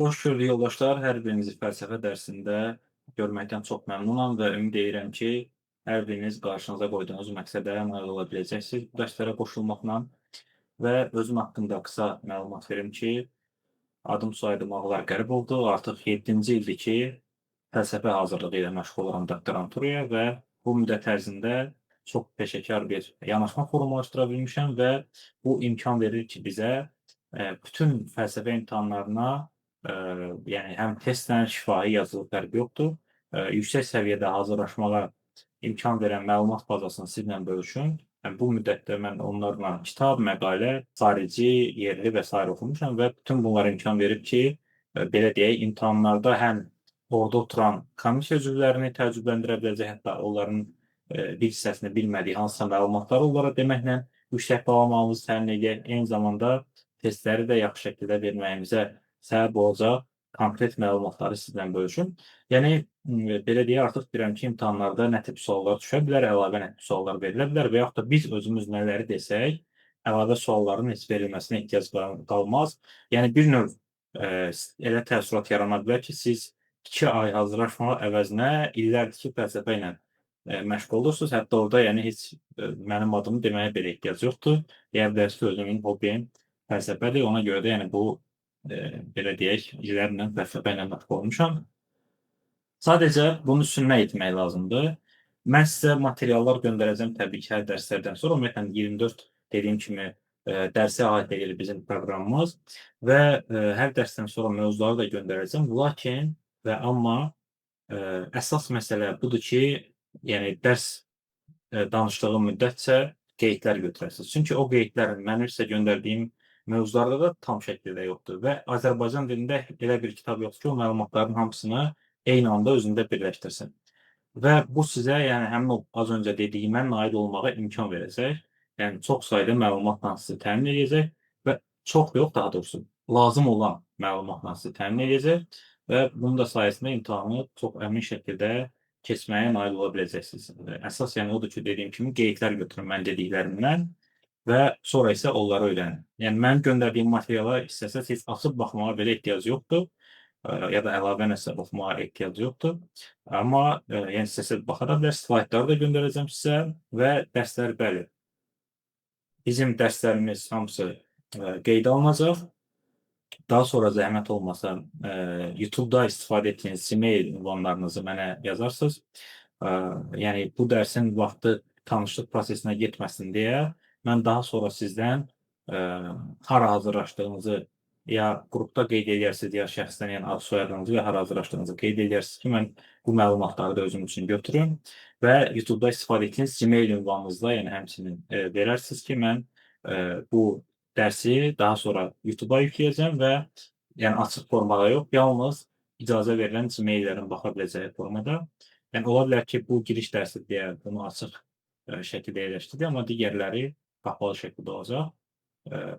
Xoş gördük yoldaşlar. Hər birinizi fəlsəfə dərsində görməkdən çox məmnunam və ümid edirəm ki, hər biriniz qarşınıza qoyduğunuz məqsədə nail ola biləcəksiniz bu dərslərə qoşulmaqla və özüm haqqında qısa məlumat verim ki, adım soyadım Ağlar Qərib oldu. Artıq 7-ci ildir ki, fəlsəfə hazırlığı ilə məşğul oluram doktoranturaya və bu müddət ərzində çox peşəkar bir yanaşma formalaşdıra bilmişəm və bu imkan verir ki, bizə bütün fəlsəfə imtahanlarına yəni həm testlə, şifahi yazılı fərqi yoxdur. Yüksək səviyyədə hazırlaşmağa imkan verən məlumat bazasını sizlə bölüşüm. Yəni bu müddətdə mən onlarla kitab, məqalə, xarici, yerli və sair oxumuşam və bütün bunlar imkan verir ki, belə deyək, imtahanlarda həm orada oturan komissiya üzvlərini təəccübləndirə biləcək, hətta onların bir hissəsini bilmədiyi hansısa məlumatları onlara deməklə yüksək bal almağımızı təmin edək. Eyni zamanda testləri də yaxşı şəkildə verməyimizə səbəb olacaq konkret məlumatları sizlə bölüşüm. Yəni belə deyək, artıq bilirəm ki, imtahanlarda nə tip suallar düşə bilər, əlavə nə tip suallar verilə bilər və yaxud da biz özümüz nələri desək, əlavə sualların heç verilməsinə ehtiyac qalmaz. Yəni bir növ elə təəssürat yarana bilər ki, siz 2 ay hazırlaşmaq əvəzinə illərdir ki, fəlsəfə ilə məşğul olursunuz. Hətta orada yəni heç mənim adımı deməyə belə ehtiyac yoxdur. Deyə bilərsiniz ki, özümün hobbim fəlsəfədir. Ona görə də yəni bu belə deyək, illərlə fəlsəfə ilə məşğul olmuşam. Sadəcə bunun üstünə etmək lazımdır. Mən sizə materiallar göndərəcəm təbii ki, hər dərslərdən sonra. Ümumiyyətlə 24 dediyim kimi dərsi əhatə edir bizim proqramımız və hər dərsdən sonra mövzuları da göndərəcəm. Lakin və amma əsas məsələ budur ki, yəni dərs danışdığım müddətcə qeydlər götürəsiniz. Çünki o qeydlər mənim sizə göndərdiyim mövzularda da tam şəkildə yoxdur və Azərbaycan dilində elə bir kitab yoxdur ki, o məlumatların hamısını eyni anda özündə birləşdirsin. Və bu sizə, yəni həmin o az öncə dediyimə nail olmağa imkan verəcək. Yəni çox sayda məlumatla sizi təmin edəcək və çox yox, daha doğrusu lazım olan məlumatla sizi təmin edəcək və bunun da sayəsində imtahanı çox əmin şəkildə keçməyə nail ola biləcəksiniz. Əsas yəni odur ki, dediyim kimi qeydlər götürün mən dediklərimdən və sonra isə onları öyrənin. Yəni mənim göndərdiyim materiala istəsəz heç açıb baxmağa belə ehtiyac yoxdur ya da əlavə nəsə oxumağa ehtiyac yoxdur. Amma yəni istəsəz baxa da bilərsiniz, slaydları da göndərəcəm sizə və dərslər bəli, bizim dərslərimiz hamısı qeydə alınacaq. Daha sonra zəhmət olmasa YouTube-da istifadə etdiyiniz Gmail ünvanlarınızı mənə yazarsınız. Yəni bu dərsin vaxtı tanışlıq prosesinə getməsin deyə mən daha sonra sizdən hara hazırlaşdığınızı ya qrupda qeyd edərsiniz, ya şəxsdən, yəni ad soyadınızı və hara hazırlaşdığınızı qeyd edərsiniz ki, mən bu məlumatları da özüm üçün götürüm və YouTube-da istifadə etdiyiniz Gmail ünvanınızda, yəni həmçinin verərsiniz ki, mən bu dərsi daha sonra YouTube-a yükləyəcəm və yəni açıq formada yox, yalnız icazə verilən Gmaillərin baxa biləcəyi formada. Yəni ola bilər ki, bu giriş dərsi deyə bunu açıq şəkildə yerləşdirdik, amma digərləri qapalı şəkildə olacaq.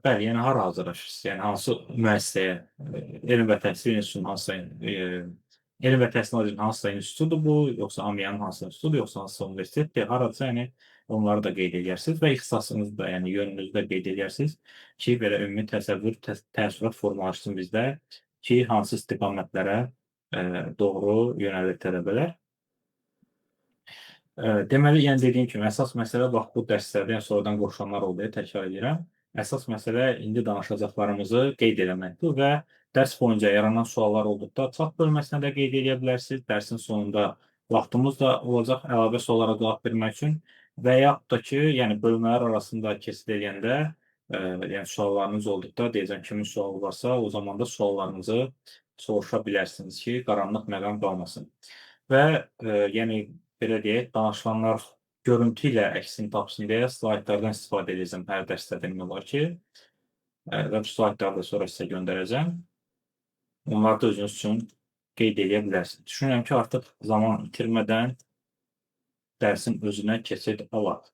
Bəli, yəni hara hazırlaşırsınız? Yəni hansı müəssisəyə, Elm və Təhsil İnstitutunun hansısa Elm və Təhsil Nazirliyinin hansısa institutudur bu, yoxsa AMİyanın hansısa institutudur, yoxsa hansısa universitetdir, haradırsa, yəni onları da qeyd edərsiniz və ixtisasınızı da, yəni yönünüzü də qeyd edərsiniz ki, belə ümumi təsəvvür, təəssürat formalaşsın bizdə ki, hansı istiqamətlərə doğru yönəlir tələbələr. Deməli, yəni dediyim kimi, əsas məsələ bax bu dərslərdə, yəni sonradan qoşulanlar oldu deyə təkrar edirəm. Əsas məsələ indi danışacaqlarımızı qeyd eləməkdir və dərs boyunca yaranan suallar olduqda chat bölməsinə də qeyd edə bilərsiniz. Dərsin sonunda vaxtımız da olacaq əlavə suallara cavab vermək üçün və yaxud da ki, yəni bölmələr arasında keçid edəndə, yəni suallarınız olduqda deyəcəm kimin sualı varsa, o zaman da suallarınızı soruşa bilərsiniz ki, qaranlıq məqam qalmasın. Və yəni belə deyək, danışılanlar görüntü ilə əksini tapsın deyə slaydlardan istifadə edəcəm hər dərsdə demək olar ki, və bu slaydları da sonra sizə göndərəcəm. Onları da özünüz üçün qeyd edə bilərsiniz. Düşünürəm ki, artıq zaman itirmədən dərsin özünə keçid alaq.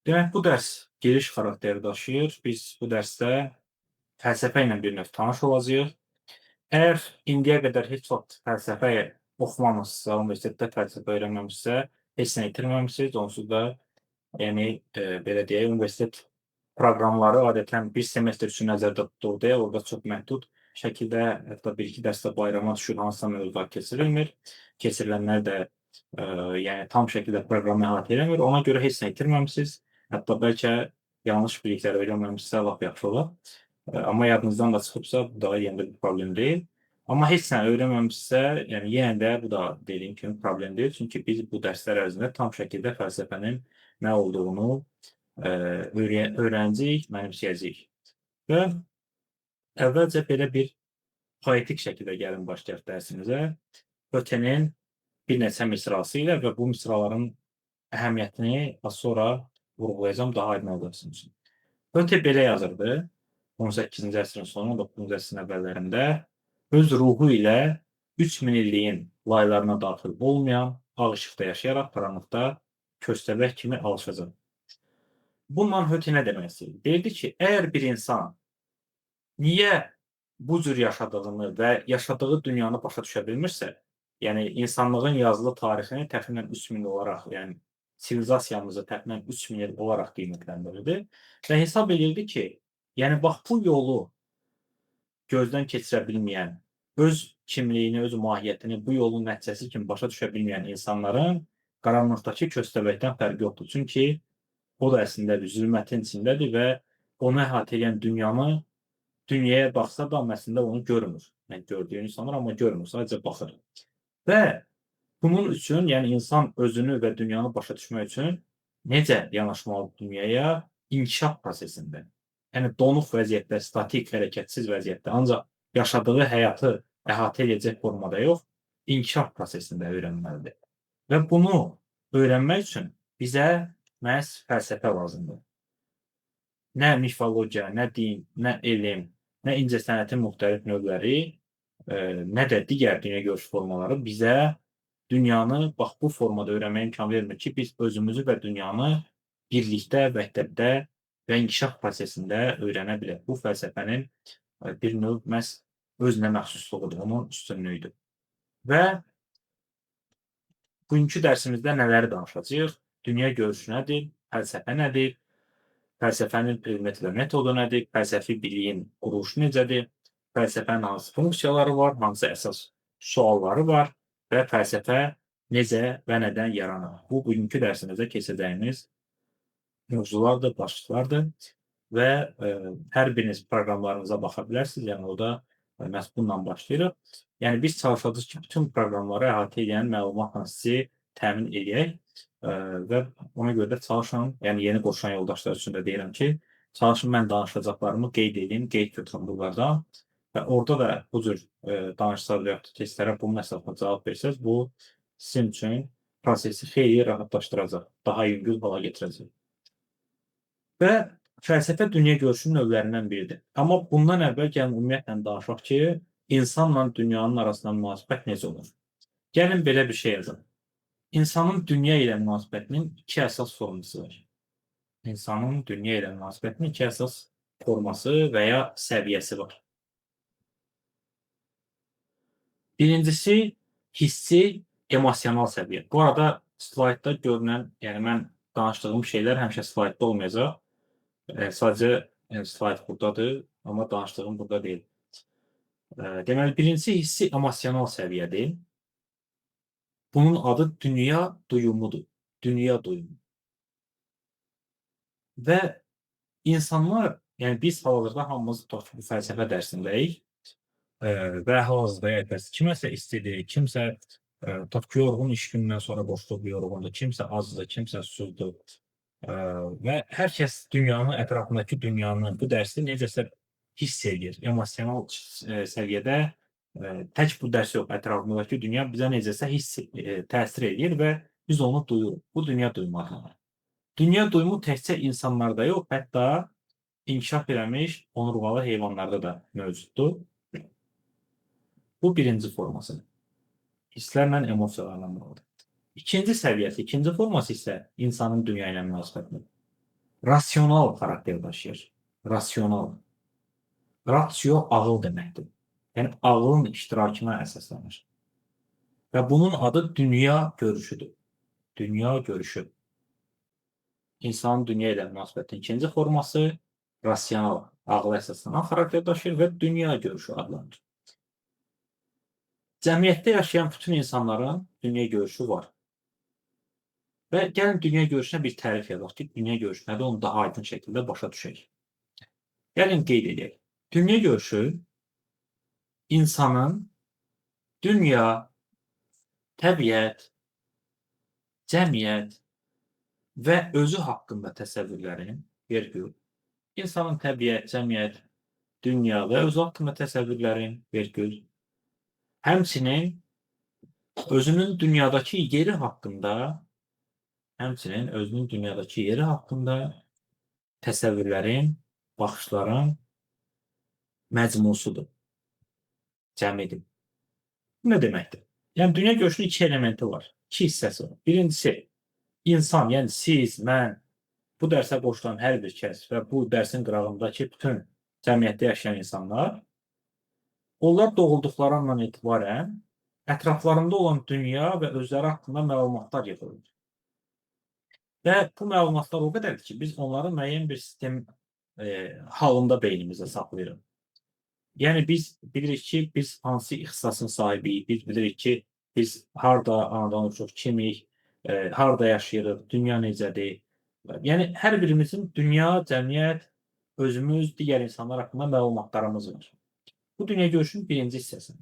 Demək, bu dərs giriş xarakteri daşıyır. Biz bu dərsdə fəlsəfə ilə bir növ tanış olacağıq. Əgər indiyə qədər heç vaxt fəlsəfə oxumamısınızsa, universitetdə fəlsəfə öyrənməmişsə, heç nə itirməmisiniz. Onsuz da, yəni, belə deyək, universitet proqramları adətən bir semestr üçün nəzərdə tutulur deyə orada çox məhdud şəkildə hətta 1-2 dərsdə bayrama düşür, hansısa mövzular keçirilmir. Keçirilənlər də yəni tam şəkildə proqramı əhatə eləmir. Ona görə heç nə itirməmisiniz. Hətta bəlkə yanlış biliklər öyrənməmisinizsə lap yaxşı olar. Amma yadınızdan da çıxıbsa, bu da yenə də bir problem deyil. Amma heç nə öyrənməmisinizsə, yəni yenə də bu da dediyim kimi problem deyil. Çünki biz bu dərslər ərzində tam şəkildə fəlsəfənin nə olduğunu öyrənəcəyik, mənimsəyəcəyik. Və əvvəlcə belə bir poetik şəkildə gəlin başlayaq dərsimizə. Ötenin bir neçə misrası ilə və bu misraların əhəmiyyətini az sonra vurğulayacağım daha aydın olması üçün. Öte belə yazırdı 18-ci əsrin sonu, 19-cu əsrin əvvəllərində öz ruhu ilə 3000 illiyin laylarına daxil olmayan ağ işıqda yaşayaraq qaranlıqda köstəbək kimi alışacaq. Bununla Höte nə demək istəyir? Deyirdi ki, əgər bir insan niyə bu cür yaşadığını və yaşadığı dünyanı başa düşə bilmirsə, yəni insanlığın yazılı tarixini təxminən 3000 il olaraq, yəni sivilizasiyamızı təxminən 3000 il olaraq qiymətləndirirdi və hesab edirdi ki, yəni bax bu yolu gözdən keçirə bilməyən, öz kimliyini, öz mahiyyətini bu yolun nəticəsi kimi başa düşə bilməyən insanların qaranlıqdakı köstəbəkdən fərqi yoxdur. Çünki o da əslində bir zülmətin içindədir və onu əhatə edən dünyaya baxsa da əslində onu görmür. Yəni gördüyünü sanır, amma görmür, sadəcə baxır. Və bunun üçün, yəni insan özünü və dünyanı başa düşmək üçün necə yanaşmalı dünyaya? İnkişaf prosesində. Yəni donuq vəziyyətdə, statik, hərəkətsiz vəziyyətdə, ancaq yaşadığı həyatı əhatə edəcək formada yox, inkişaf prosesində öyrənməlidir. Və bunu öyrənmək üçün bizə məhz fəlsəfə lazımdır. Nə mifologiya, nə din, nə elm, nə incəsənətin müxtəlif növləri, nə də digər dünyagörüş formaları bizə dünyanı bax bu formada öyrənməyə imkan vermir ki, biz özümüzü və dünyanı birlikdə, vəhdətdə və inkişaf prosesində öyrənə bilək. Bu fəlsəfənin bir növ məhz özünə məxsusluğudur, onun üstünlüyüdür. Və bugünkü dərsimizdə nələri danışacağıq? Dünya görüşü nədir? Fəlsəfə nədir? Fəlsəfənin predmet və metodu nədir? Fəlsəfi biliyin quruluşu necədir? Fəlsəfənin hansı funksiyaları var? Hansı əsas sualları var? Və fəlsəfə necə və nədən yaranır? Bu, bugünkü dərsimizdə keçəcəyimiz mövzulardır, başlıqlardır və hər biriniz proqramlarınıza baxa bilərsiniz. Yəni, orada məhz bununla başlayırıq. Yəni, biz çalışacağıq ki, bütün proqramları əhatə edən məlumatla sizi təmin edək və ona görə də çalışın, yəni yeni qoşulan yoldaşlar üçün də deyirəm ki, çalışın mən danışacaqlarımı qeyd edin, qeyd götürün bunlardan və orada da bu cür danışıqlar və yaxud testlərə bunun əsasında cavab versəz, bu sizin üçün prosesi xeyli rahatlaşdıracaq, daha yüngül hala getirəcək. Və fəlsəfə dünya görüşünün növlərindən biridir. Amma bundan əvvəl gəlin ümumiyyətlə danışaq ki, insanla dünyanın arasında münasibət necə olur? Gəlin belə bir şey yazaq. İnsanın dünya ilə münasibətinin iki əsas forması var. İnsanın dünya ilə münasibətinin iki əsas forması və ya səviyyəsi var. Birincisi, hissi, emosional səviyyə. Bu arada slaydda görünən, yəni mən danışdığım şeylər həmişə slaydda olmayacaq. Sadəcə slayd buradadır, amma danışdığım burada deyil. Deməli, birincisi hissi emosional səviyyədir. Bunun adı dünya duyumudur. Dünya duyumu. Və insanlar, yəni biz hal-hazırda hamımız bu fəlsəfə dərsindəyik və hal-hazırda kiməsə istidir, kimsə yorğun iş gündən sonra boşluq yorğundur, kimsə azdır, kimsə susuzdur. Və hər kəs dünyanı, ətrafındakı dünyanı, bu dərsi necəsə hiss edir. Emosional səviyyədə tək bu dərs yox, ətrafındakı dünya bizə necəsə təsir edir və biz onu duyuruq. Bu dünya duyumu adlanır. Dünya duyumu təkcə insanlarda yox, hətta inkişaf eləmiş onurğalı heyvanlarda da mövcuddur. Bu birinci forması. Hisslərlə, emosiyalarla bağlıdır. İkinci səviyyəsi, ikinci forması isə insanın dünya ilə münasibətidir. Rasional xarakter daşıyır. Rasional. Ratio ağıl deməkdir. Yəni, ağılın iştirakına əsaslanır. Və bunun adı dünya görüşüdür. Dünya görüşü. İnsanın dünya ilə münasibətinin ikinci forması rasional ağla əsaslanan xarakter daşıyır və dünya görüşü adlanır. Cəmiyyətdə yaşayan bütün insanların dünya görüşü var. Və gəlin dünya görüşünə bir tərif yazaq ki, dünya görüşü nədir, onu daha aydın şəkildə başa düşək. Gəlin qeyd edək. Dünya görüşü insanın dünya, təbiət, cəmiyyət və özü haqqında təsəvvürlərin, vergül, insanın təbiət, cəmiyyət, dünya və özü haqqında təsəvvürlərin, vergül, həmçinin özünün dünyadakı yeri haqqında, təsəvvürlərin, baxışların məcmusudur, cəmidir. Bu nə deməkdir? Yəni, dünya görüşünün iki elementi var, iki hissəsi var. Birincisi, insan, yəni siz, mən, bu dərsə qoşulan hər bir kəs və bu dərsin qırağındakı bütün cəmiyyətdə yaşayan insanlar, onlar doğulduqları andan etibarən ətraflarında olan dünya və özləri haqqında məlumatlar yığılır. Və bu məlumatlar o qədərdir ki, biz onları müəyyən bir sistem halında beynimizdə saxlayırıq. Yəni, biz bilirik ki, biz hansı ixtisasın sahibiyik, biz bilirik ki, biz harada anadan uçuq, kimik, harada yaşayırıq, dünya necədir. Yəni, hər birimizin dünya, cəmiyyət, özümüz, digər insanlar haqqında məlumatlarımız var. Bu dünya görüşünün birinci hissəsi.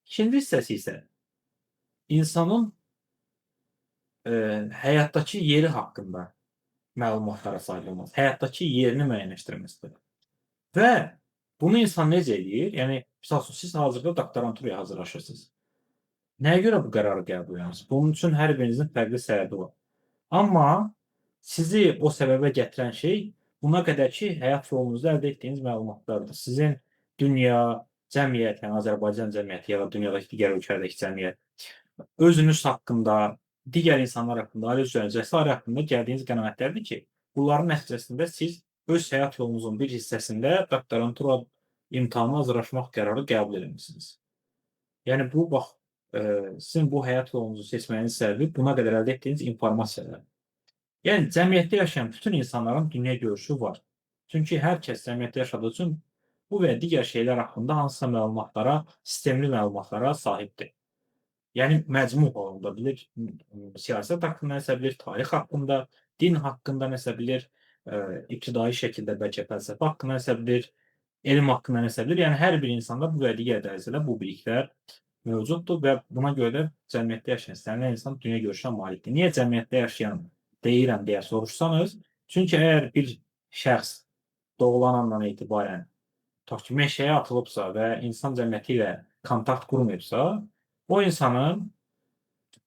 İkinci hissəsi isə insanın həyatdakı yeri haqqında məlumatlara sahib olması, həyatdakı yerini müəyyənləşdirməsidir. Və bunu insan necə edir? Yəni, misal üçün, siz hazırda doktoranturaya hazırlaşırsınız. Nəyə görə bu qərarı qəbul edirsiniz? Bunun üçün hər birinizin fərqli səbəbi var. Amma sizi o səbəbə gətirən şey buna qədərki həyat yolunuzda əldə etdiyiniz məlumatlardır. Sizin dünya, cəmiyyət, yəni Azərbaycan cəmiyyəti ya da dünyadakı digər ölkələrdəki cəmiyyət, özünüz haqqında, digər insanlar haqqında, ailə üzvləriniz və s. haqqında gəldiyiniz qənaətlərdir ki, bunların nəticəsində siz öz həyat yolunuzun bir hissəsində doktorantura imtahanına hazırlaşmaq qərarı qəbul etmisiniz. Yəni, bu, bax, sizin bu həyat yolunuzu seçməyiniz səbəbi buna qədər əldə etdiyiniz informasiyadır. Yəni, cəmiyyətdə yaşayan bütün insanların dünya görüşü var. Çünki hər kəs cəmiyyətdə yaşadığı üçün bu və digər şeylər haqqında hansısa məlumatlara, sistemli məlumatlara sahibdir. Yəni, məcmu halında bilir, siyasət haqqında nəsə bilir, tarix haqqında, din haqqında nəsə bilir, ibtidai şəkildə bəlkə fəlsəfə haqqında nəsə bilir, elm haqqında nəsə bilir. Yəni, hər bir insanda bu və digər dərəcədə bu biliklər mövcuddur və buna görə də cəmiyyətdə yaşayan istənilən insan dünya görüşünə malikdir. Niyə cəmiyyətdə yaşayan deyirəm deyə soruşsanız, çünki əgər bir şəxs doğulan andan etibarən tutaq ki, meşəyə atılıbsa və insan cəmiyyəti ilə kontakt qurmayıbsa, o insanın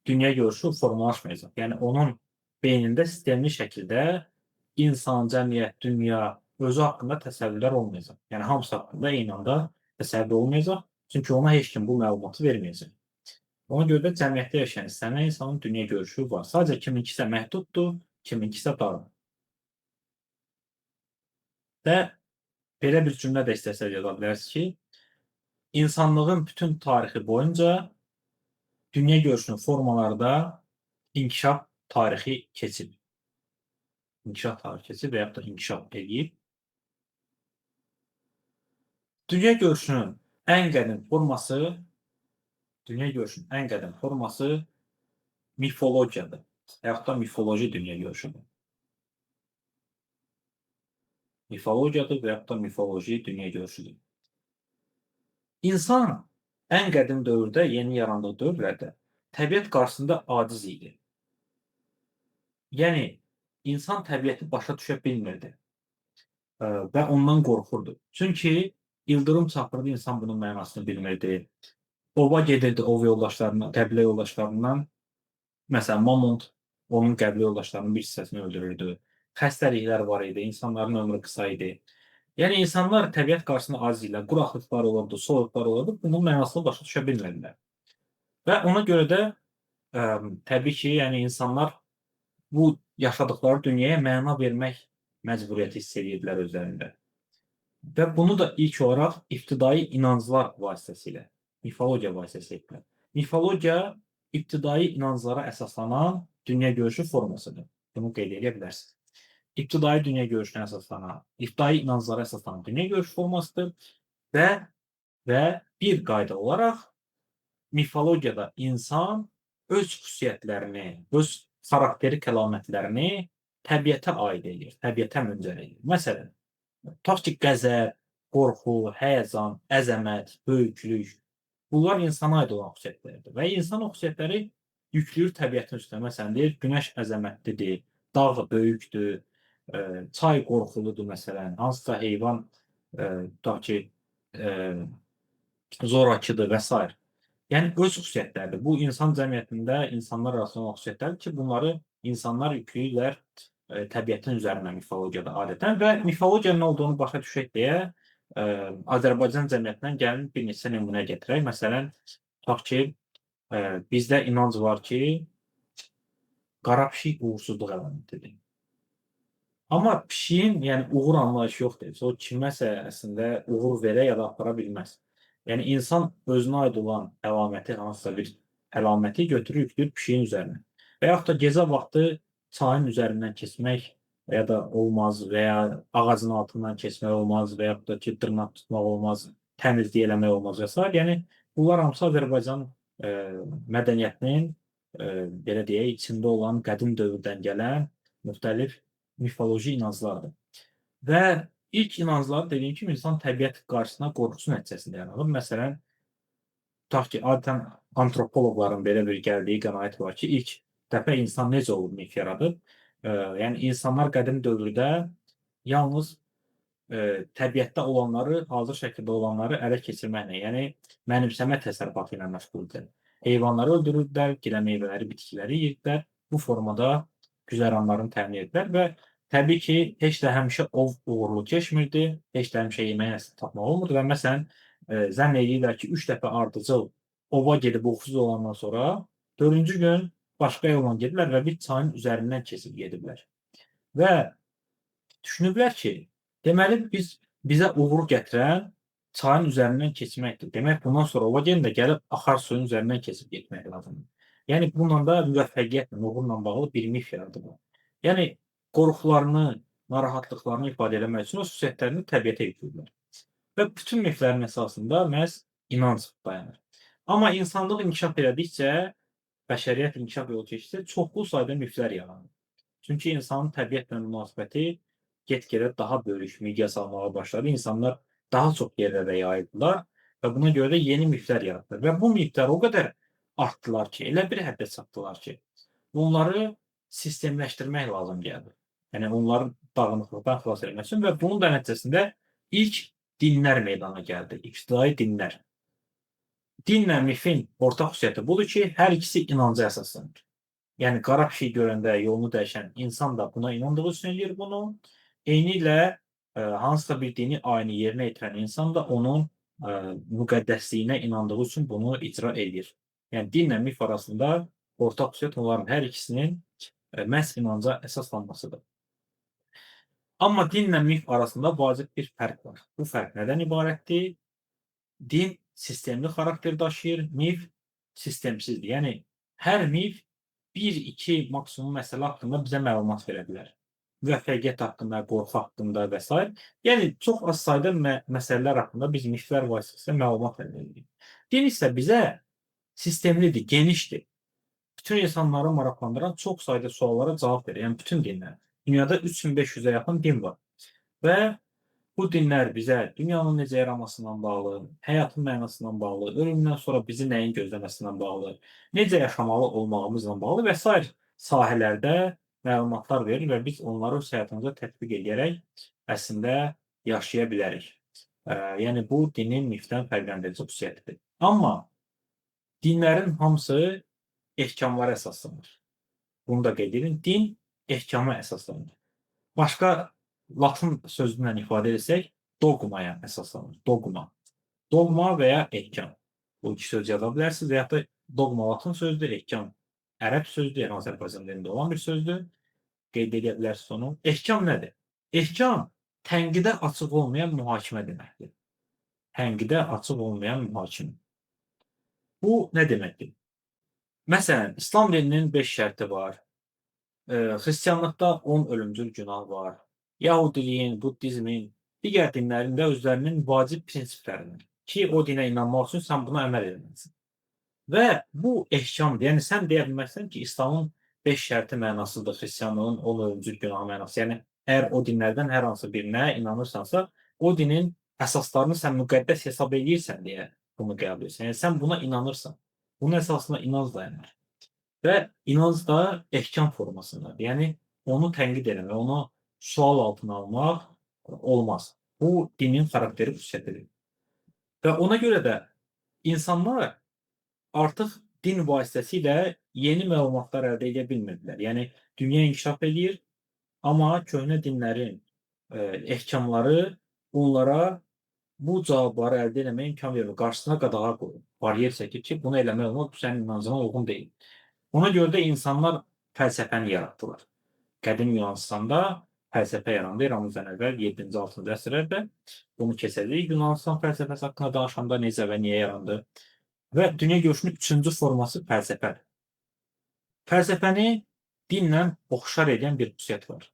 dünya görüşü formalaşmayacaq. Yəni, onun beynində sistemli şəkildə insan, cəmiyyət, dünya, özü haqqında təsəvvürlər olmayacaq. Yəni, hamısı haqqında eyni anda təsəvvür olmayacaq. Çünki ona heç kim bu məlumatı verməyəcək. Ona görə də cəmiyyətdə yaşayan istənilən insanın dünya görüşü var. Sadəcə kiminkisə məhduddur, kiminkisə dardır. Və belə bir cümlə də istəsəz yaza bilərsiniz ki, insanlığın bütün tarixi boyunca dünya görüşünün formalarda inkişaf tarixi keçib. İnkişaf tarixi keçib və yaxud da inkişaf edib. Dünya görüşünün ən qədim forması mifologiyadır. Və yaxud da mifoloji dünya görüşüdür. Mifologiyadır və yaxud da mifoloji dünya görüşüdür. İnsan ən qədim dövrdə, yeni yarandığı dövrlərdə təbiət qarşısında aciz idi. Yəni, insan təbiəti başa düşə bilmirdi və ondan qorxurdu. Çünki ildırım çaxırdı, insan bunun mənasını bilmirdi. Ova gedirdi, ov yoldaşlarından, qəbilə yoldaşlarından, məsələn, mamont onun qəbilə yoldaşlarının bir hissəsini öldürürdü. Xəstəliklər var idi, insanların ömrü qısa idi. Yəni, insanlar təbiət qarşısında aciz idilər, quraqlıqlar olurdu, soyuqlar olurdu, bunun mənasını başa düşə bilmirdilər. Və ona görə də təbii ki, yəni insanlar bu yaşadıkları dünyaya məna vermək məcburiyyəti hiss edirdilər özlərində. Və bunu da ilk olaraq ibtidai inanclar vasitəsilə, mifologiya vasitəsilə etdilər. Mifologiya ibtidai inanclara əsaslanan dünya görüşü formasıdır. Bunu qeyd edə bilərsiniz. İbtidai dünya görüşünə əsaslanan, ibtidai inanclara əsaslanan dünya görüşü formasıdır və bir qayda olaraq mifologiyada insan öz xüsusiyyətlərini, öz xarakterik əlamətlərini təbiətə aid edir, təbiətə müncər edir. Məsələn, tutaq ki, qəzəb, qorxu, həyəcan, əzəmət, böyüklük, bunlar insana aid olan xüsusiyyətlərdir və insan o xüsusiyyətləri yükləyir təbiətin üstünə. Məsələn, deyir, günəş əzəmətlidir, dağ böyükdür, çay qorxuludur məsələn, hansısa heyvan, tutaq ki, zorakıdır və s. Yəni öz xüsusiyyətləridir. Bu insan cəmiyyətində insanlar arasında olan xüsusiyyətlərdir ki, bunları insanlar yükləyirlər təbiətin üzərinə mifologiyada adətən və mifologiyanın nə olduğunu başa düşək deyə Azərbaycan cəmiyyətindən gəlin bir neçə nümunə gətirək. Məsələn, tutaq ki, bizdə inanc var ki, qara pişik uğursuzluq əlamətidir. Amma pişiyin yəni uğur anlayışı yoxdur. O kiməsə əslində uğur verə ya da apara bilməz. Yəni insan özünə aid olan əlaməti, hansısa bir əlaməti götürür, yükləyir pişiyin üzərinə. Və yaxud da gecə vaxtı çayın üzərindən keçmək ya da olmaz və ya ağacın altından keçmək olmaz və yaxud da ki, dırnaq tutmaq olmaz, təmizlik eləmək olmaz və s. Yəni bunlar hamısı Azərbaycan mədəniyyətinin belə deyək, içində olan qədim dövrdən gələn müxtəlif mifoloji inanclardır. Və ilk inancları dediyim kimi insan təbiət qarşısında qorxusu nəticəsində yaranır. Məsələn, tutaq ki, adətən antropoloqların belə bir gəldiyi qənaət var ki, ilk dəfə insan necə olub mif yaradıb? Yəni insanlar qədim dövrdə yalnız təbiətdə olanları, hazır şəkildə olanları ələ keçirməklə, yəni mənimsəmə təsərrüfatı ilə məşğuldurlar. Heyvanları öldürürdülər, gilə meyvələri, bitkiləri yeyirdilər. Bu formada güzəranlarını təmin edirdilər və təbii ki, heç də həmişə ov uğurlu keçmirdi, heç də həmişə yeməyə tapmaq olmurdu və məsələn, zənn eləyirlər ki, 3 dəfə ardıcıl ova gedib uğursuz olandan sonra 4-cü gün başqa yolla gedirlər və bir çayın üzərindən keçib gediblər. Və düşünüblər ki, deməli bizə uğur gətirən çayın üzərindən keçməkdir. Demək, bundan sonra ova gedəndə gəlib axar suyun üzərindən keçib getmək lazımdır. Yəni bununla da müvəffəqiyyətlə, uğurla bağlı bir mif yaradıblar. Yəni qorxularını, narahatlıqlarını ifadə etmək üçün o xüsusiyyətlərini təbiətə yükləyirlər. Və bütün miflərin əsasında məhz inanc dayanır. Amma insanlıq inkişaf elədikcə, bəşəriyyət inkişaf yolu keçdikcə çoxlu sayda miflər yaranır. Çünki insanın təbiətlə münasibəti get-gedə daha böyük miqyas almağa başladı. İnsanlar daha çox yerlərə yayıldılar və buna görə də yeni miflər yaratdılar. Və bu miflər o qədər artdılar ki, elə bir həddə çatdılar ki, bunları sistemləşdirmək lazım gəldi. Yəni onların dağınıqlıqdan xilas etmək üçün və bunun da nəticəsində ilk dinlər meydana gəldi, ibtidai dinlər. Dinlə mifin ortaq xüsusiyyəti budur ki, hər ikisi inanca əsaslanır. Yəni qara pişik görəndə yolunu dəyişən insan da buna inandığı üçün eləyir bunu. Eynilə hansısa bir dini ayini yerinə yetirən insan da onun müqəddəsliyinə inandığı üçün bunu icra edir. Yəni dinlə mif arasında ortaq xüsusiyyət onların hər ikisinin məhz inanca əsaslanmasıdır. Amma dinlə mif arasında vacib bir fərq var. Bu fərq nədən ibarətdir? Din sistemli xarakter daşıyır, mif sistemsizdir. Yəni hər mif 1-2 maksimum məsələ haqqında bizə məlumat verə bilər. Müvəffəqiyyət haqqında, qorxu haqqında və s. Yəni çox az sayda məsələlər haqqında biz miflər vasitəsilə məlumat əldə edirik. Din isə bizə sistemlidir, genişdir. Bütün insanları maraqlandıran çox sayda suallara cavab verir. Yəni bütün dinlər. Dünyada 3500-ə yaxın din var. Və bu dinlər bizə dünyanın necə yaranmasından bağlı, həyatın mənasından bağlı, ölümdən sonra bizi nəyin gözləməsindən bağlı, necə yaşamalı olmağımızla bağlı və s. sahələrdə məlumatlar verir və biz onları öz həyatımıza tətbiq edərək əslində yaşaya bilərik. Yəni bu dinin mifdən fərqləndirici xüsusiyyətidir. Amma dinlərin hamısı ehkamlara əsaslanır. Bunu da qeyd edin. Din ehkama əsaslanır. Başqa latın sözündən ifadə etsək, dogmaya əsaslanır. Dogma. Dogma və ya ehkam. Bu iki söz yada bilərsiniz və ya da dogma latın sözdür, ehkam ərəb sözdür, yəni Azərbaycan dilində olan bir sözdür. Qeyd edə bilərsiniz onu. Ehkam nədir? Ehkam tənqidə açıq olmayan mühakimə deməkdir. Tənqidə açıq olmayan mühakimə. Bu nə deməkdir? Məsələn, İslam dininin 5 şərti var. Xristianlıqda 10 ölümcül günah var. Yahudiliyin, Buddizmin, digər dinlərin də özlərinin vacib prinsipləridir ki, o dinə inanmaq üçün sən buna əməl etməlisən. Və bu ehkamdır. Yəni sən deyə bilməzsən ki, İslamın 5 şərti mənasıdır, xristianlığın 10 ölümcül günahı mənası. Yəni əgər o dinlərdən hər hansı birinə inanırsansa, o dinin əsaslarını sən müqəddəs hesab eləyirsən deyə bunu qəbul edirsən. Yəni sən buna inanırsan. Bunun əsasında inanc dayanır. Və inanc da ehkam formasındadır. Yəni onu tənqid eləmək, onu sual altına almaq olmaz. Bu dinin xarakteri xüsusiyyətidir. Və ona görə də insanlar artıq din vasitəsilə yeni məlumatlar əldə edə bilmirdilər. Yəni dünya inkişaf eləyir, amma köhnə dinlərin ehkamları onlara bu cavabları əldə etməyə imkan vermir. Qarşısına qadağa qoyur. Baryer çəkir ki, bunu eləmək olmaz, bu sənin inancına uyğun deyil. Ona görə də insanlar fəlsəfəni yaratdılar. Qədim Yunanıstanda fəlsəfə yarandı eramızdan əvvəl 7-ci, 6-cı əsrlərdə. Bunu keçəcəyik. Yunanistan fəlsəfəsi haqqında danışanda necə və niyə yarandı? Və dünya görüşünün üçüncü forması fəlsəfədir. Fəlsəfəni dinlə oxşar edən bir xüsusiyyət var.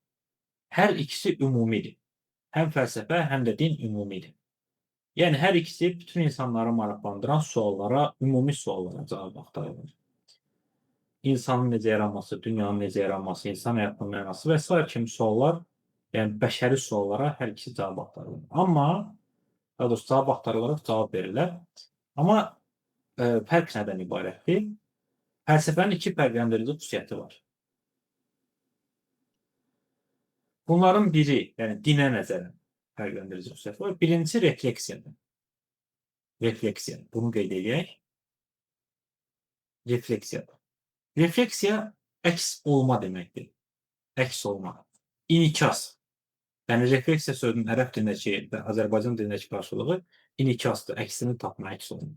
Hər ikisi ümumidir. Həm fəlsəfə, həm də din ümumidir. Yəni hər ikisi bütün insanları maraqlandıran suallara, ümumi suallara cavab axtarılır. İnsanın necə yaranması, dünyanın necə yaranması, insan həyatının mənası və s. kimi suallar, yəni bəşəri suallara hər ikisi cavab axtarılır. Amma, daha doğrusu cavab axtarılaraq cavab verirlər. Amma fərq nədən ibarətdir? Fəlsəfənin iki fərqləndirici xüsusiyyəti var. Bunların biri, yəni dinə nəzərən fərqləndirici xüsusiyyəti var. Birincisi refleksiyadır. Refleksiya. Bunu qeyd edək. Refleksiyadır. Refleksiya əks olma deməkdir. Əks olma. İnikas. Yəni refleksiya sözünün ərəb dilindəki və Azərbaycan dilindəki qarşılığı inikasdır. Əksini tapma, əks olma.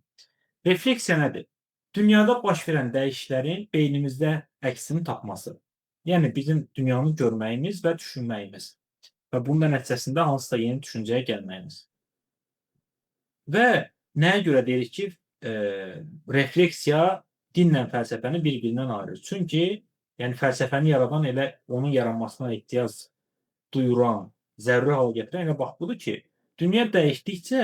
Refleksiya nədir? Dünyada baş verən dəyişikliklərin beynimizdə əksini tapması. Yəni bizim dünyanı görməyimiz və düşünməyimiz. Və bunun nəticəsində hansısa yeni düşüncəyə gəlməyimiz. Və nəyə görə deyirik ki, refleksiya dinlə fəlsəfəni bir-birindən ayırır? Çünki yəni fəlsəfəni yaradan elə onun yaranmasına ehtiyac duyuran, zəruri hala gətirən elə bax budur ki, dünya dəyişdikcə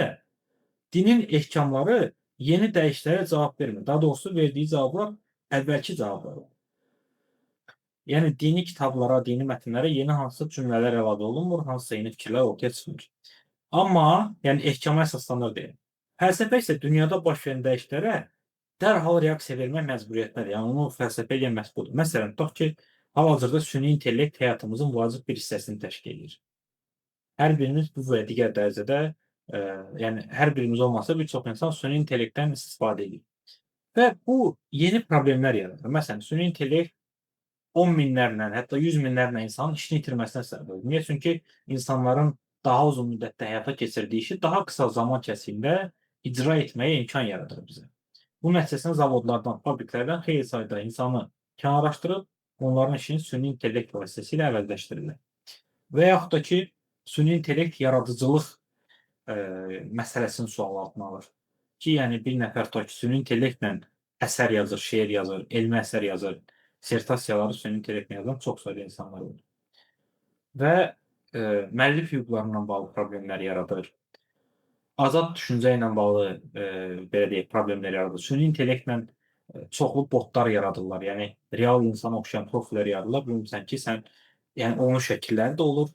dinin ehkamları yeni dəyişikliklərə cavab vermir. Daha doğrusu verdiyi cavablar əvvəlki cavablar. Yəni dini kitablara, dini mətnlərə yeni hansısa cümlələr əlavə olunmur, hansısa yeni fikirlər ortaya çıxmır. Amma yəni ehkama əsaslanır deyə. Fəlsəfə isə dünyada baş verən dəyişikliklərə dərhal reaksiya vermək məcburiyyətindədir. Yəni onu fəlsəfə edən məhz budur. Məsələn, tutaq ki, hal-hazırda süni intellekt həyatımızın vacib bir hissəsini təşkil edir. Hər birimiz bu və digər dərəcədə, yəni hər birimiz olmasa bir çox insan süni intellektdən istifadə edir. Və bu yeni problemlər yaradır. Məsələn, süni intellekt 10 minlərlə, hətta 100 minlərlə insanın işini itirməsinə səbəb olur. Niyə? Çünki insanların daha uzun müddətdə həyata keçirdiyi işi daha qısa zaman kəsiyində icra etməyə imkan yaradır bizə. Bu nəticəsində zavodlardan, fabriklərdən xeyli sayda insanı kənarlaşdırıb, onların işini süni intellekt vasitəsilə əvəzləşdirirlər. Və yaxud da ki, süni intellekt yaradıcılıq məsələsini sual altına alır. Ki, yəni bir nəfər tutaq ki, süni intellektlə əsər yazır, şeir yazır, elmi əsər yazır, sertasiyaları süni intellektlə yazan çox sayda insanlar olur. Və müəllif hüquqlarından bağlı problemlər yaradır. Azad düşüncə ilə bağlı belə deyək, problemlər yaradır. Süni intellektlə çoxlu botlar yaradırlar. Yəni real insana oxşayan profillər yaradırlar. Bilmirsən ki, sən yəni onun şəkilləri də olur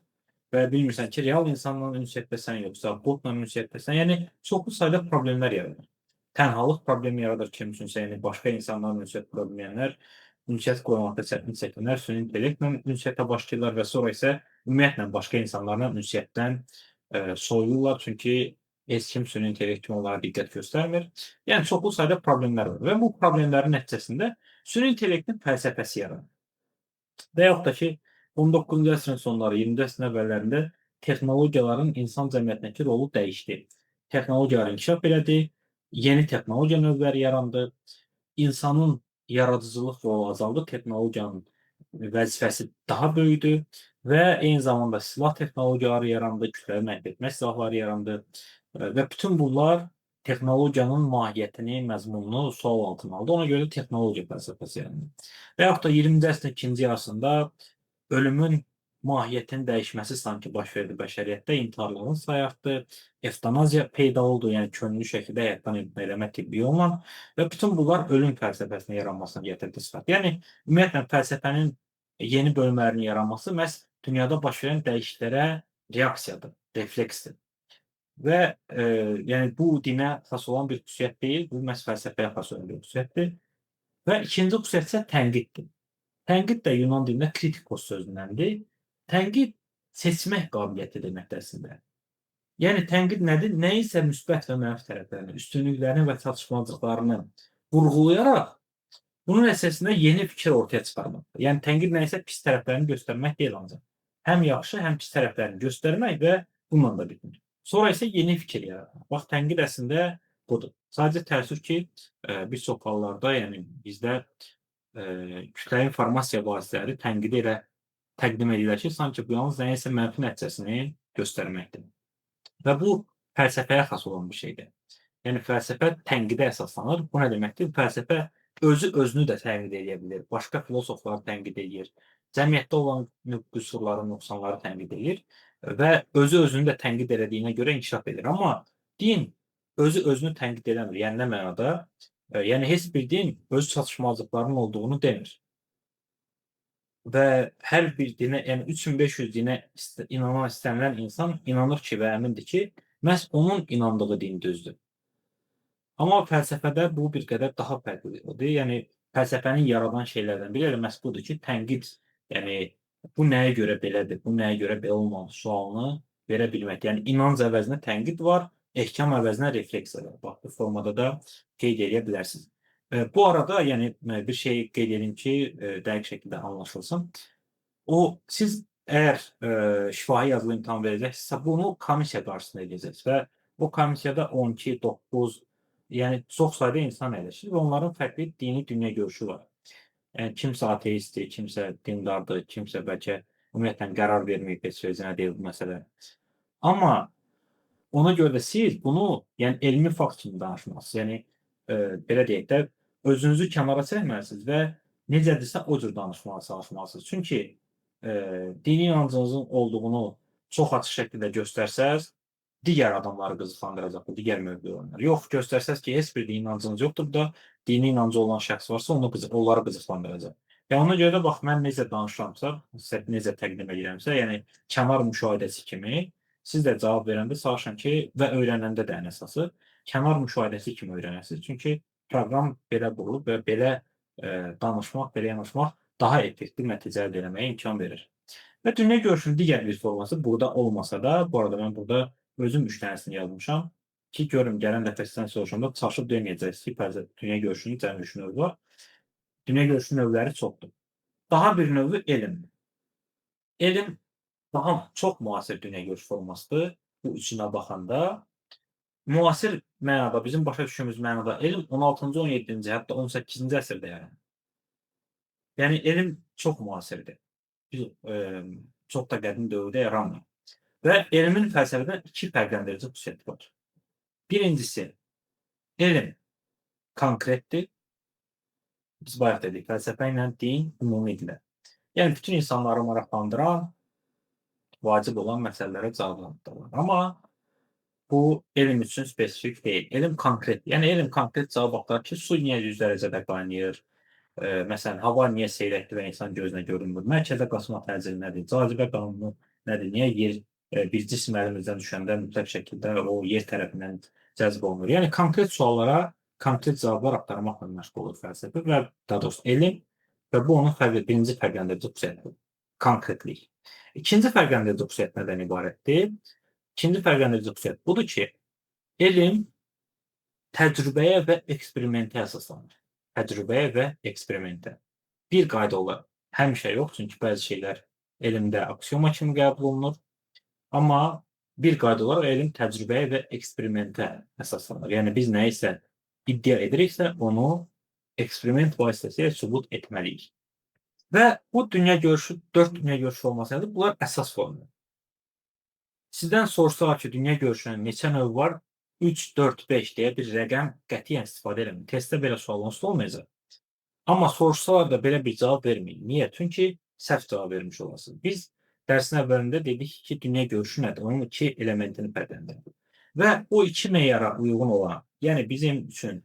və bilmirsən ki, real insanla ünsiyyətdəsən yoxsa botla ünsiyyətdəsən. Yəni çoxlu sayda problemlər yaradır. Tənhalıq problemi yaradır kim üçünsə, yəni başqa insanlarla ünsiyyət qura bilməyənlər, ünsiyyət qurmaqda çətinlik çəkənlər süni intellektlə ünsiyyətə başlayırlar və sonra isə ümumiyyətlə başqa insanlarla ünsiyyətdən soyulurlar. Çünki heç kim süni intellekt kimi onlara diqqət göstərmir. Yəni çoxlu sayda problemlər var və bu problemlərin nəticəsində süni intellektin fəlsəfəsi yaranır. Və yaxud da ki, 19-cu əsrin sonları, 20-ci əsrin əvvəllərində texnologiyaların insan cəmiyyətindəki rolu dəyişdi. Texnologiyalar inkişaf elədi, yeni texnologiya növləri yarandı, insanın yaradıcılıq rolu azaldı, texnologiyanın vəzifəsi daha böyüdü və eyni zamanda silah texnologiyaları yarandı, kütləvi məhv etmə silahları yarandı və bütün bunlar texnologiyanın mahiyyətini, məzmununu sual altına aldı. Ona görə də texnologiya fəlsəfəsi yarandı. Və yaxud da 20-ci əsrin ikinci yarısında ölümün mahiyyətinin dəyişməsi sanki baş verdi bəşəriyyətdə, intiharların sayı artdı, evtanaziya peyda oldu, yəni könüllü şəkildə həyatdan imtina eləmə tibbi yolla və bütün bunlar ölüm fəlsəfəsinin yaranmasına gətirdi sifət. Yəni ümumiyyətlə fəlsəfənin yeni bölümlərinin yaranması məhz dünyada baş verən dəyişikliklərə reaksiyadır, refleksdir. Və, yəni bu dinə xas olan bir xüsusiyyət deyil, bu məhz fəlsəfəyə xas olan bir xüsusiyyətdir. Və ikinci xüsusiyyət isə tənqiddir. Tənqid də Yunan dilində kritikos sözündəndir. Tənqid seçmək qabiliyyəti deməkdir əslində. Yəni tənqid nədir? Nəyisə müsbət və mənfi tərəflərini, üstünlüklərini və çatışmazlıqlarını vurğulayaraq bunun əsasında yeni fikir ortaya çıxarmaqdır. Yəni tənqid nəyisə pis tərəflərini göstərmək deyil ancaq. Həm yaxşı, həm pis tərəflərini göstərmək və bununla da bitmir. Sonra isə yeni fikir yaratmaq. Bax, tənqid əslində budur. Sadəcə təəssüf ki, bir çox hallarda, yəni bizdə kütləvi informasiya vasitələri tənqidi elə təqdim edirlər ki, sanki bu yalnız nəyisə mənfi nəticəsini göstərməkdir. Və bu fəlsəfəyə xas olan bir şeydir. Yəni fəlsəfə tənqidə əsaslanır. Bu nə deməkdir? Fəlsəfə özü özünü də tənqid edə bilir. Başqa filosofları tənqid edir. Cəmiyyətdə olan qüsurları, nöqsanları tənqid edir və özü özünü də tənqid elədiyinə görə inkişaf edir. Amma din özü özünü tənqid eləmir. Yəni nə mənada? Yəni heç bir din öz çatışmazlıqlarının olduğunu demir. Və hər bir dinə, yəni 3500 dinə inanan istənilən insan inanır ki və əmindir ki, məhz onun inandığı din düzdür. Amma fəlsəfədə bu bir qədər daha fərqlidir. Yəni fəlsəfəni yaradan şeylərdən biri elə məhz budur ki, tənqid, yəni bu nəyə görə belədir, bu nəyə görə belə olmalı sualını verə bilmək. Yəni inanc əvəzinə tənqid var, ehkam əvəzinə refleksiya var. Bax, bu formada da qeyd edə bilərsiniz. Bu arada yəni bir şey qeyd edeyim ki, dəqiq şəkildə anlaşılsın. Siz əgər şifahi yazılı imtahan verəcəksinizsə, bunu komissiya qarşısında edəcəksiniz və bu komissiyada 12, 9, yəni çox sayda insan əyləşir və onların fərqli dini dünya görüşü var. Yəni kimsə ateistdir, kimsə dindardır, kimsə bəlkə ümumiyyətlə qərar verməyib heç vecinə deyil bu məsələ. Amma ona görə də siz bunu yəni elmi fakt kimi danışmalısınız. Yəni belə deyək də, özünüzü kənara çəkməlisiniz və necədirsə o cür danışmağa çalışmalısınız. Çünki dini inancınızın olduğunu çox açıq şəkildə göstərsəz, digər adamları qızıqlandıracaq bu digər mövzular. Yox, göstərsəz ki, heç bir dini inancınız yoxdur, da dini inancı olan şəxs varsa onları qızıqlandıracaq. Və ona görə də bax, mən necə danışıramsa, necə təqdim edirəmsə, yəni kənar müşahidəsi kimi siz də cavab verəndə çalışın ki, və öyrənəndə də ən əsası kənar müşahidəsi kimi öyrənəsiniz. Çünki proqram belə qurulub və belə danışmaq, belə yanaşmaq daha effektiv nəticə əldə etməyə imkan verir. Və dünya görüşünün digər bir forması burada olmasa da, bu arada mən burada özüm 3 dənəsini yazmışam ki, görüm gələn dəfə sizdən soruşanda çaşıb deməyəcəksiniz ki, dünya görüşünün cəmi 3 növü var. Dünya görüşünün növləri çoxdur. Daha bir növü elmdir. Elm daha çox müasir dünya görüş formasıdır. Bu üçünə baxanda müasir mənada, bizim başa düşdüyümüz mənada elm 16-cı, 17-ci, hətta 18-ci əsrdə yaranır. Yəni elm çox müasirdir. Çox da qədim dövrdə yaranmır. Və elmin fəlsəfədən 2 fərqləndirici xüsusiyyəti var. Birincisi, elm konkretdir. Biz bayaq dedik, fəlsəfə ilə din ümumidirlər. Yəni bütün insanları maraqlandıran, vacib olan məsələlərə cavablandırırlar. Amma bu elm üçün spesifik deyil. Elm konkretdir. Yəni elm konkret cavab axtarır ki, su niyə 100 dərəcədə qaynayır? Məsələn, hava niyə seyrəkdir və insan gözünə görünmür? Mərkəzə qaçma təcili nədir? Cazibə qanunu nədir? Niyə yer bir cism əlimizdən düşəndə mütləq şəkildə o yer tərəfindən cəzb olunur? Yəni konkret suallara konkret cavablar axtarmaqla məşğul olur fəlsəfə və daha doğrusu elm və bu onun birinci fərqləndirici xüsusiyyətidir. Konkretlik. İkinci fərqləndirici xüsusiyyət nədən ibarətdir? İkinci fərqləndirici xüsusiyyət budur ki, elm təcrübəyə və eksperimentə əsaslanır. Təcrübəyə və eksperimentə. Bir qayda olar, həmişə yox, çünki bəzi şeylər elmdə aksioma kimi qəbul olunur. Amma bir qayda olaraq elm təcrübəyə və eksperimentə əsaslanır. Yəni biz nəyisə iddia ediriksə, onu eksperiment vasitəsilə sübut etməliyik. Və bu dünya görüşü, 4 dünya görüşü olmasaydı, bunlar əsas formadır. Sizdən sorsalar ki, dünya görüşünün neçə növü var? 3, 4, 5 deyə bir rəqəm qətiyyən istifadə eləməyin. Testdə belə sual onsuz da olmayacaq. Amma soruşsalar da belə bir cavab verməyin. Niyə? Çünki səhv cavab vermiş olasınız. Biz dərsin əvvəlində dedik ki, dünya görüşü nədir? Onun 2 elementini fərqləndirir. Və o 2 meyara uyğun olan, yəni bizim üçün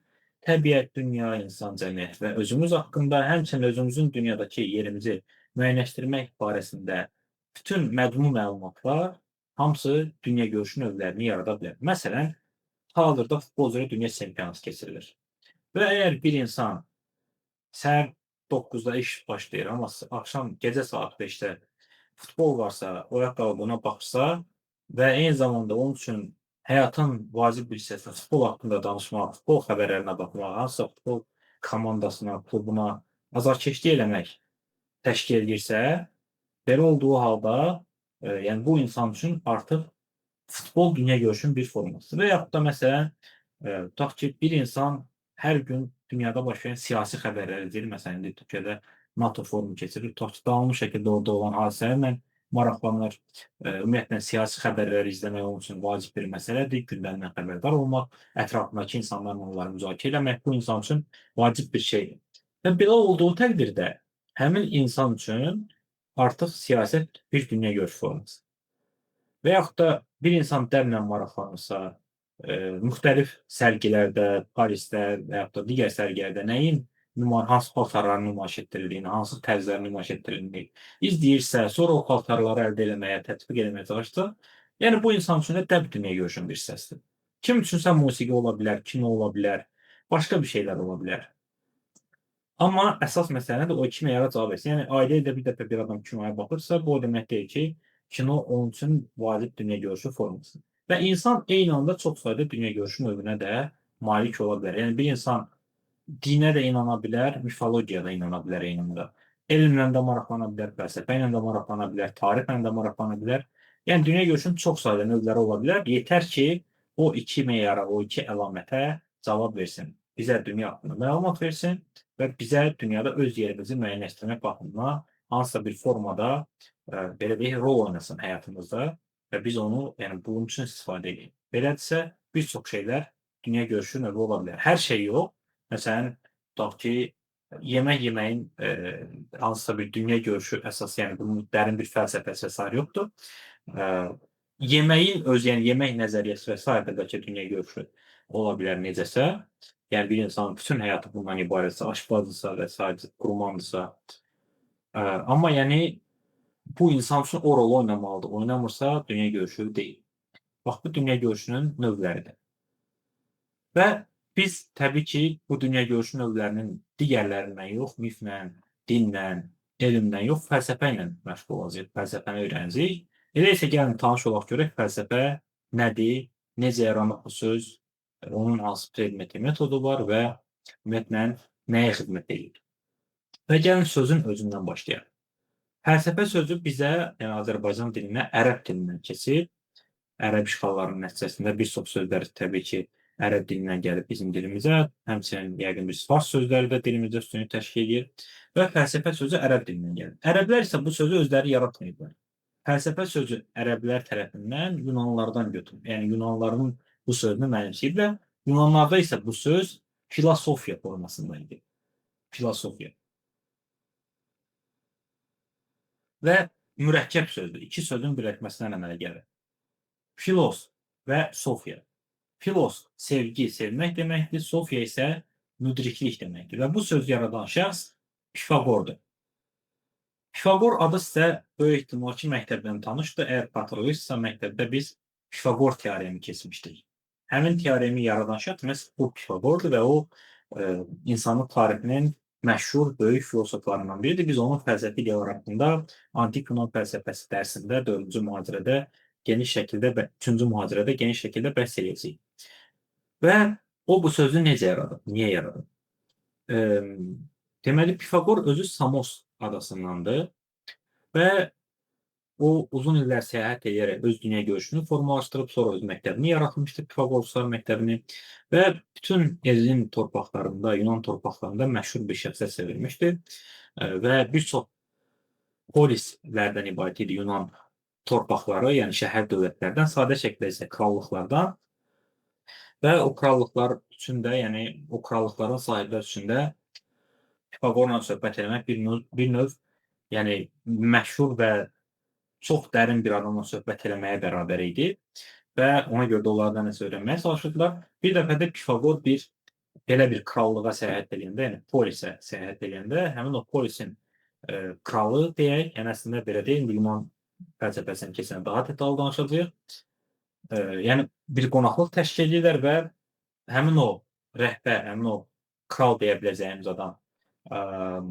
təbiət, dünya, insan, cəmiyyət və özümüz haqqında, həmçinin özümüzün dünyadakı yerimizi müəyyənləşdirmək barəsində bütün məcmu məlumatlar hamısı dünya görüşü növlərini yarada bilər. Məsələn, hal-hazırda futbol üzrə dünya çempionatı keçirilir və əgər bir insan səhər 9-da iş başlayır, amma axşam gecə saat 5-də futbol varsa, oyaq qalıb ona baxsa və eyni zamanda onun üçün həyatın vacib bir hissəsi futbol haqqında danışmaq, futbol xəbərlərinə baxmaq, hansısa futbol komandasına, klubuna azarkeşlik eləmək təşkil edirsə, belə olduğu halda, yəni bu insan üçün artıq futbol dünya görüşünün bir formasıdır. Və yaxud da məsələn, tutaq ki, bir insan hər gün dünyada baş verən siyasi xəbərləri izləyir. Məsələn, indi Türkiyədə NATO forumu keçirilir. Tutaq ki, davamlı şəkildə orada olan hadisələrlə maraqlanır. Ümumiyyətlə siyasi xəbərləri izləmək onun üçün vacib bir məsələdir. Gündəmdən xəbərdar olmaq, ətrafındakı insanlarla onları müzakirə eləmək bu insan üçün vacib bir şeydir. Və belə olduğu təqdirdə həmin insan üçün artıq siyasət bir dünya görüş formasıdır. Və yaxud da bir insan dəmlə maraqlanırsa, müxtəlif sərgilərdə, Parisdə və yaxud da digər sərgilərdə nəyin hansı paltarların nümayiş etdirildiyini, hansı tərzlərin nümayiş etdirildiyini izləyirsə, sonra o paltarları əldə eləməyə, tətbiq eləməyə çalışsa, yəni bu insan üçün də dəb dünya görüşünün bir hissəsidir. Kim üçünsə musiqi ola bilər, kino ola bilər, başqa bir şeylər ola bilər. Amma əsas məsələ də o 2 meyara cavab versin. Yəni ayda ildə bir dəfə bir adam kinoya baxırsa, bu o demək deyil ki, kino onun üçün vacib dünya görüşü formasıdır. Və insan eyni anda çox sayda dünya görüşü növünə də malik ola bilər. Yəni bir insan dinə də inana bilər, mifologiyaya da inana bilər eyni anda. Elmlə də maraqlana bilər, fəlsəfə ilə də maraqlana bilər, tarixlə də maraqlana bilər. Yəni dünya görüşünün çox sayda növləri ola bilər. Yetər ki, o 2 meyara, o 2 əlamətə cavab versin. Bizə dünya haqqında məlumat versin və bizə dünyada öz yerimizi müəyyənləşdirmək baxımından hansısa bir formada, belə deyək, rol oynasın həyatımızda və biz onu, yəni bunun üçün istifadə edək. Belədirsə, bir çox şeylər dünya görüşü növü ola bilər. Hər şey yox. Məsələn, tutaq ki, yemək yeməyin, hansısa bir dünya görüşü əsas, yəni bunun dərin bir fəlsəfəsi və sair yoxdur. Yeməyin özü, yəni yemək nəzəriyyəsi və sair də bəlkə dünya görüşü ola bilər necəsə. Yəni bir insanın bütün həyatı bundan ibarətsə, aşpazdırsa və sair, qurmandırsa. Amma yəni bu insan üçün o rolu oynamalıdır. Oynamırsa dünya görüşü deyil. Bax, bu dünya görüşünün növləridir. Və biz təbii ki, bu dünya görüşü növlərinin digərlərindən yox, miflə, dinlə, elmlə yox, fəlsəfə ilə məşğul olacağıq, fəlsəfəni öyrənəcəyik. Elə isə gəlin tanış olaq görək fəlsəfə nədir, necə yaranıb bu söz, onun hansı predmeti, metodu var və ümumiyyətlə nəyə xidmət edir? Və gəlin sözün özündən başlayaq. Fəlsəfə sözü bizə, yəni Azərbaycan dilinə ərəb dilindən keçib. Ərəb işğallarının nəticəsində bir çox sözlər təbii ki, ərəb dilindən gəlib bizim dilimizə. Həmçinin yəqin biz fars sözləri də dilimizdə üstünlük təşkil edir və fəlsəfə sözü ərəb dilindən gəlir. Ərəblər isə bu sözü özləri yaratmayıblar. Fəlsəfə sözü ərəblər tərəfindən Yunanlılardan götürülüb. Yəni Yunanlıların bu sözünü mənimsəyiblər. Yunanlarda isə bu söz filosofiya formasında idi. Filosofiya. Və mürəkkəb sözdür. 2 sözün birləşməsindən əmələ gəlir. Filos və sofiya. Filos sevgi, sevmək deməkdir. Sofiya isə müdriklik deməkdir. Və bu sözü yaradan şəxs Pifaqordur. Pifaqor adı sizə böyük ehtimal ki, məktəbdən tanışdır. Əgər xatırlayırsınızsa, məktəbdə biz Pifaqor teoremi keçmişdik. Həmin teoremi yaradan şəxs məhz bu Pifaqordur və o insanlıq tarixinin məşhur böyük filosoflarından biridir. Biz onun fəlsəfi ideyaları haqqında antik Yunan fəlsəfəsi dərsində 4-cü mühazirədə geniş şəkildə, 3-cü mühazirədə geniş şəkildə bəhs edəcəyik. Və o bu sözü necə yaradıb? Niyə yaradıb? Deməli, Pifaqor özü Samos adasındandır və o uzun illər səyahət edərək öz dünya görüşünü formalaşdırıb, sonra öz məktəbini yaratmışdır, Pifaqoruslar məktəbini və bütün Elin torpaqlarında, Yunan torpaqlarında məşhur bir şəxsiyyət çevirmişdir və bir çox polislərdən ibarət idi Yunan torpaqları, yəni şəhər dövlətlərdən, sadə şəkildə isə krallıqlardan və o krallıqlar üçün də, yəni o krallıqların sahibləri üçün də Pifaqorla söhbət eləmək bir növ, yəni məşhur və çox dərin bir adamla söhbət eləməyə bərabər idi və ona görə də onlardan nəsə öyrənməyə çalışırdılar. Bir dəfə də Pifaqor belə bir krallığa səyahət eləyəndə, yəni polisə səyahət eləyəndə, həmin o polisin kralı deyək, yəni əslində belə deyil, Yunan fəlsəfəsini keçən daha detallı danışacağıq. Yəni bir qonaqlıq təşkil edirlər və həmin o rəhbər, həmin o kral deyə biləcəyimiz adam,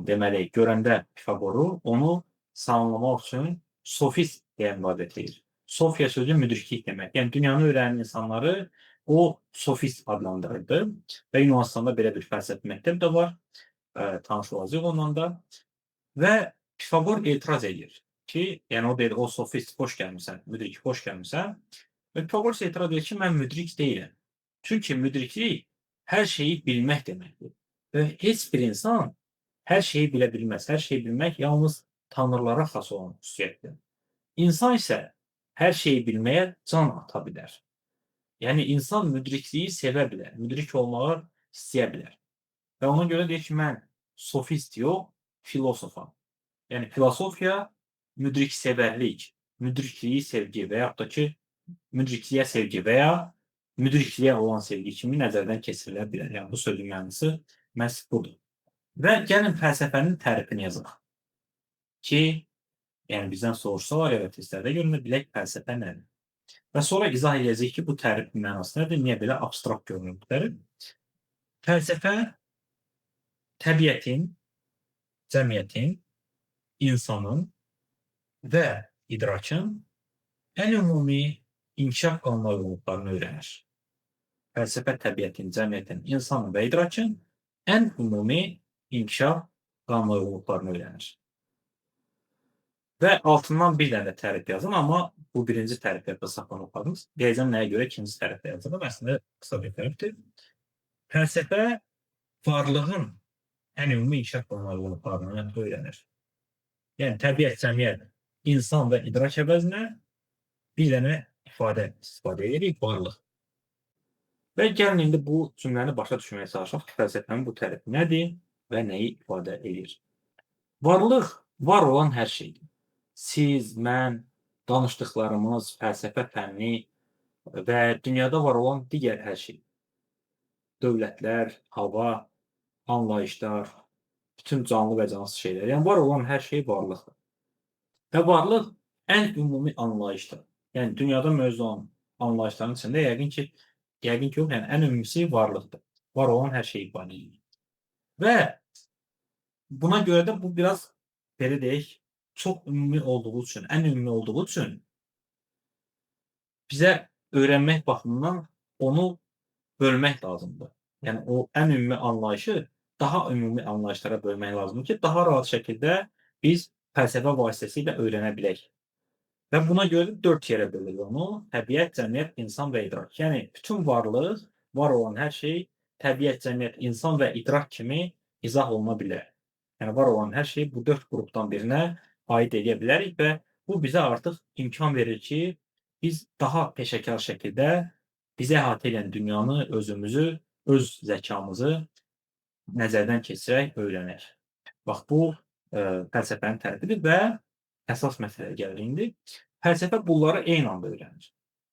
deməli, görəndə Pifaqoru, onu salamlamaq üçün sofist deyə müraciət edir. Sofiya sözü müdriklik demək. Yəni dünyanı öyrənən insanları o sofist adlandırırdı və Yunanıstanda belə bir fəlsəfi məktəb də var. Tanış olacağıq onunla da və Pifaqor etiraz edir ki, yəni o deyir, o sofist xoş gəlmisən, müdrik xoş gəlmisən. Və Pifaqor isə etiraz edir ki, mən müdrik deyiləm. Çünki müdriklik hər şeyi bilmək deməkdir. Və heç bir insan hər şeyi bilə bilməz. Hər şeyi bilmək yalnız tanrılara xas olan xüsusiyyətdir. İnsan isə hər şeyi bilməyə can ata bilər. Yəni insan müdrikliyi sevə bilər, müdrik olmağı istəyə bilər. Və ona görə deyir ki, mən sofist yox, filosofam. Yəni filosofiya müdriksevərlik, müdrikliyi sevgi və yaxud da ki, müdrikliyə sevgi və ya müdrikliyə olan sevgi kimi nəzərdən keçirilə bilər. Yəni bu sözün mənası məhz budur. Və gəlin fəlsəfənin tərifini yazaq ki, yəni bizdən soruşsalar ya da testlərdə görünür, bilək fəlsəfə nədir? Və sonra izah edəcəyik ki, bu tərifin mənası nədir? Niyə belə abstrakt görünür bu tərif? Fəlsəfə təbiətin, cəmiyyətin, insanın və idrakın ən ümumi inkişaf qanunlarını öyrənir. Fəlsəfə təbiətin, cəmiyyətin, insanın və idrakın ən ümumi inkişaf qanunlarını öyrənir. Və altından bir dənə də tərif yazın, amma bu birinci tərifdə saxlanıqlarımız. Deyəcəm nəyə görə ikinci tərifdə yazılıb. Əslində qısa bir tərifdir. Fəlsəfə varlığın ən ümumi inkişaf qanunlarını öyrənir. Yəni təbiət, cəmiyyət, insan və idrak əvəzinə bir dənə ifadə istifadə edirik, varlıq. Və gəlin indi bu cümləni başa düşməyə çalışaq ki, fəlsəfənin bu tərifi nədir və nəyi ifadə edir? Varlıq var olan hər şeydir. Siz, mən, danışdıqlarımız, fəlsəfə fənni və dünyada var olan digər hər şey. Dövlətlər, hava, anlayışlar, bütün canlı və cansız şeylər. Yəni var olan hər şey varlıqdır. Və varlıq ən ümumi anlayışdır. Yəni dünyada mövcud olan anlayışların içində yəqin ki yox, yəni ən ümumisi varlıqdır. Var olan hər şeyi ifadə edir. Və buna görə də bu biraz belə deyək, çox ümumi olduğu üçün, ən ümumi olduğu üçün bizə öyrənmək baxımından onu bölmək lazımdır. Yəni o ən ümumi anlayışı daha ümumi anlayışlara bölmək lazımdır ki, daha rahat şəkildə biz fəlsəfə vasitəsilə öyrənə bilək. Və buna görə də 4 yerə bölürük onu. Təbiət, cəmiyyət, insan və idrak. Yəni bütün varlıq, var olan hər şey təbiət, cəmiyyət, insan və idrak kimi izah oluna bilər. Yəni var olan hər şey bu 4 qrupdan birinə aid edə bilərik və bu bizə artıq imkan verir ki, biz daha peşəkar şəkildə bizi əhatə edən dünyanı, özümüzü, öz zəkamızı nəzərdən keçirək, öyrənək. Bax, bu fəlsəfənin tərifidir və əsas məsələyə gəlirik indi. Fəlsəfə bunları eyni anda öyrənir.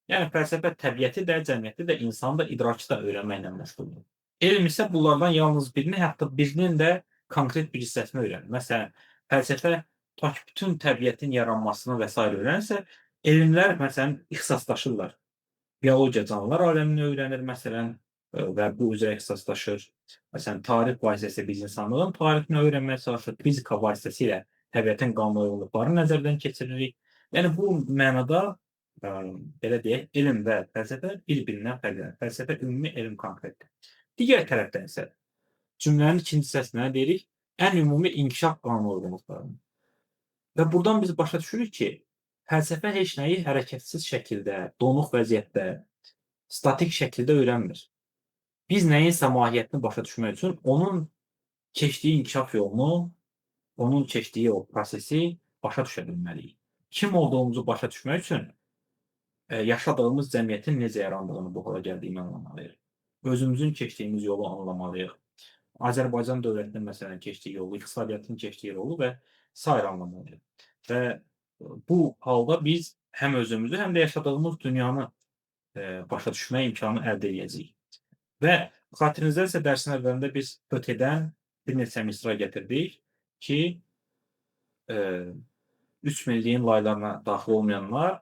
Yəni fəlsəfə təbiəti də, cəmiyyəti də, insanı da, idrakı da öyrənməklə məşğuldur. Elm isə bunlardan yalnız birini, hətta birinin də konkret bir hissəsini öyrənir. Məsələn, fəlsəfə bütün təbiətin yaranmasını və s. öyrənirsə, elmlər məsələn ixtisaslaşırlar. Biologiya canlılar aləmini öyrənir məsələn və bu üzrə ixtisaslaşır. Məsələn, tarix vasitəsilə biz insanlığın tarixini öyrənməyə çalışırıq. Fizika vasitəsilə təbiətin qanunsuzluqlarını nəzərdən keçiririk. Yəni bu mənada belə deyək, elm və fəlsəfə bir-birindən fərqlənir. Fəlsəfə ümumi, elm konkretdir. Digər tərəfdən isə cümlənin ikinci hissəsinə deyirik, ən ümumi inkişaf qanunsuzluqlarını. Və buradan biz başa düşürük ki, fəlsəfə heç nəyi hərəkətsiz şəkildə, donuq vəziyyətdə, statik şəkildə öyrənmir. Biz nəyinsə mahiyyətini başa düşmək üçün onun keçdiyi inkişaf yolunu, onun keçdiyi o prosesi başa düşə bilməliyik. Kim olduğumuzu başa düşmək üçün yaşadığımız cəmiyyətin necə yarandığını bu hala gəldiyini anlamalıyıq. özümüzün keçdiyimiz yolu anlamalıyıq. Azərbaycan dövlətinin məsələn keçdiyi yolu, iqtisadiyyatın keçdiyi yolu və sair anlamalıyıq. Və bu halda biz həm özümüzü, həm də yaşadığımız dünyanı başa düşmə imkanı əldə edəcəyik. Və xatirinizdədirsə dərsin əvvəlində biz ÖTD-dən bir neçə misra gətirdik ki, 3 milliyin laylarına daxil olmayanlar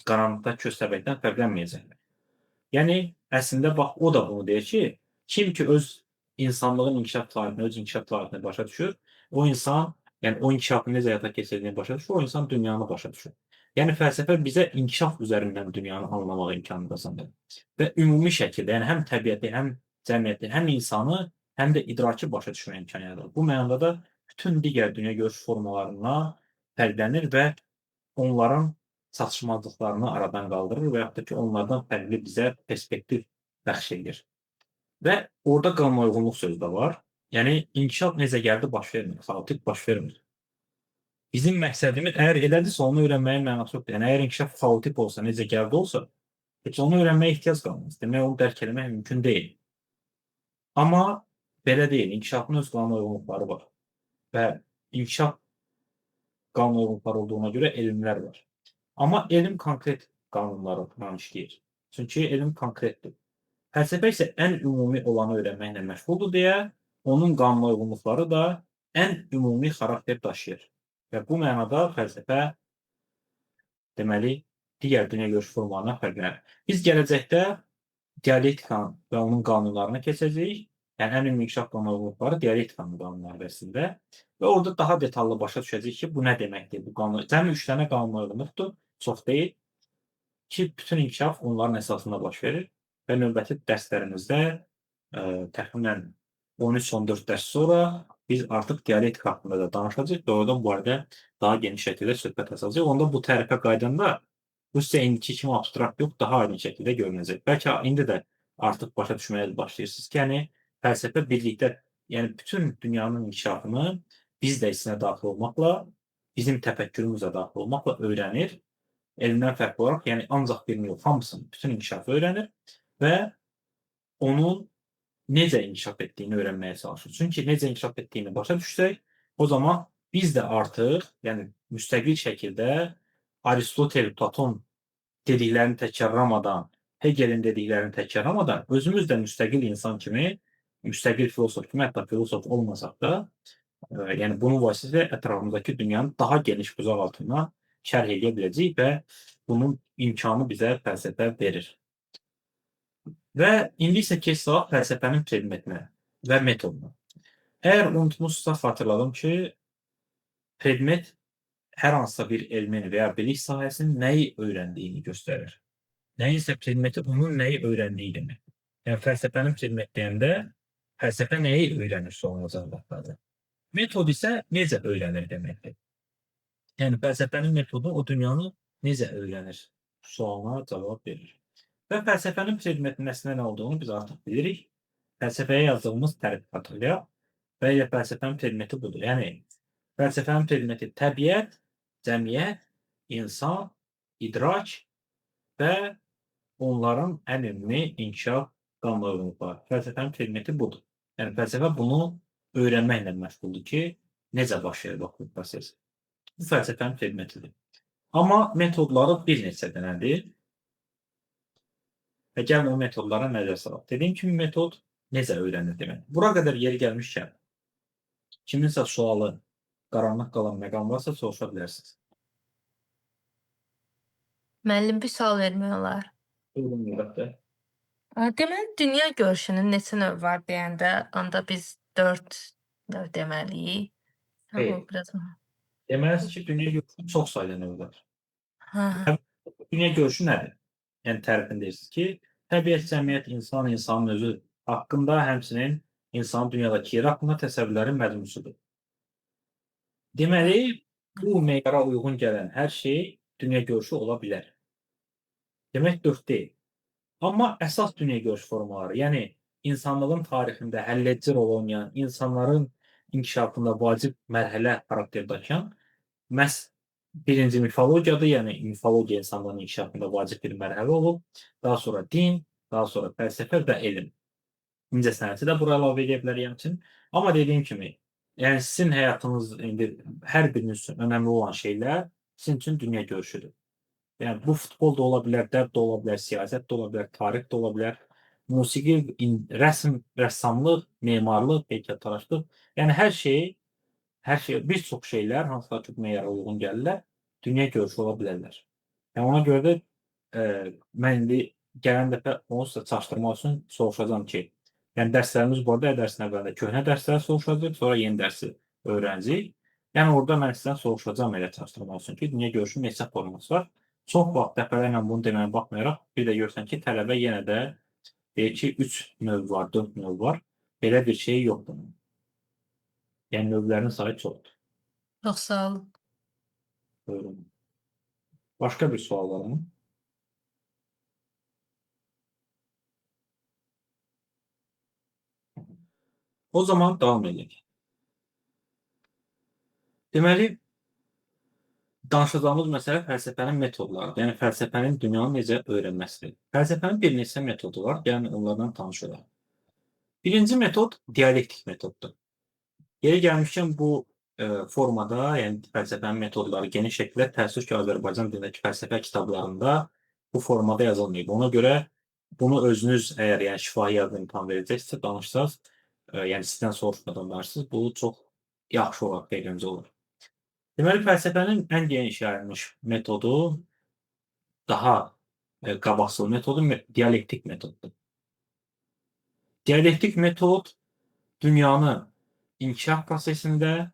qaranlıqda köstəbəkdən fərqlənməyəcəklər. Yəni, əslində bax, o da bunu deyir ki, kim ki öz insanlığın inkişaf tarixini, öz inkişaf tarixini başa düşür, o insan, yəni o inkişafı necə həyata keçirdiyini başa düşür, o insan dünyanı başa düşür. Yəni fəlsəfə bizə inkişaf üzərindən dünyanı anlamaq imkanı qazandır. Və ümumi şəkildə, yəni həm təbiəti, həm cəmiyyəti, həm insanı, həm də idraki başa düşmə imkanı yaradır. Bu mənada da bütün digər dünya görüş formalarından fərqlənir və onların çatışmazlıqlarını aradan qaldırır və yaxud da ki, onlardan fərqli bizə perspektiv bəxş edir. Və orada qanunauyğunluq sözü də var. Yəni, inkişaf necə gəldi baş vermir, xaotik baş vermir. Bizim məqsədimiz əgər elədirsə, onu öyrənməyin mənası yoxdur. Yəni, əgər inkişaf xaotik olsa, necə gəldi olsa, heç onu öyrənməyə ehtiyac qalmaz. Demək, onu dərk eləmək mümkün deyil. Amma belə deyil, inkişafın öz qanunauyğunluqları var və inkişaf qanunauyğunluqları olduğuna görə elmlər var. Amma elm konkret qanunlarla işləyir. Çünki elm konkretdir. Fəlsəfə isə ən ümumi olanı öyrənməklə məşğuldur deyə, onun qanunauyğunluqları da ən ümumi xarakter daşıyır. Və bu mənada fəlsəfə deməli, digər dünya görüş formalarından fərqlənir. Biz gələcəkdə dialektikanın və onun qanunlarına keçəcəyik. Yəni, ən ümumi inkişaf qanunauyğunluqları dialektikanın qanunları əslində. Və orada daha detallı başa düşəcəyik ki, bu nə deməkdir? Bu qanun, cəmi 3 dənə qanunauyğunluqdur, çox deyil ki, bütün inkişaf onların əsasında baş verir. Və növbəti dərslərimizdə təxminən 13-14 dərs sonra biz artıq dialektika haqqında da danışacağıq və oradan bu barədə daha geniş şəkildə söhbət açacağıq. Onda bu tərifə qaydanda bu sizə indiki kimi abstrakt yox, daha aydın şəkildə görünəcək. Bəlkə indi də artıq başa düşməyə başlayırsınız ki, yəni fəlsəfə birlikdə, yəni bütün dünyanın inkişafını biz də içinə daxil olmaqla, bizim təfəkkürümüzə daxil olmaqla öyrənir. Elmdən fərqli olaraq, yəni ancaq birini yox, hamısını, bütün inkişafı öyrənir və onun necə inkişaf etdiyini öyrənməyə çalışır. Çünki necə inkişaf etdiyini başa düşsək, o zaman biz də artıq, yəni müstəqil şəkildə Aristotel, Platon dediklərini təkrarlamadan, Hegelin dediklərini təkrarlamadan, özümüz də müstəqil insan kimi, müstəqil filosof kimi, hətta filosof olmasaq da, yəni bunun vasitəsilə ətrafımızdakı dünyanın daha geniş buzaq altına şərh edə biləcəyik və bunun imkanı bizə fəlsəfə verir. Və indi isə keçsək fəlsəfənin predmetinə və metoduna. Əgər unutmuşsunuzsa xatırladım ki, predmet hər hansısa bir elmin və ya bilik sahəsinin nəyi öyrəndiyini göstərir. Nəyin isə predmeti onun nəyi öyrəndiyi demək. Yəni fəlsəfənin predmet deyəndə fəlsəfə nəyi öyrənir sualına cavabladır. Metod isə necə öyrənir deməkdir. Yəni fəlsəfənin metodu o dünyanı necə öyrənir sualına cavab verir. Və fəlsəfənin predmetinin əslində nə olduğunu biz artıq bilirik. Fəlsəfəyə yazdığımız tərif xatırlayaq və ya fəlsəfənin predmeti budur. Yəni fəlsəfənin predmeti təbiət, cəmiyyət, insan, idrak və onların ən ümumi inkişaf qanunauyğunluqları. Fəlsəfənin predmeti budur. Yəni fəlsəfə bunu öyrənməklə məşğuldur ki, necə baş verir bu proses. Bu fəlsəfənin predmetidir. Amma metodları bir neçə dənədir. Və gəlin o metodlara nəzər salaq. Dediyim kimi metod necə öyrənir demək. Bura qədər yeri gəlmişkən, kiminsə sualı qaranlıq qalan məqam varsa soruşa bilərsiniz. Müəllim, bir sual vermək olar. Buyurun, əlbəttə. Deməli, dünya görüşünün neçə növ var deyəndə, onda biz 4 növ deməliyik. Xeyr. Deməlisiniz ki, dünya görüşünün çox sayda növü var. Hə. Dünya görüşü nədir? Yəni tərifini deyirsiniz ki, təbiət, cəmiyyət, insan, insanın özü haqqında, həmçinin insanın dünyadakı yeri haqqında təsəvvürlərin məcmusudur. Deməli, bu meyara uyğun gələn hər şey dünya görüşü ola bilər. Demək 4 deyil. Amma əsas dünya görüş formaları, yəni insanlığın tarixində həlledici rol oynayan, insanların inkişafında vacib mərhələ xarakter daşıyan məhz birinci mifologiyadır, yəni mifologiya insanlığın inkişafında vacib bir mərhələ olub. Daha sonra din, daha sonra fəlsəfə və elm. İncəsənəti də bura əlavə edə bilərik həmçinin. Amma dediyim kimi, yəni sizin həyatınız indi hər biriniz üçün önəmli olan şeylər sizin üçün dünya görüşüdür. Yəni bu futbol da ola bilər, dəb də ola bilər, siyasət də ola bilər, tarix də ola bilər, musiqi, rəsm, rəssamlıq, memarlıq, heykəltaraşlıq, yəni hər şey, bir çox şeylər hansılar ki, meyara uyğun gəlirlər, dünya görüşü ola bilərlər. Yəni ona görə də mən indi gələn dəfə onsuz da çaşdırmaq üçün soruşacağam ki, yəni dərslərimiz bu arada hər dərsin əvvəlində köhnə dərsləri soruşacağıq, sonra yeni dərsi öyrənəcəyik. Yəni orada mən sizdən soruşacağam elə çaşdırmaq üçün ki, dünya görüşünün neçə forması var. Çox vaxt dəfələrlə bunu deməyə baxmayaraq, bir də görürsən ki, tələbə yenə də deyir ki, 3 növ var, 4 növ var. Belə bir şey yoxdur. Yəni növlərinin sayı çoxdur. Çox sağ olun. Buyurun. Başqa bir sual var mı? O zaman davam edək. Deməli, danışacağımız məsələ fəlsəfənin metodlarıdır. Yəni fəlsəfənin dünyanı necə öyrənməsidir. Fəlsəfənin bir neçə metodu var. Gəlin onlardan tanış olaq. Birinci metod dialektik metoddur. Yeri gəlmişkən bu formada, yəni fəlsəfənin metodları geniş şəkildə təəssüf ki, Azərbaycan dilindəki fəlsəfə kitablarında bu formada yazılmayıb. Ona görə bunu özünüz əgər yəni şifahi yazıda imtahan verəcəksinizsə, danışsaz, yəni sizdən soruşmadan danışırsınız, bu çox yaxşı olar, xeyirlincə olur. Deməli, fəlsəfənin ən geniş yayılmış metodu, daha qabaqcıl metodu dialektik metoddur. Dialektik metod dünyanı inkişaf prosesində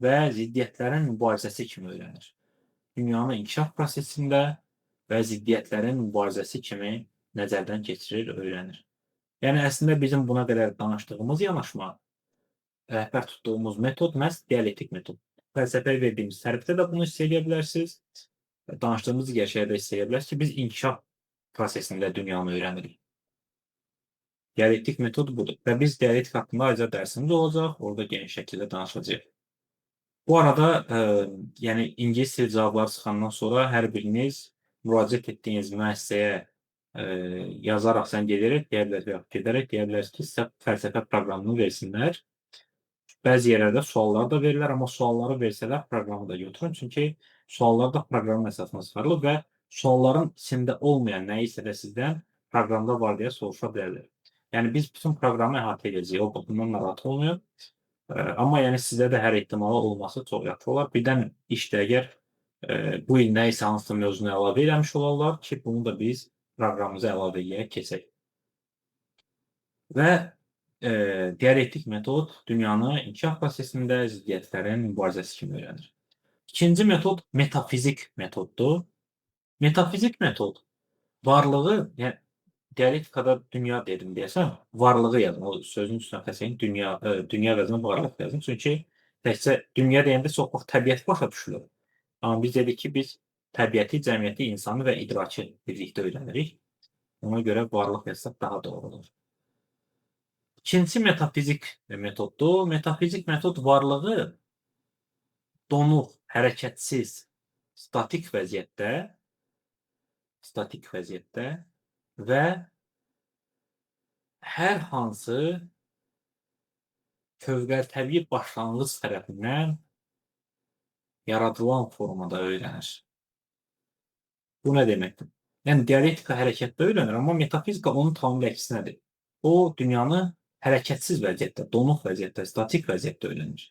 və ziddiyyətlərin mübarizəsi kimi öyrənir. Dünyanı inkişaf prosesində və ziddiyyətlərin mübarizəsi kimi nəzərdən keçirir, öyrənir. Yəni əslində bizim buna qədər danışdığımız yanaşma, rəhbər tutduğumuz metod məhz dialektik metod. Fəlsəfəyə verdiyimiz tərifdə də bunu hiss edə bilərsiniz. Danışdığımız gerçəyə də hiss edə bilərsiniz ki, biz inkişaf prosesində dünyanı öyrənirik. Dialektik metod budur və biz dialektik haqqında ayrıca dərsimiz olacaq, orada geniş şəkildə danışacağıq. Bu arada, yəni ingilis dili cavabları çıxandan sonra hər biriniz müraciət etdiyiniz müəssisəyə yazaraq zəng edərək deyə bilərsiniz, yaxud gedərək deyə bilərsiniz ki, sizə fəlsəfə proqramını versinlər. Bəzi yerlərdə suallar da verirlər, amma sualları versələr proqramı da götürün. Çünki suallar da proqramın əsasına çıxarılıb və sualların içində olmayan nəyisə də sizdən proqramda var deyə soruşa bilərlər. Yəni biz bütün proqramı əhatə edəcəyik, o baxımdan narahat olmayın. Amma yəni sizə də hər ehtimala olması çox yaxşı olar. Birdən işdə əgər bu il nəyisə hansısa mövzunu əlavə eləmiş olarlar ki, bunu da biz proqramımıza əlavə eləyək, keçək. Və dialektik metod dünyanı inkişaf prosesində ziddiyyətlərin mübarizəsi kimi öyrənir. İkinci metod metafizik metoddur. Metafizik metod varlığı, yəni dialektikada dünya dedim deyəsəm, varlığı yazın. O sözün üstünə təsəyin dünya əvəzinə varlıq yazın. Çünki təkcə dünya deyəndə çox vaxt təbiət başa düşülür. Amma biz dedik ki, biz təbiəti, cəmiyyəti, insanı və idraki birlikdə öyrənirik. Ona görə varlıq yazsaq daha doğru olur. İkinci metafizik metoddur. Metafizik metod varlığı donuq, hərəkətsiz, statik vəziyyətdə və hər hansı fövqəltəbii başlanğıc tərəfindən yaradılan formada öyrənir. Bu nə deməkdir? Yəni dialektika hərəkətdə öyrənir, amma metafizika onun tamamilə əksinədir. O dünyanı hərəkətsiz vəziyyətdə, donuq vəziyyətdə, statik vəziyyətdə öyrənir.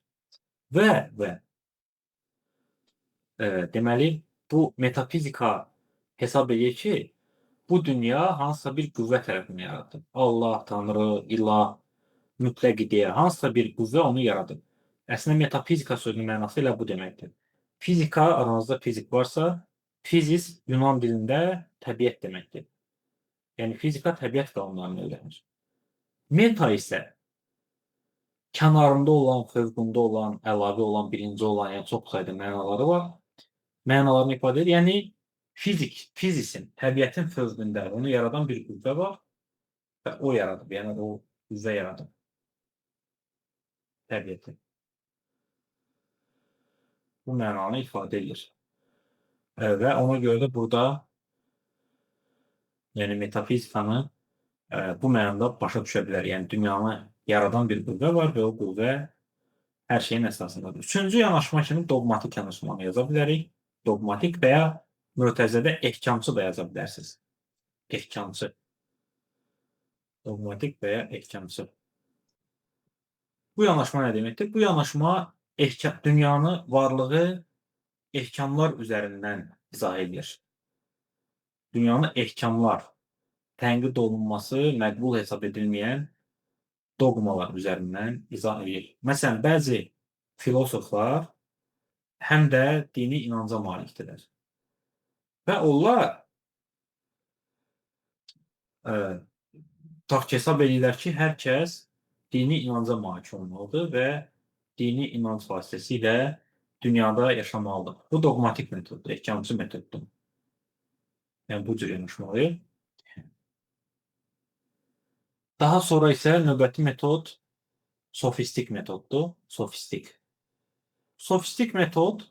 Və deməli bu metafizika hesab edir ki, bu dünya hansısa bir qüvvə tərəfindən yaradılıb. Allah, Tanrı, ilah, mütləq ideya, hansısa bir qüvvə onu yaradıb. Əslində metafizika sözünün mənası elə bu deməkdir. Fizika, aranızda fizik varsa, fizis Yunan dilində təbiət deməkdir. Yəni fizika təbiət qanunlarını öyrənir. Meta isə kənarında olan, fövqündə olan, əlavə olan, birinci olan, yəni çox sayda mənaları var. Mənalarını ifadə edir. Yəni fizisin, təbiətin fövqündə onu yaradan bir qüvvə var və o yaradıb, yəni o qüvvə yaradıb təbiəti. Bu mənanı ifadə edir. Və ona görə də burada Yəni metafizikanı bu mənada başa düşə bilər. Yəni dünyanı yaradan bir qüvvə var və o qüvvə hər şeyin əsasındadır. Üçüncü yanaşma kimi dogmatik yanaşmanı yaza bilərik. Dogmatik və ya mötərizədə ehkamçı da yaza bilərsiniz. Ehkamçı. Dogmatik və ya ehkamçı. Bu yanaşma nə deməkdir? Bu yanaşma dünyanı, varlığı ehkamlar üzərindən izah edir. Dünyanı ehkamlar, tənqid olunması məqbul hesab edilməyən doqmalar üzərindən izah edir. Məsələn, bəzi filosoflar həm də dini inanca malikdirlər. Və onlar hesab edirlər ki, hər kəs dini inanca malik olmalıdır və dini inanc vasitəsilə dünyada yaşamalıdır. Bu dogmatik metoddur, ehkamçı metoddur. Yəni bu cür yanaşmalıyıq. Daha sonra isə növbəti metod sofistik metoddur. Sofistik. Sofistik metod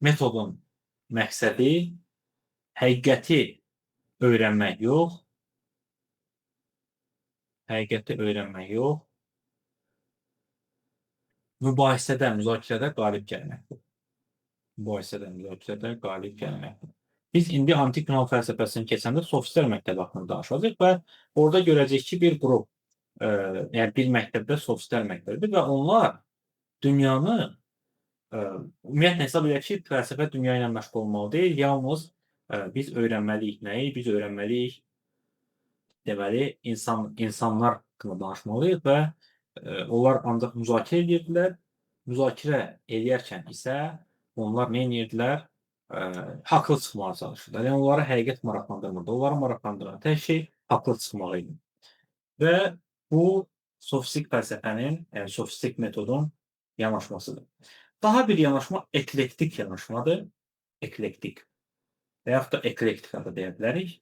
metodun məqsədi həqiqəti öyrənmək yox, mübahisədə, müzakirədə qalib gəlməkdir. Biz indi antik Yunan fəlsəfəsini keçəndə sofistlər məktəbi haqqında danışacağıq və orada görəcəyik ki, bir qrup, yəni bir məktəbdə sofistlər məktəbidir və onlar dünyanı ümumiyyətlə hesab edir ki, fəlsəfə dünya ilə məşğul olmalı deyil, yalnız biz öyrənməliyik nəyi? Biz öyrənməliyik, deməli, insanlar haqqında danışmalıyıq və onlar ancaq müzakirə edirdilər. Müzakirə eləyərkən isə onlar nə edirdilər? Haqlı çıxmağa çalışırdılar. Yəni onları həqiqət maraqlandırmırdı. Onları maraqlandıran tək şey haqlı çıxmaq idi. Və bu sofistik fəlsəfənin, yəni sofistik metodun yanaşmasıdır. Daha bir yanaşma eklektik yanaşmadır. Eklektik. Və yaxud da eklektika da deyə bilərik.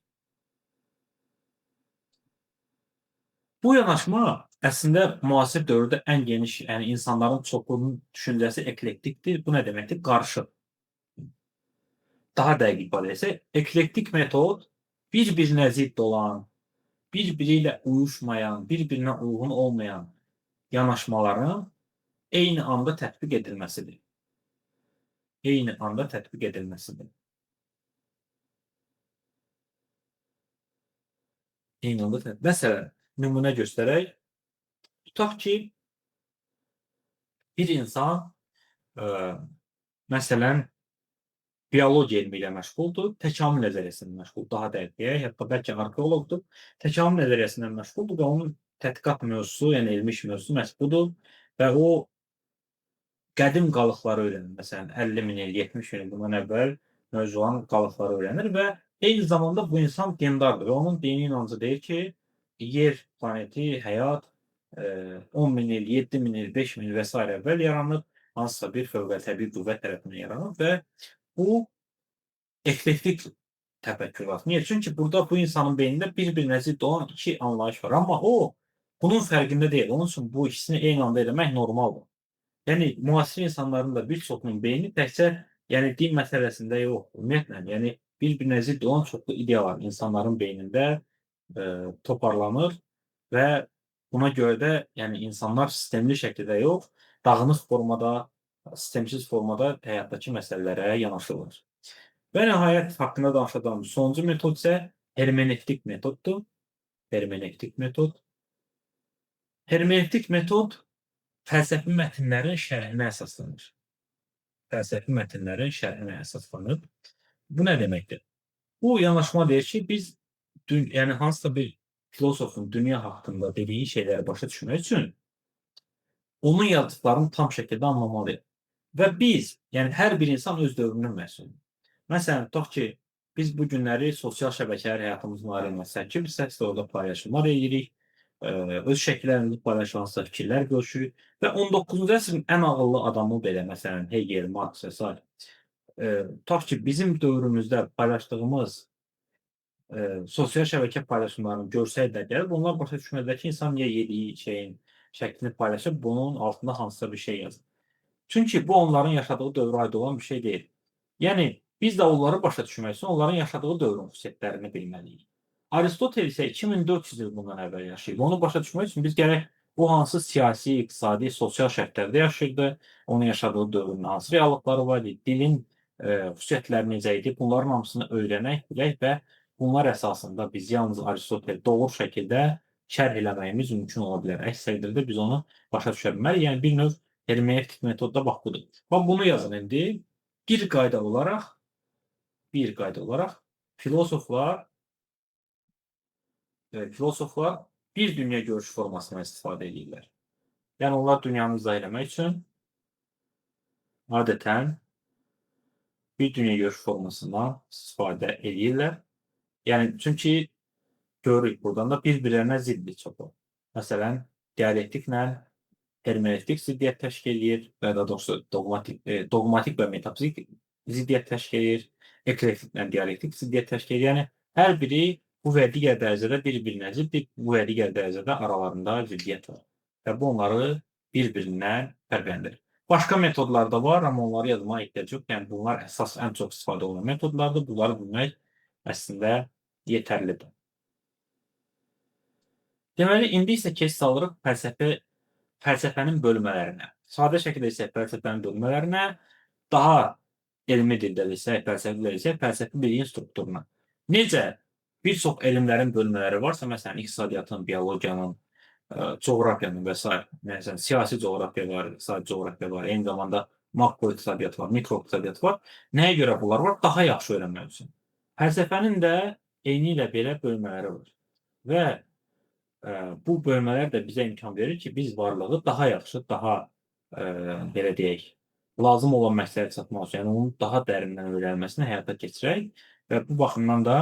Bu yanaşma əslində müasir dövrdə ən geniş, yəni insanların çoxluğunun düşüncəsi eklektikdir. Bu nə deməkdir? Qarışıq. Daha dəqiq ifadə etsək, eklektik metod bir-birinə zidd olan, bir-biri ilə uyuşmayan, bir-birinə uyğun olmayan yanaşmaların eyni anda tətbiq edilməsidir. Eyni anda tətbiq edilməsidir. Eyni anda tətbiq. Məsələn, nümunə göstərək. Tutaq ki, bir insan məsələn, biologiya elmi ilə məşğuldur, təkamül nəzəriyyəsindən məşğuldur, daha dəqiq deyək, hətta bəlkə arxeoloqdur, təkamül nəzəriyyəsindən məşğuldur və onun tədqiqat mövzusu, yəni elmi iş mövzusu məhz budur və o qədim qalıqları öyrənir. Məsələn, 50 min il, 70 min il bundan əvvəl mövcud olan qalıqları öyrənir və eyni zamanda bu insan dindardır və onun dini inancı deyir ki, yer, planeti, həyat 10 min il, 7 min il, 5 min il və s. əvvəl yaranıb, hansısa bir fövqəltəbii qüvvə tərəfindən yaranıb və bu eklektik təfəkkürat. Niyə? Çünki burada bu insanın beynində bir-birinə zidd olan iki anlayış var. Amma o bunun fərqində deyil. Onun üçün bu ikisini eyni anda eləmək normaldır. Yəni müasir insanların da bir çoxunun beyni təkcə yəni din məsələsində yox, ümumiyyətlə, yəni bir-birinə zidd olan çoxlu ideyalar insanların beynində toparlanır və buna görə də yəni insanlar sistemli şəkildə yox, dağınıq formada, sistemsiz formada həyatdakı məsələlərə yanaşırlar. Və nəhayət haqqında danışacağımız sonuncu metod isə hermenevtik metoddur. Hermenevtik metod. Hermenevtik metod fəlsəfi mətnlərin şərhinə əsaslanır. Fəlsəfi mətnlərin şərhinə əsaslanır. Bu nə deməkdir? Bu yanaşma deyir ki, biz yəni hansısa bir filosofun dünya haqqında dediyi şeyləri başa düşmək üçün onun yazdıqlarını tam şəkildə anlamalıyıq. Və biz, yəni hər bir insan öz dövrünün məhsuludur. Məsələn, tutaq ki, biz bu günləri sosial şəbəkələr həyatımızın ayrılmaz hissəsidir. Biz də orada paylaşımlar edirik, öz şəkillərimizi paylaşılan fikirlər görüşürük və 19-cu əsrin ən ağıllı adamı belə, məsələn, Hegel, Marx və s. Tutaq ki, bizim dövrümüzdə paylaşdığımız sosial şəbəkə paylaşımlarını görsəydilər gəlib, onlar başa düşməzlər ki, insan niyə yediyi şeyin şəklini paylaşıb, bunun altında hansısa bir şey yazır. Çünki bu onların yaşadığı dövrə aid olan bir şey deyil. Yəni, Biz də onları başa düşmək üçün onların yaşadığı dövrün xüsusiyyətlərini bilməliyik. Aristotel isə 2400 il bundan əvvəl yaşayıb. Onu başa düşmək üçün biz gərək o hansı siyasi, iqtisadi, sosial şərtlərdə yaşayırdı, onun yaşadığı dövrün hansı reallıqları var idi, dilin xüsusiyyətləri necə idi, bunların hamısını öyrənək, bilək və bunlar əsasında biz yalnız Aristotel doğru şəkildə şərh eləməyimiz mümkün ola bilər. Əks təqdirdə biz onu başa düşə bilmərik. Yəni bir növ hermenevtik metodu da bax budur. Bax bunu yazın indi. Bir qayda olaraq filosoflar bir dünya görüş formasından istifadə edirlər. Yəni onlar dünyanı izah eləmək üçün adətən bir dünya görüş formasından istifadə edirlər. Yəni çünki görürük buradan da bir-birlərinə ziddir çoxu. Məsələn, dialektiklə hermenevtik ziddiyyət təşkil edir və daha doğrusu dogmatik və metafizik ziddiyyət təşkil edir. Eklektiklə dialektik ziddiyyət təşkil edir. Yəni hər biri bu və digər dərəcədə bir-birinə ziddir, bu və digər dərəcədə aralarında ziddiyyət var. Və bu onları bir-birindən fərqləndirir. Başqa metodlar da var, amma onları yazmağa ehtiyac yox. Yəni bunlar əsas ən çox istifadə olunan metodlardır. Bunları bilmək əslində yetərlidir. Deməli, indi isə keçid alırıq fəlsəfənin bölmələrinə. Sadə şəkildə desək fəlsəfənin bölmələrinə, daha elmi dildə desək, fəlsəfi biliyin strukturuna. Necə bir çox elmlərin bölmələri varsa, məsələn, iqtisadiyyatın, biologiyanın, coğrafiyanın və s. Məsələn, siyasi coğrafiya var, iqtisadi coğrafiya var, eyni zamanda makro iqtisadiyyat var, mikro iqtisadiyyat var. Nəyə görə bunlar var? Daha yaxşı öyrənmək üçün. Fəlsəfənin də eynilə belə bölmələri var. Və bu bölmələr də bizə imkan verir ki, biz varlığı daha yaxşı, daha belə deyək, lazım olan məqsədə çatmaq üçün, yəni onun daha dərindən öyrənilməsini həyata keçirək və bu baxımdan da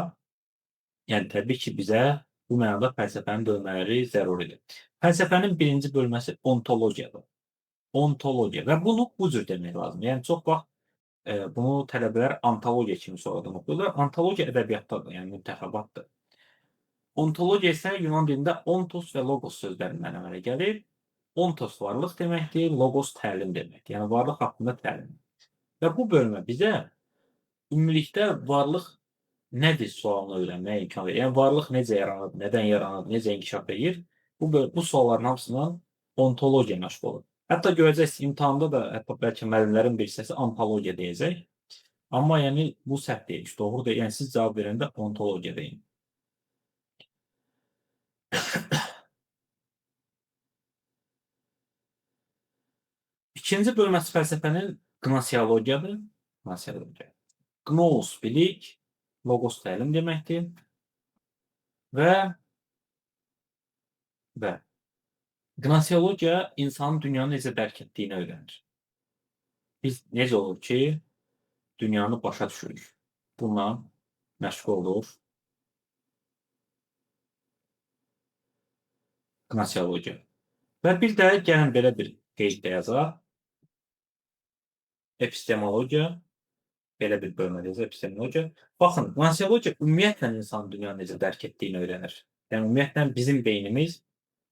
yəni təbii ki, bizə bu mənada fəlsəfənin bölmələri zəruridir. Fəlsəfənin birinci bölməsi ontologiyadır. Ontologiya və bunu bu cür demək lazımdır. Yəni çox vaxt bunu tələbələr antologiya kimi sonradan oxuyurlar. Antologiya ədəbiyyatdadır, yəni müntəxəbatdır. Ontologiya isə Yunan dilində ontos və logos sözlərindən əmələ gəlir. Ontos varlıq deməkdir, logos təlim deməkdir. Yəni varlıq haqqında təlim. Və bu bölmə bizə ümumilikdə varlıq nədir sualını öyrənməyə imkan verir. Yəni varlıq necə yaranır, nədən yaranır, necə inkişaf edir? Bu sualların hamısından ontologiya məşğul olur. Hətta görəcəksiniz imtahanda da hətta bəlkə müəllimlərin bir hissəsi antologiya deyəcək. Amma yəni bu səhv deyil, doğru deyil. Yəni siz cavab verəndə ontologiya deyin. İkinci bölməsi fəlsəfənin qnosiologiyadır. Gnos bilik, logos təlim deməkdir. Və qnosiologiya insanın dünyanı necə dərk etdiyini öyrənir. Biz necə olur ki, dünyanı başa düşürük. Bununla məşğul olur qnosiologiya. Və bir də gəlin belə bir qeyd də yazaq. Epistemologiya, belə bir bölmədəyiz, epistemologiya. Baxın, qnosiologiya ümumiyyətlə insanın dünyanı necə dərk etdiyini öyrənir. Yəni, ümumiyyətlə bizim beynimiz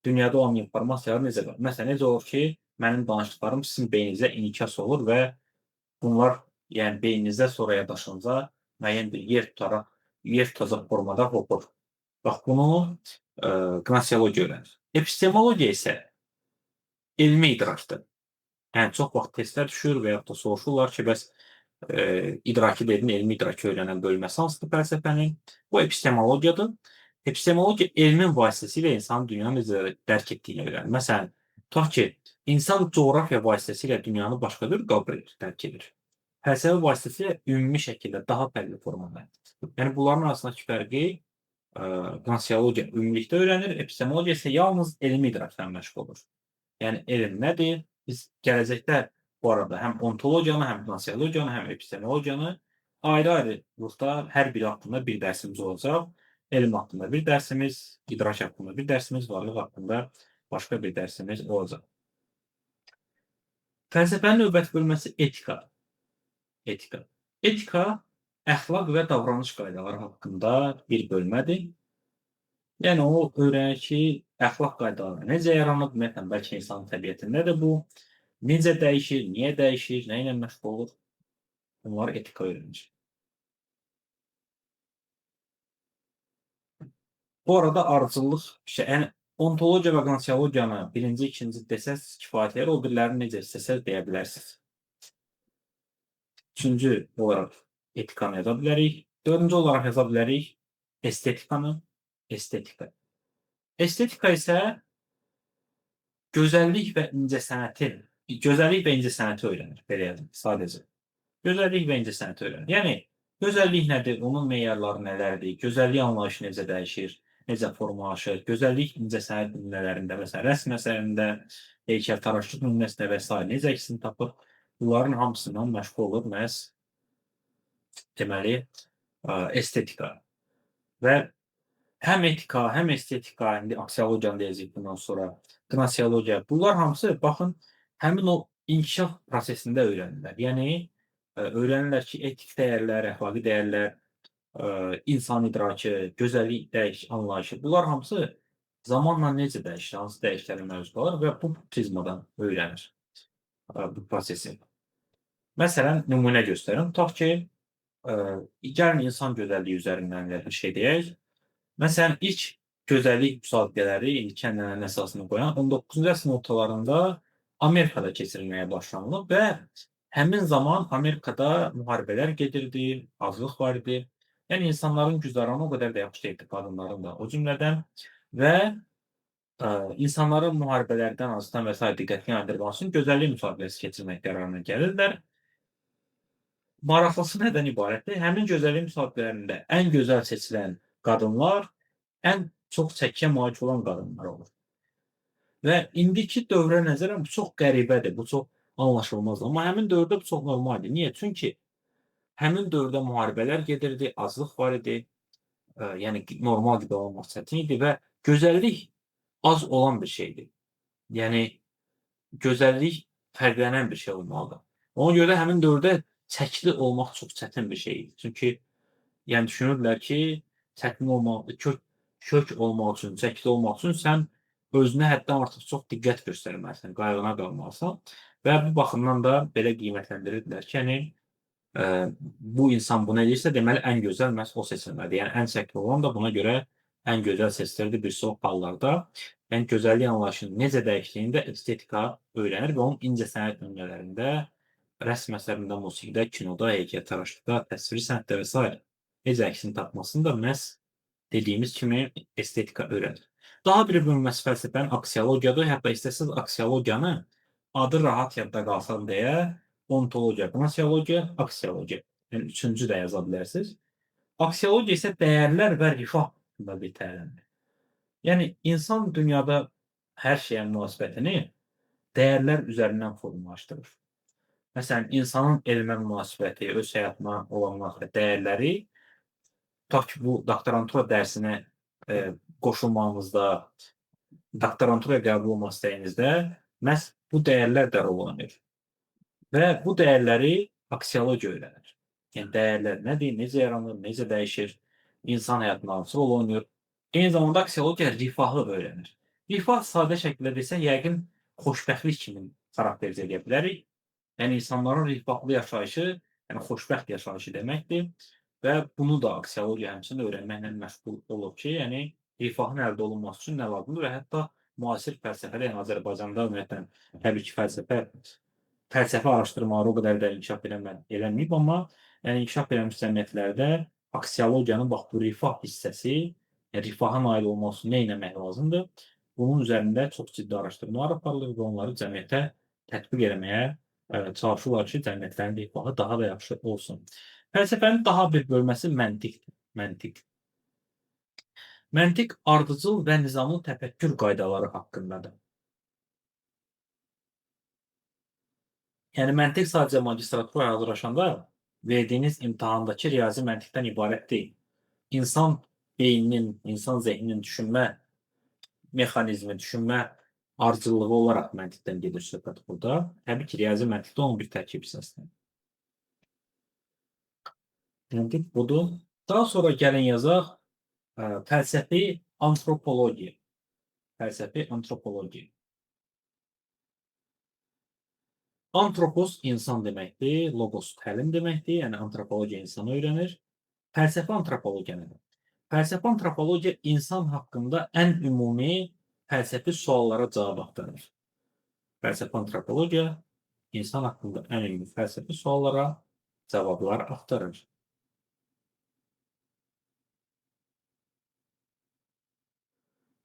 dünyada olan informasiyaları necə var? Məsələn, necə olur ki, mənim danışdıqlarım sizin beyninizə inikas olur və bunlar yəni beyninizdə sonra yaddaşınıza müəyyən bir yer tutacaq formada hopur. Bax, bunu qnosiologiya öyrənir. Epistemologiya isə elmi idraçdır. Yəni, çox vaxt testlər düşür və yaxud da soruşurlar ki, bəs idraki dedin, elmi idraki öyrənən bölməsi hansıdır fəlsəfənin? Bu epistemologiyadır. Epistemologiya elmin vasitəsilə insanın dünyanı necə dərk etdiyini öyrənir. Məsələn, tutaq ki, insan coğrafiya vasitəsilə dünyanı başqa cür qəbul edir, dərk edir. Fəlsəfə vasitəsilə ümumi şəkildə daha fərqli formada. Yəni, bunların arasındakı fərqi qnosiologiya ümumilikdə öyrənir, epistemologiya isə yalnız elmi idrakla məşğul olur. Yəni, elm nədir? Biz gələcəkdə bu arada həm ontologiyanı, həm qnosiologiyanı, həm epistemologiyanı ayrı-ayrılıqda hər biri haqqında bir dərsimiz olacaq. Elm haqqında bir dərsimiz, idrak haqqında bir dərsimiz, varlıq haqqında başqa bir dərsimiz olacaq. Fəlsəfənin növbəti bölməsi etikadır. Etika əxlaq və davranış qaydaları haqqında bir bölmədir. Yəni, o öyrənir ki, əxlaq qaydaları necə yaranıb, ümumiyyətlə, bəlkə insanın təbiətindədir bu, necə dəyişir, niyə dəyişir, nə ilə məşğul olur, bunları etika öyrənir. Bu arada ardıcıllıq yəni ontologiya və qnosiologiyanı birinci, ikinci desəz kifayət edir. O birilərini necə istəsəz deyə bilərsiniz. Üçüncü olaraq etikanı yaza bilərik. Dördüncü olaraq yaza bilərik estetikanı, estetika. Estetika isə gözəllik və incəsənəti öyrənir, belə yazım sadəcə. Gözəllik və incəsənəti öyrənir. Yəni gözəllik nədir? Onun meyarları nələrdir? Gözəllik anlayışı necə dəyişir? Necə formalaşır? Gözəllik incəsənət nümunələrində, məsələn, rəsm əsərində, heykəltaraşlıq nümunəsində və s. necə əksini tapır? Bunların hamısından məşğul olur məhz deməli estetika. Və həm etika, həm estetika, indi aksiologiyanı deyəcəyik bundan sonra, qnosiologiya, bunlar hamısı baxın, həmin o inkişaf prosesində öyrənirlər. Yəni öyrənirlər ki, etik dəyərlər, əxlaqi dəyərlər, insan idraki, gözəllik anlayışı, bunlar hamısı zamanla necə dəyişir, hansı dəyişikliklərə məruz qalır və bu prizmadan öyrənir bu prosesi. Məsələn, nümunə göstərim. Tutaq ki, gəlin insan gözəlliyi üzərindən bir şey deyək. Məsələn, ilk gözəllik müsabiqələri ilk ənənənin əsasını qoyan 19-cu əsrin ortalarında Amerikada keçirilməyə başlanılıb və həmin zaman Amerikada müharibələr gedirdi, aclıq var idi. Yəni insanların güzəranı o qədər də yaxşı deyildi, qadınların da o cümlədən və insanların müharibələrdən, aclıqdan və s. diqqətini yayındırmaq üçün gözəllik müsabiqəsi keçirmək qərarına gəlirlər. Maraqlısı nədən ibarətdir? Həmin gözəllik müsabiqələrində ən gözəl seçilən qadınlar ən çox çəkiyə malik olan qadınlar olur. Və indiki dövrə nəzərən bu çox qəribədir, bu çox anlaşılmazdır. Amma həmin dövrdə bu çox normaldır. Niyə? Çünki həmin dövrdə müharibələr gedirdi, aclıq var idi, yəni normal qida olmaq çətin idi və gözəllik az olan bir şeydir. Yəni gözəllik fərqlənən bir şey olmalıdır. Ona görə də həmin dövrdə çəkili olmaq çox çətin bir şey idi. Çünki yəni düşünürdülər ki, çətin olmaq, kök olmaq üçün, çəkili olmaq üçün sən özünə həddən artıq çox diqqət göstərməlisən, qayğına qalmalısan və bu baxımdan da belə qiymətləndirirdilər ki, yəni bu insan bunu edirsə, deməli ən gözəl məhz o seçilməlidir. Yəni ən çəkili olan da buna görə ən gözəl seçilirdi bir çox hallarda. Yəni gözəllik anlayışının necə dəyişdiyini də estetika öyrənir və onun incəsənət nümunələrində, rəsm əsərində, musiqidə, kinoda, heykəltaraşlıqda, təsviri sənətdə və s. necə əksini tapmasını da məhz dediyimiz kimi estetika öyrənir. Daha bir bölünməsi fəlsəfənin aksiologiyadır. Hətta istəsəz aksiologiyanı adı rahat yadda qalsın deyə ontologiya, qnosiologiya, aksiologiya. Yəni üçüncü də yaza bilərsiniz. Aksiologiya isə dəyərlər və rifah haqqında bir təlimdir. Yəni insan dünyada hər şeyə münasibətini dəyərlər üzərindən formalaşdırır. Məsələn, insanın elmə münasibəti, öz həyatına olan münasibət dəyərləri, tutaq ki, bu doktorantura dərsinə qoşulmağınızda, doktoranturaya qəbul olmaq istəyinizdə məhz bu dəyərlər də rol oynayır. Və bu dəyərləri aksiologiya öyrənir. Yəni dəyərlər nədir, necə yaranır, necə dəyişir, insan həyatında hansı rol oynayır. Eyni zamanda aksiologiya rifahı öyrənir. Rifah sadə şəkildə desək, yəqin xoşbəxtlik kimi xarakterizə edə bilərik. Yəni insanların rifahlı yaşayışı, yəni xoşbəxt yaşayışı deməkdir və bunu da aksiologiya həmçinin öyrənməklə məşğul olur ki, yəni rifahın əldə olunması üçün nə lazımdır və hətta müasir fəlsəfədə, yəni Azərbaycanda ümumiyyətlə təbii ki, fəlsəfə araşdırmaları o qədər də inkişaf eləməyib, amma yəni inkişaf eləmiş cəmiyyətlərdə aksiologiyanın bax bu rifah hissəsi, yəni rifaha nail olmaq üçün nə etmək lazımdır? Bunun üzərində çox ciddi araşdırmalar aparılır və onları cəmiyyətə tətbiq eləməyə çalışırlar ki, cəmiyyətlərin rifahı daha da yaxşı olsun. Fəlsəfənin daha bir bölməsi məntiqdir. Məntiq ardıcıl və nizamlı təfəkkür qaydaları haqqındadır. Yəni məntiq sadəcə magistratura hazırlaşanda verdiyiniz imtahandakı riyazi məntiqdən ibarət deyil. İnsan beyninin, insan zehninin düşünmə mexanizmi, düşünmə ardıcıllığı olaraq məntiqdən gedir söhbət burada. Təbii ki, riyazi məntiqdə onun bir tərkib hissəsidir. Məntiq budur. Daha sonra gəlin yazaq fəlsəfi antropologiya. Fəlsəfi antropologiya. Antropos insan deməkdir, logos təlim deməkdir, yəni antropologiya insanı öyrənir. Fəlsəfi antropologiya nədir? Fəlsəfi antropologiya insan haqqında ən ümumi fəlsəfi suallara cavab axtarır. Fəlsəfi antropologiya insan haqqında ən ümumi fəlsəfi suallara cavablar axtarır.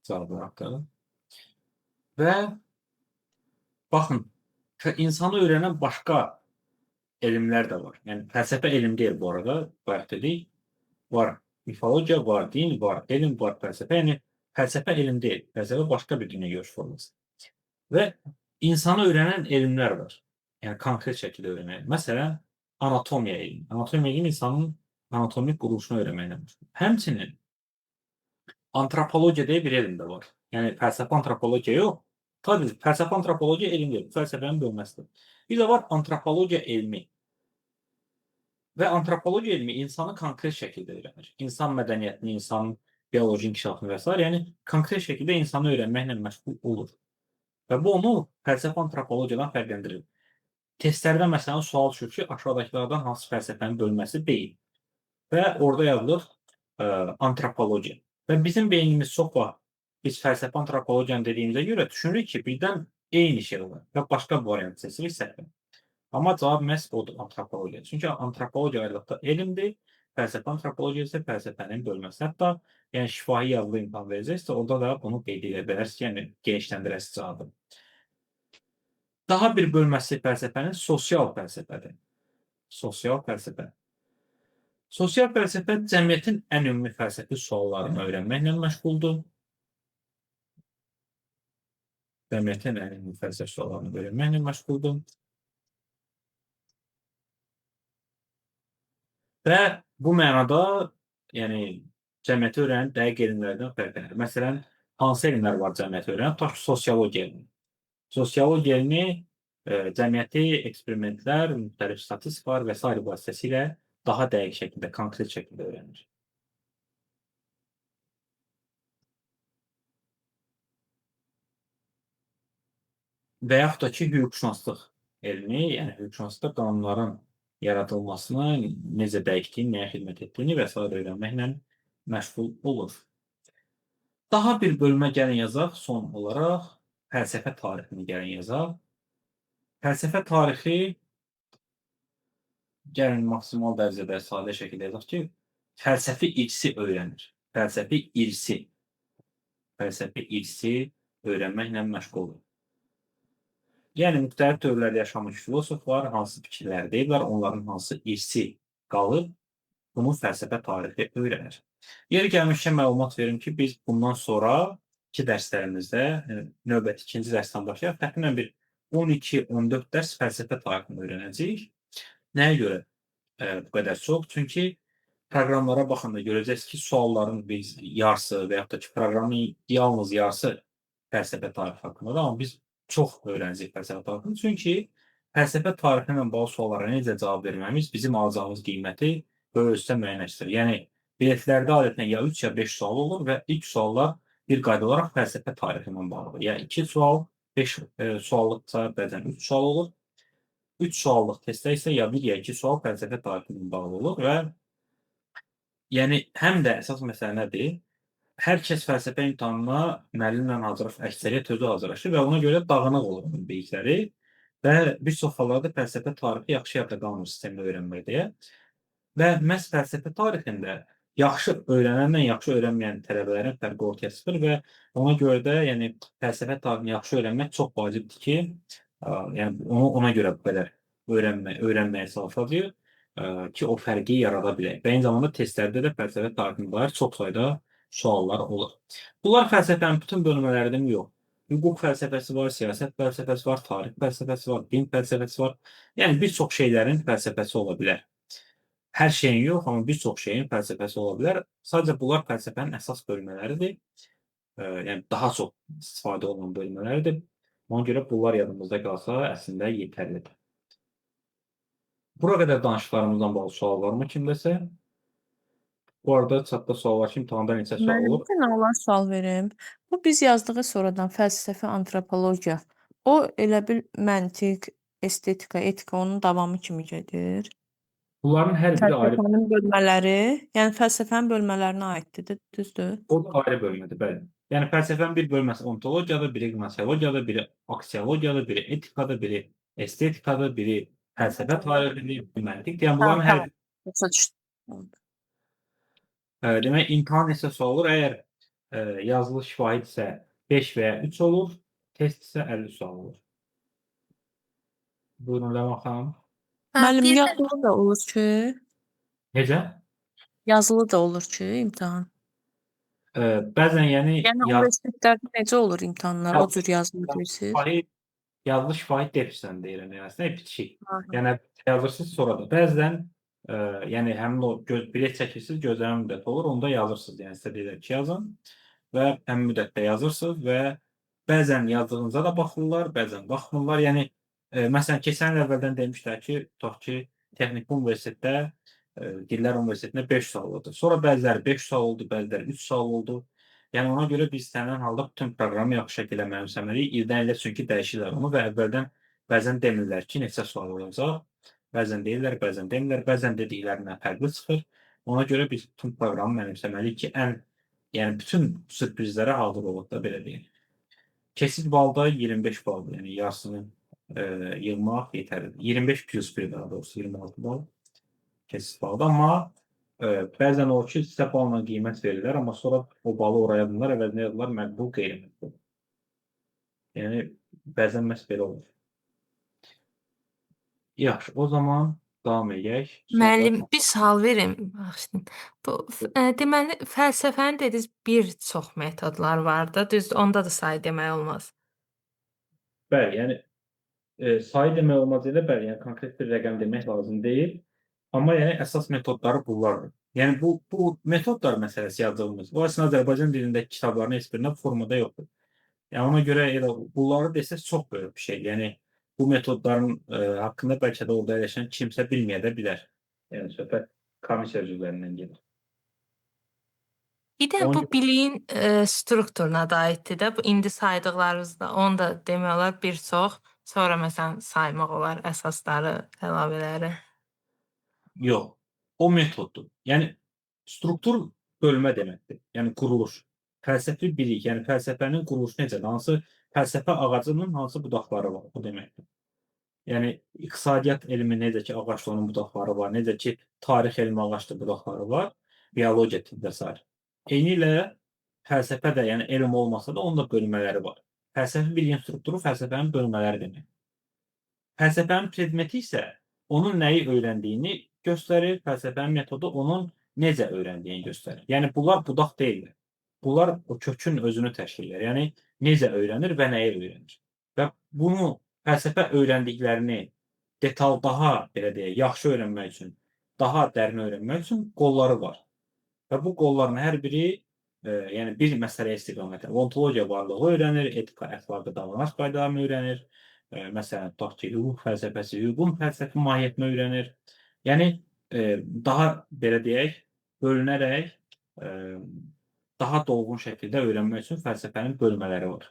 Cavablar axtarır. Və baxın, insanı öyrənən başqa elmlər də var. Yəni fəlsəfə elm deyil bu arada, bayaq dedik. Var mifologiya, var din, var elm, var fəlsəfə. Yəni fəlsəfə elm deyil. Fəlsəfə başqa bir dünyagörüş forması. Və insanı öyrənən elmlər var. Yəni konkret şəkildə öyrənmək. Məsələn, anatomiya elmi. Anatomiya elmi insanın anatomik quruluşunu öyrənməklə məşğuldur. Həmçinin antropologiya deyə bir elm də var. Yəni fəlsəfi antropologiya yox. Tabii fəlsəfi antropologiya elm deyil. Fəlsəfənin bölməsidir. Bir də var antropologiya elmi. Və antropologiya elmi insanı konkret şəkildə öyrənir. İnsan mədəniyyətini, insanın bioloji inkişafını və s. Yəni konkret şəkildə insanı öyrənməklə məşğul olur. Və bu onu fəlsəfi antropologiyadan fərqləndirir. Testlərdə məsələn sual düşür ki, aşağıdakılardan hansı fəlsəfənin bölməsi deyil? Və orada yazılır antropologiya. Və bizim beynimiz çox vaxt biz fəlsəfi antropologiyanı dediyimizə görə düşünürük ki, birdən eyni şey var və başqa bir variant seçirik səhvən. Amma cavab məhz odur antropologiya. Çünki antropologiya ayrıqda elmdir, fəlsəfi antropologiya isə fəlsəfənin bölməsi. Hətta yəni şifahi yazılı imtahan verəcəksə, orada da bunu qeyd edə bilərsiniz, yəni genişləndirəsiz cavabı. Daha bir bölməsi fəlsəfənin sosial fəlsəfədir. Sosial fəlsəfə. Sosial fəlsəfə cəmiyyətin ən ümumi fəlsəfi suallarını öyrənməklə məşğuldur. Cəmiyyətin ən ümumi fəlsəfi suallarını öyrənməklə məşğuldur. Və bu mənada, yəni cəmiyyəti öyrənib dəqiq elmlərdən fərqlənir. Məsələn, hansı elmlər var cəmiyyəti öyrənib? Tutaq ki, sosiologiya elmi. Sosiologiya elmi cəmiyyəti eksperimentlər, müxtəlif statistikalar və s. vasitəsilə daha dəqiq şəkildə, konkret şəkildə öyrənir. Və yaxud da ki, hüquqşünaslıq elmi, yəni hüquqşünaslıqda qanunların yaradılmasını, necə dəyişdiyini, nəyə xidmət etdiyini və s. öyrənməklə məşğul olur. Daha bir bölmə gəlin yazaq, son olaraq fəlsəfə tarixini gəlin yazaq. Fəlsəfə tarixi gəlin maksimal dərəcədə sadə şəkildə yazaq ki, fəlsəfi irsi öyrənir. Fəlsəfi irsi. Fəlsəfi irsi öyrənməklə məşğuldur. Yəni müxtəlif dövrlərdə yaşamış filosoflar hansı fikirləri deyiblər, onların hansı irsi qalıb, bunu fəlsəfə tarixi öyrənir. Yeri gəlmişkən məlumat verim ki, biz bundan sonraki dərslərimizdə, növbəti ikinci dərsdən başlayaq, təxminən bir 12-14 dərs fəlsəfə tarixini öyrənəcəyik. Nəyə görə bu qədər çox? Çünki proqramlara baxanda görəcəksiniz ki, sualların biz yarısı və yaxud da ki, proqramın yalnız yarısı fəlsəfə tarixi haqqındadır, amma biz çox öyrənəcəyik fəlsəfə tarixini. Çünki fəlsəfə tarixi ilə bağlı suallara necə cavab verməyimiz bizim alacağımız qiyməti böyüsdə müəyyənləşdirir. Yəni biletlərdə adətən ya 3 ya 5 sual olur və ilk suallar bir qayda olaraq fəlsəfə tarixi ilə bağlıdır. Ya 2 sual, 5 suallıqsa bəzən 3 sual olur. 3 suallıq testdə isə ya 1 ya 2 sual fəlsəfə tarixi ilə bağlı olur və yəni həm də əsas məsələ nədir? Hər kəs fəlsəfə imtahanına müəllimlə hazırlaşır, əksəriyyət özü hazırlaşır və ona görə dağınıq olur onun bilikləri və bir çox hallarda fəlsəfə tarixi yaxşı yadda qalmır sistemdə öyrənməkdə. Və məhz fəlsəfə tarixində yaxşı öyrənənlə yaxşı öyrənməyən tələbələrin fərqi ortaya çıxır və ona görə də yəni fəlsəfə tarixini yaxşı öyrənmək çox vacibdir ki, yəni ona görə bu qədər öyrənməyə çalışacağıq ki, o fərqi yarada bilək. Və eyni zamanda testlərdə də fəlsəfə tarixinə dair çox sayda suallar olur. Bunlar fəlsəfənin bütün bölmələrində yox. Hüquq fəlsəfəsi var, siyasət fəlsəfəsi var, tarix fəlsəfəsi var, din fəlsəfəsi var. Yəni bir çox şeylərin fəlsəfəsi ola bilər. Hər şeyin yox, amma bir çox şeyin fəlsəfəsi ola bilər. Sadəcə bunlar fəlsəfənin əsas bölmələridir. Yəni daha çox istifadə olunan bölmələridir. Ona görə bunlar yadımızda qalsa əslində yetərlidir. Bura qədər danışıqlarımızdan bağlı sual varmı kimdəsə? Bu arada chatda sual var ki, imtahanda neçə sual Müəllim, olur? bir dənə olan sual verim. Bu biz yazdığı sonradan fəlsəfi antropologiya. O elə bil məntiq, estetika, etika onun davamı kimi gedir. Bunların hər biri ayrı, Fəlsəfənin bölmələri, yəni fəlsəfənin bölmələrinə aiddir, düzdür? o da ayrı bölmədir, bəli. Yəni fəlsəfənin bir bölməsi ontologiyadır, biri gnoseologiyadır, biri aksiologiyadır, biri etikadır, biri estetikadır, biri fəlsəfə tarixidir, biri məntiqdir. Yəni bunların hər Tamam. Başa düşdüm. demək imtahan neçə sual olur? Əgər yazılı şahid isə 5 və ya 3 olur, test isə 50 sual olur. Buyurun Ləman xanım. Müəllim, Bir də yazılı da olur ki, Necə? yazılı da olur ki, imtahan. Bəzən yəni Yəni universitetlərdə necə olur imtahanlar? O cür yazılı deyirsiz? şahid yazılı şahid deyirsən deyirəm yəni əslində bitişik. Aha. Yəni yazırsınız sonra da bəzən yəni həmin o bilet çəkirsiniz, gözləmə müddəti olur, onda yazırsınız. Yəni sizə deyirlər ki, yazın və həmin müddətdə yazırsınız və bəzən yazdığınıza da baxırlar, bəzən baxmırlar. Yəni məsələn keçən il əvvəldən demişlər ki, tutaq ki, Texniki Universitetdə Dillər Universitetində 5 sual oldu. Sonra bəziləri 5 sual oldu, bəziləri 3 sual oldu. Yəni ona görə biz istənilən halda bütün proqramı yaxşı şəkildə mənimsəməliyik. İldən ilə çünki dəyişirlər onu və əvvəldən bəzən demirlər ki, neçə sual olacaq. Bəzən deyirlər, bəzən demirlər, bəzən dediklərindən fərqli çıxır. Ona görə biz bütün proqramı mənimsəməliyik ki, yəni bütün sürprizlərə hazır olaq da belə deyək. Keçid balı da 25 baldır. Yəni yarısını yığmaq yetərlidir. 25 plus 1 daha doğrusu 26 bal keçid balıdır. Amma bəzən olur ki, sizə balla qiymət verirlər, amma sonra o balı oraya yazırlar, əvəzinə yazırlar məqbul, qeyri-məqbul. Yəni bəzən məhz belə olur. Yaxşı, o zaman davam edək. müəllim bir sual verim. Bağışlayın. Bu deməli fəlsəfənin dediniz bir çox metodlar var da, düzdür? Onda da sayı demək olmaz. Bəli, yəni sayı demək olmaz elə, bəli, yəni konkret bir rəqəm demək lazım deyil. Amma yəni əsas metodları bunlardır. Yəni bu metodlar məsələsi yazdığımız, o əslində Azərbaycan dilindəki kitabların heç birində bu formada yoxdur. Yəni ona görə elə bunları desəz çox böyük bir şey. Yəni bu metodların haqqında bəlkə də orada əyləşən kimsə bilməyə də bilər. Yəni söhbət komissiya üzvlərindən gedir. Bir də Onun bu biliyin strukturuna da aiddir də. Bu indi saydıqlarınız da, onu da demək olar bir çox. Sonra məsələn saymaq olar əsasları, əlavələri. yox, o metoddur. Yəni struktur bölmə deməkdir. Yəni quruluş. Fəlsəfi bilik, yəni fəlsəfənin quruluşu necədir? Hansı fəlsəfə ağacının hansı budaqları var, bu deməkdir. Yəni iqtisadiyyat elmi necə ki, ağacda onun budaqları var, necə ki, tarix elmi ağacda budaqları var, biologiya tibb və s. Eynilə fəlsəfə də, yəni elm olmasa da onun da bölmələri var. Fəlsəfi biliyin strukturu fəlsəfənin bölmələri demək. Fəlsəfənin predmeti isə onun nəyi öyrəndiyini göstərir, fəlsəfənin metodu onun necə öyrəndiyini göstərir. Yəni bunlar budaq deyillər. Bunlar o kökün özünü təşkil edir. Yəni necə öyrənir və nəyi öyrənir. Və bunu fəlsəfə öyrəndiklərini detal daha belə deyək, yaxşı öyrənmək üçün, daha dərin öyrənmək üçün qolları var. Və bu qolların hər biri yəni bir məsələyə istiqamət edir. Ontologiya varlığı öyrənir, etika, əxlaqi davranış qaydalarını öyrənir. Məsələn, tutaq ki, hüquq fəlsəfəsi, hüququn fəlsəfi mahiyyətini öyrənir. Yəni daha belə deyək, bölünərək daha dolğun şəkildə öyrənmək üçün fəlsəfənin bölmələri var.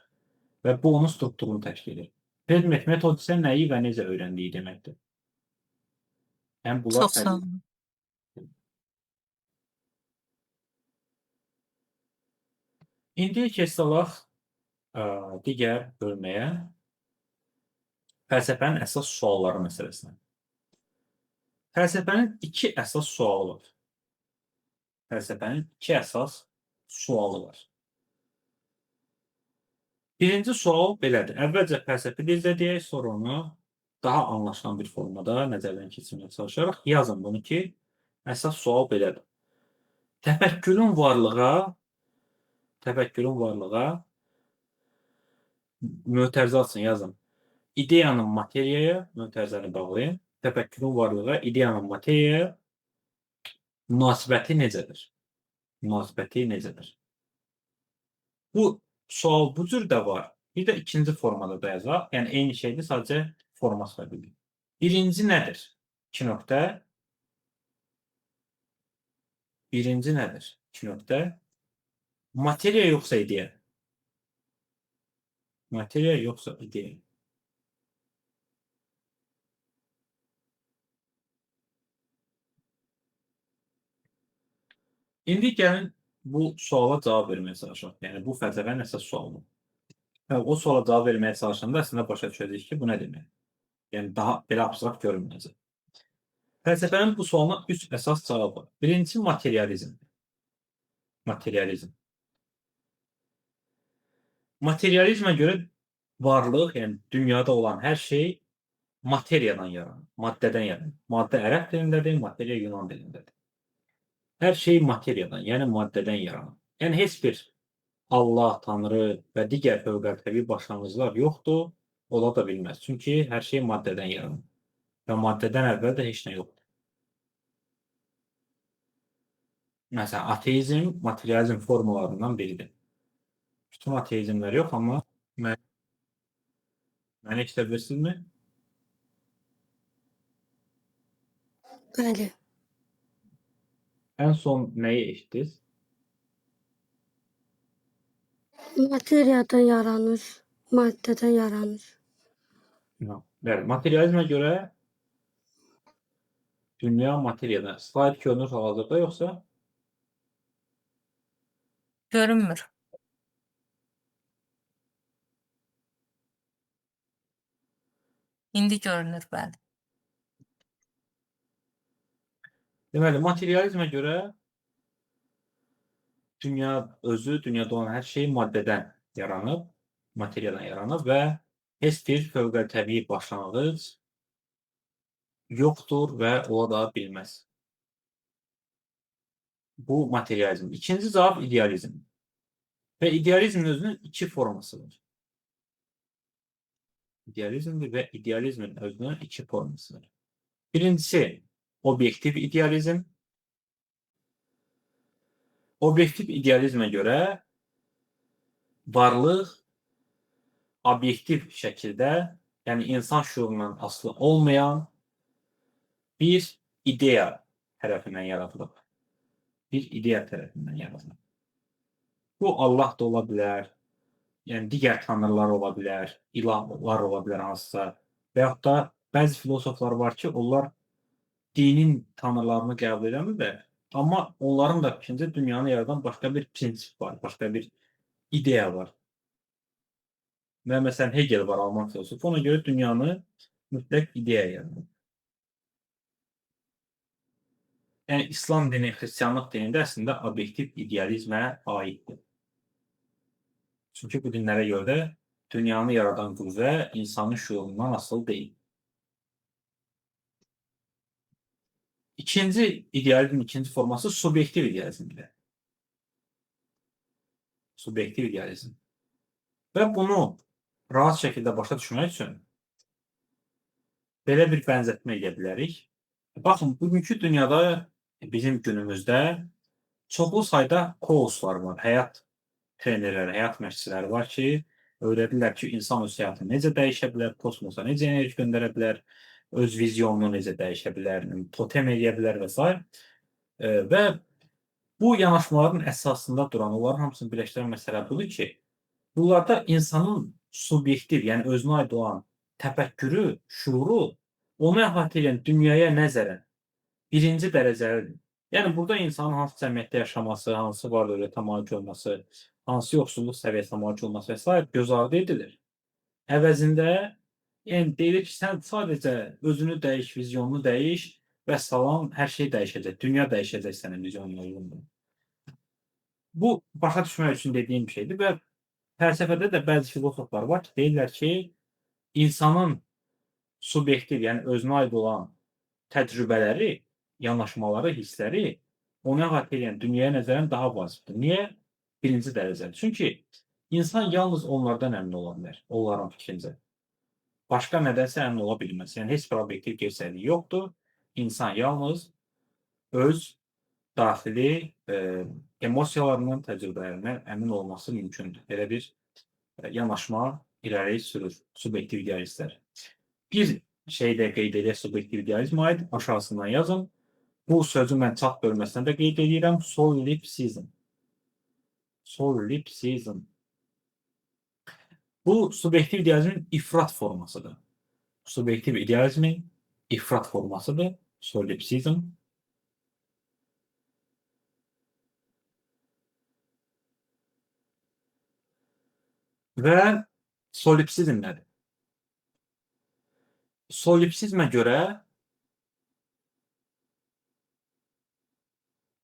Və bu onun strukturunu təşkil edir. Predmet, metod isə nəyi və necə öyrəndiyi deməkdir. Yəni bunlar Çox sağ olun. İndi keçid alaq digər bölməyə. Fəlsəfənin əsas sualları məsələsinə. Fəlsəfənin iki əsas sualı var. Fəlsəfənin iki əsas sualı var. Birinci sual belədir. Əvvəlcə fəlsəfi dildə deyək, sonra onu daha anlaşılan bir formada nəzərdən keçirməyə çalışaraq yazın bunu ki, əsas sual belədir. Təfəkkürün varlığa mötərizə açın, yazın. İdeyanın materiyaya, mötərizəni bağlayın. Təfəkkürün varlığa, ideyanın materiyaya münasibəti necədir? Münasibəti necədir? Bu sual bu cür də var. Bir də ikinci formada da yazaq. Yəni eyni şeydir, sadəcə forması fərqlidir. Birinci nədir? 2 nöqtə. Birinci nədir? 2 nöqtə. Materiya yoxsa ideya? Materiya yoxsa ideya? İndi gəlin bu suala cavab verməyə çalışaq. Yəni bu fəlsəfənin əsas sualı. O suala cavab verməyə çalışanda əslində başa düşəcəyik ki, bu nə demək? Yəni daha belə abstrakt görünməyəcək. Fəlsəfənin bu sualına 3 əsas cavab var. Birincisi materializm. Materializm. Materializmə görə varlıq, yəni dünyada olan hər şey materiyadan yaranır, maddədən yaranır. Maddə ərəb dilindədir, materiya Yunan dilindədir. Hər şey materiyadan, yəni maddədən yaranır. Yəni heç bir Allah, Tanrı və digər fövqəltəbii başlanğıclar yoxdur, ola da bilməz. Çünki hər şey maddədən yaranır. Və maddədən əvvəl də heç nə yoxdur. Məsələn, ateizm materializm formalarından biridir. Bütün ateizmlər yox, amma məni eşidə bilirsinizmi? Bəli. Ən son nəyi eşitdiniz? Materiyadan yaranır, maddədən yaranır. Bəli, materializmə görə dünya materiyadan. Slayd görünür hal-hazırda yoxsa? Görünmür. İndi görünür, bəli. Deməli, materializmə görə dünya özü, dünyada olan hər şey maddədən yaranıb, materiyadan yaranıb və heç bir fövqəltəbii başlanğıc yoxdur və ola da bilməz. Bu materializm. İkinci cavab idealizm. Və idealizmin özünün iki forması var. İdealizmdir və idealizmin özünün iki forması var. Birincisi, obyektiv idealizm. Obyektiv idealizmə görə varlıq obyektiv şəkildə, yəni insan şüurundan asılı olmayan bir ideya tərəfindən yaradılıb. Bir ideya tərəfindən yaradılıb. Bu Allah da ola bilər, yəni digər tanrılar ola bilər, ilahlar ola bilər hansısa və yaxud da bəzi filosoflar var ki, onlar dinin tanrılarını qəbul edəmirlər, amma onların da fikrində dünyanı yaradan başqa bir prinsip var, başqa bir ideya var. Və məsələn, Hegel var, Alman filosofu, ona görə dünyanı mütləq ideya yaradır. Yəni, İslam dini, xristianlıq dinində əslində obyektiv idealizmə aiddir. Çünki bu dinlərə görə də dünyanı yaradan qüvvə insanın şüurundan asılı deyil. İkinci idealizmin ikinci forması subyektiv idealizmdir. Subyektiv idealizm. Və bunu rahat şəkildə başa düşmək üçün belə bir bənzətmə edə bilərik. Baxın, bugünkü dünyada, bizim günümüzdə çoxlu sayda coachlar var, həyat trenerləri, həyat məşqçiləri var ki, öyrədirlər ki, insan öz həyatını necə dəyişə bilər, kosmosa necə enerji göndərə bilər, öz vizyonunu necə dəyişə bilər, totem edə bilər və s. Və bu yanaşmaların əsasında duran, onların hamısını birləşdirən məsələ budur ki, bunlarda insanın subyektiv, yəni özünə aid olan təfəkkürü, şuuru, onu əhatə edən dünyaya nəzərən birinci dərəcəlidir. Yəni, burada insanın hansı cəmiyyətdə yaşaması, hansı var-dövlətə malik olması, hansı yoxsulluq səviyyəsinə malik olması və s. göz ardı edilir. Əvəzində, yəni deyilir ki, sən sadəcə özünü dəyiş, vizyonunu dəyiş və salam, hər şey dəyişəcək, dünya dəyişəcək sənin vizyonuna uyğundur. Bu, başa düşmək üçün dediyim bir şeydir və fəlsəfədə də bəzi filosoflar var ki, deyirlər ki, insanın subyektiv, yəni özünə aid olan təcrübələri, yanaşmaları, hissləri onu əhatə edən dünyaya nəzərən daha vacibdir. Niyə? Birinci dərəcədə. Çünki insan yalnız onlardan əmin ola bilər, onların fikrincə. Başqa nədənsə əmin ola bilməz. Yəni, heç bir obyektiv gerçəkliyi yoxdur. İnsan yalnız öz daxili emosiyalarından, təcrübələrindən əmin olması mümkündür. Belə bir yanaşma irəli sürür subyektiv idealistlər. Bir şey də qeyd edək subyektiv idealizmə aid, aşağısından yazın. Bu sözü mən çat bölməsində də qeyd edirəm. Solipsizm. Solipsizm. Bu subyektiv idealizmin ifrat formasıdır. Subyektiv idealizmin ifrat formasıdır. Solipsizm. Və solipsizm nədir? Solipsizmə görə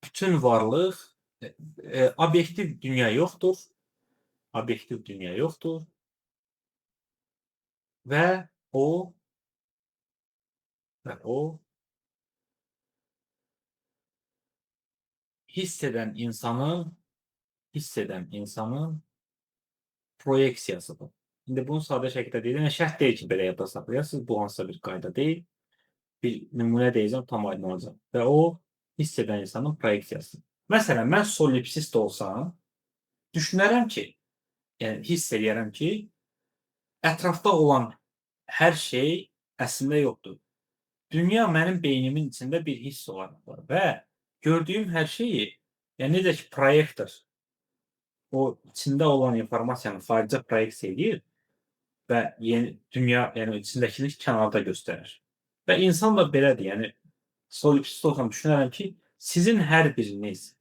bütün varlıq obyektiv dünya yoxdur. Obyektiv dünya yoxdur. Və o hiss edən insanın proyeksiyasıdır. İndi bunu sadə şəkildə deyirəm. Yəni şərt deyil ki, belə yadda saxlayasınız. Bu hansısa bir qayda deyil. Bir nümunə deyəcəm, tam aydın olacaq. Və o hiss edən insanın proyeksiyasıdır. Məsələn, mən solipsist olsam, düşünərəm ki, yəni hiss eləyərəm ki, ətrafda olan hər şey əslində yoxdur. Dünya mənim beynimin içində bir hiss olaraq var və gördüyüm hər şeyi, yəni necə ki, proyektor o içində olan informasiyanı xaricə proyeksiya edir və yeni dünya, yəni içindəkini kənarda göstərir. Və insan da belədir, yəni solipsist olsam düşünərəm ki, sizin hər biriniz,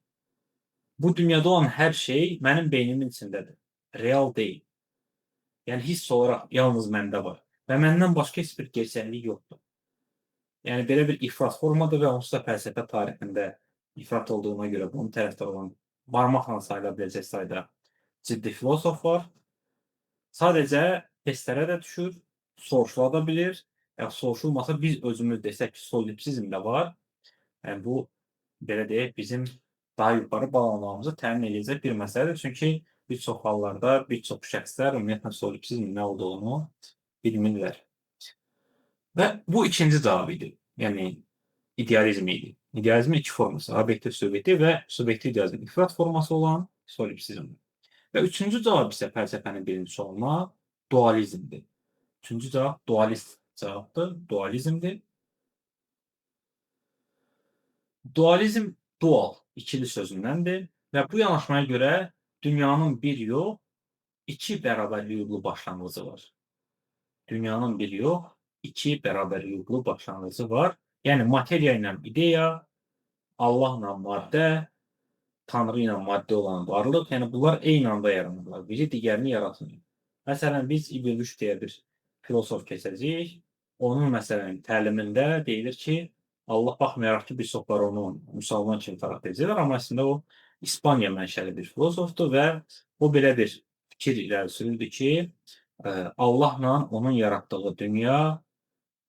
bu dünyada olan hər şey mənim beynimin içindədir. Real deyil. Yəni hiss olaraq yalnız məndə var və məndən başqa heç bir gerçəklik yoxdur. Yəni belə bir ifrat formadır və onsuz da fəlsəfə tarixində ifrat olduğuna görə bunun tərəfdarı olan barmaqla sayıla biləcək sayda ciddi filosof var. Sadəcə testlərə də düşür, soruşula da bilir. Soruşulmasa biz özümüz desək ki, solipsizm də var. Yəni bu belə deyək, bizim daha yuxarı bağlamamızı təmin edəcək bir məsələdir. Çünki bir çox hallarda bir çox şəxslər ümumiyyətlə solipsizmin nə olduğunu bilmirlər. Və bu ikinci cavab idi. Yəni idealizm idi. İdealizmin iki forması, obyektiv subyektiv və subyektiv idealizm ifrat forması olan solipsizmdir. Və üçüncü cavab isə fəlsəfənin birinci sualına dualizmdir. Üçüncü cavab dualist cavabdır, dualizmdir. Dualizm dual, ikili sözündəndir və bu yanaşmaya görə dünyanın bir yox, iki bərabərlikli başlanğıcı var. Dünyanın bir yox, iki bərabərlikli başlanğıcı var. Yəni materiya ilə ideya, Allahla maddə, Tanrı ilə maddə olan varlıq, yəni bunlar eyni anda yaranırlar. Biri digərini yaratmır. Məsələn, biz İbn Rüşd deyə bir filosof keçəcəyik. Onun məsələn təlimində deyilir ki, Allah baxmayaraq ki, bir çoxlar onu müsəlman kimi tərəf edirlər, amma əslində o İspaniya mənşəli bir filosofdur və o belə bir fikir irəli sürürdü ki, Allahla onun yaratdığı dünya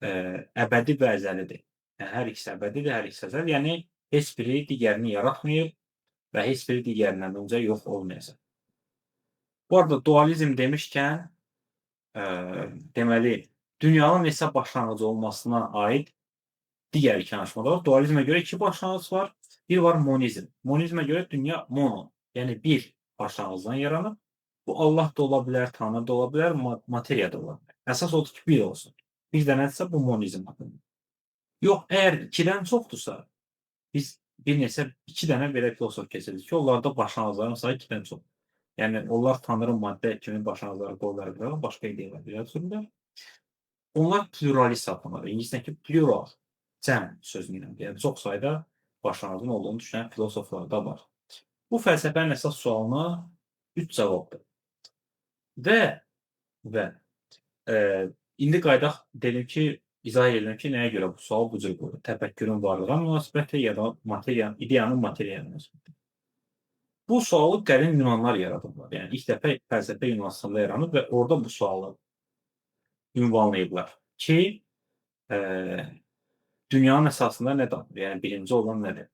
əbədi və əzəlidir. Yəni, hər ikisi əbədidir, hər ikisi əzəli. Yəni, heç biri digərini yaratmayıb və heç biri digərindən öncə yox olmayacaq. Bu arada dualizm demişkən, deməli, dünyanın neçə başlanğıcı olmasına aid digər iki yanaşmada var. Dualizmə görə iki başlanğıc var. Bir var monizm. Monizmə görə dünya mono, yəni bir başlanğıcdan yaranıb. Bu Allah da ola bilər, Tanrı da ola bilər, materiya da ola bilər. Əsas odur ki, bir olsun. Bir dənədirsə bu monizm haqqında. Yox, əgər ikidən çoxdursa, biz bir neçə, iki dənə belə filosof keçiririk ki, onlarda başlanğıcların sayı ikidən çox. Yəni, onlar Tanrı maddə kimi başlanğıcları qoyular bilər, başqa ideyalar belə sürürlər. Onlar pluralist adlanır. İngiliscədəki plural, cəm sözünü, yəni çox sayda başlanğıcın olduğunu düşünən filosoflar da var. Bu fəlsəfənin əsas sualına 3 cavabdır. Və indi qaydaq dedim ki, izah edelim ki, nəyə görə bu sual bu cür qoyulur? Təfəkkürün varlığa münasibəti ya da ideyanın materiyaya münasibəti. Bu sualı qədim Yunanlar yaradıblar. Yəni ilk dəfə fəlsəfə Yunanıstanda yaranıb və orada bu sualı ünvanlayıblar ki, dünyanın əsasında nə daxil? Yəni birinci olan nədir?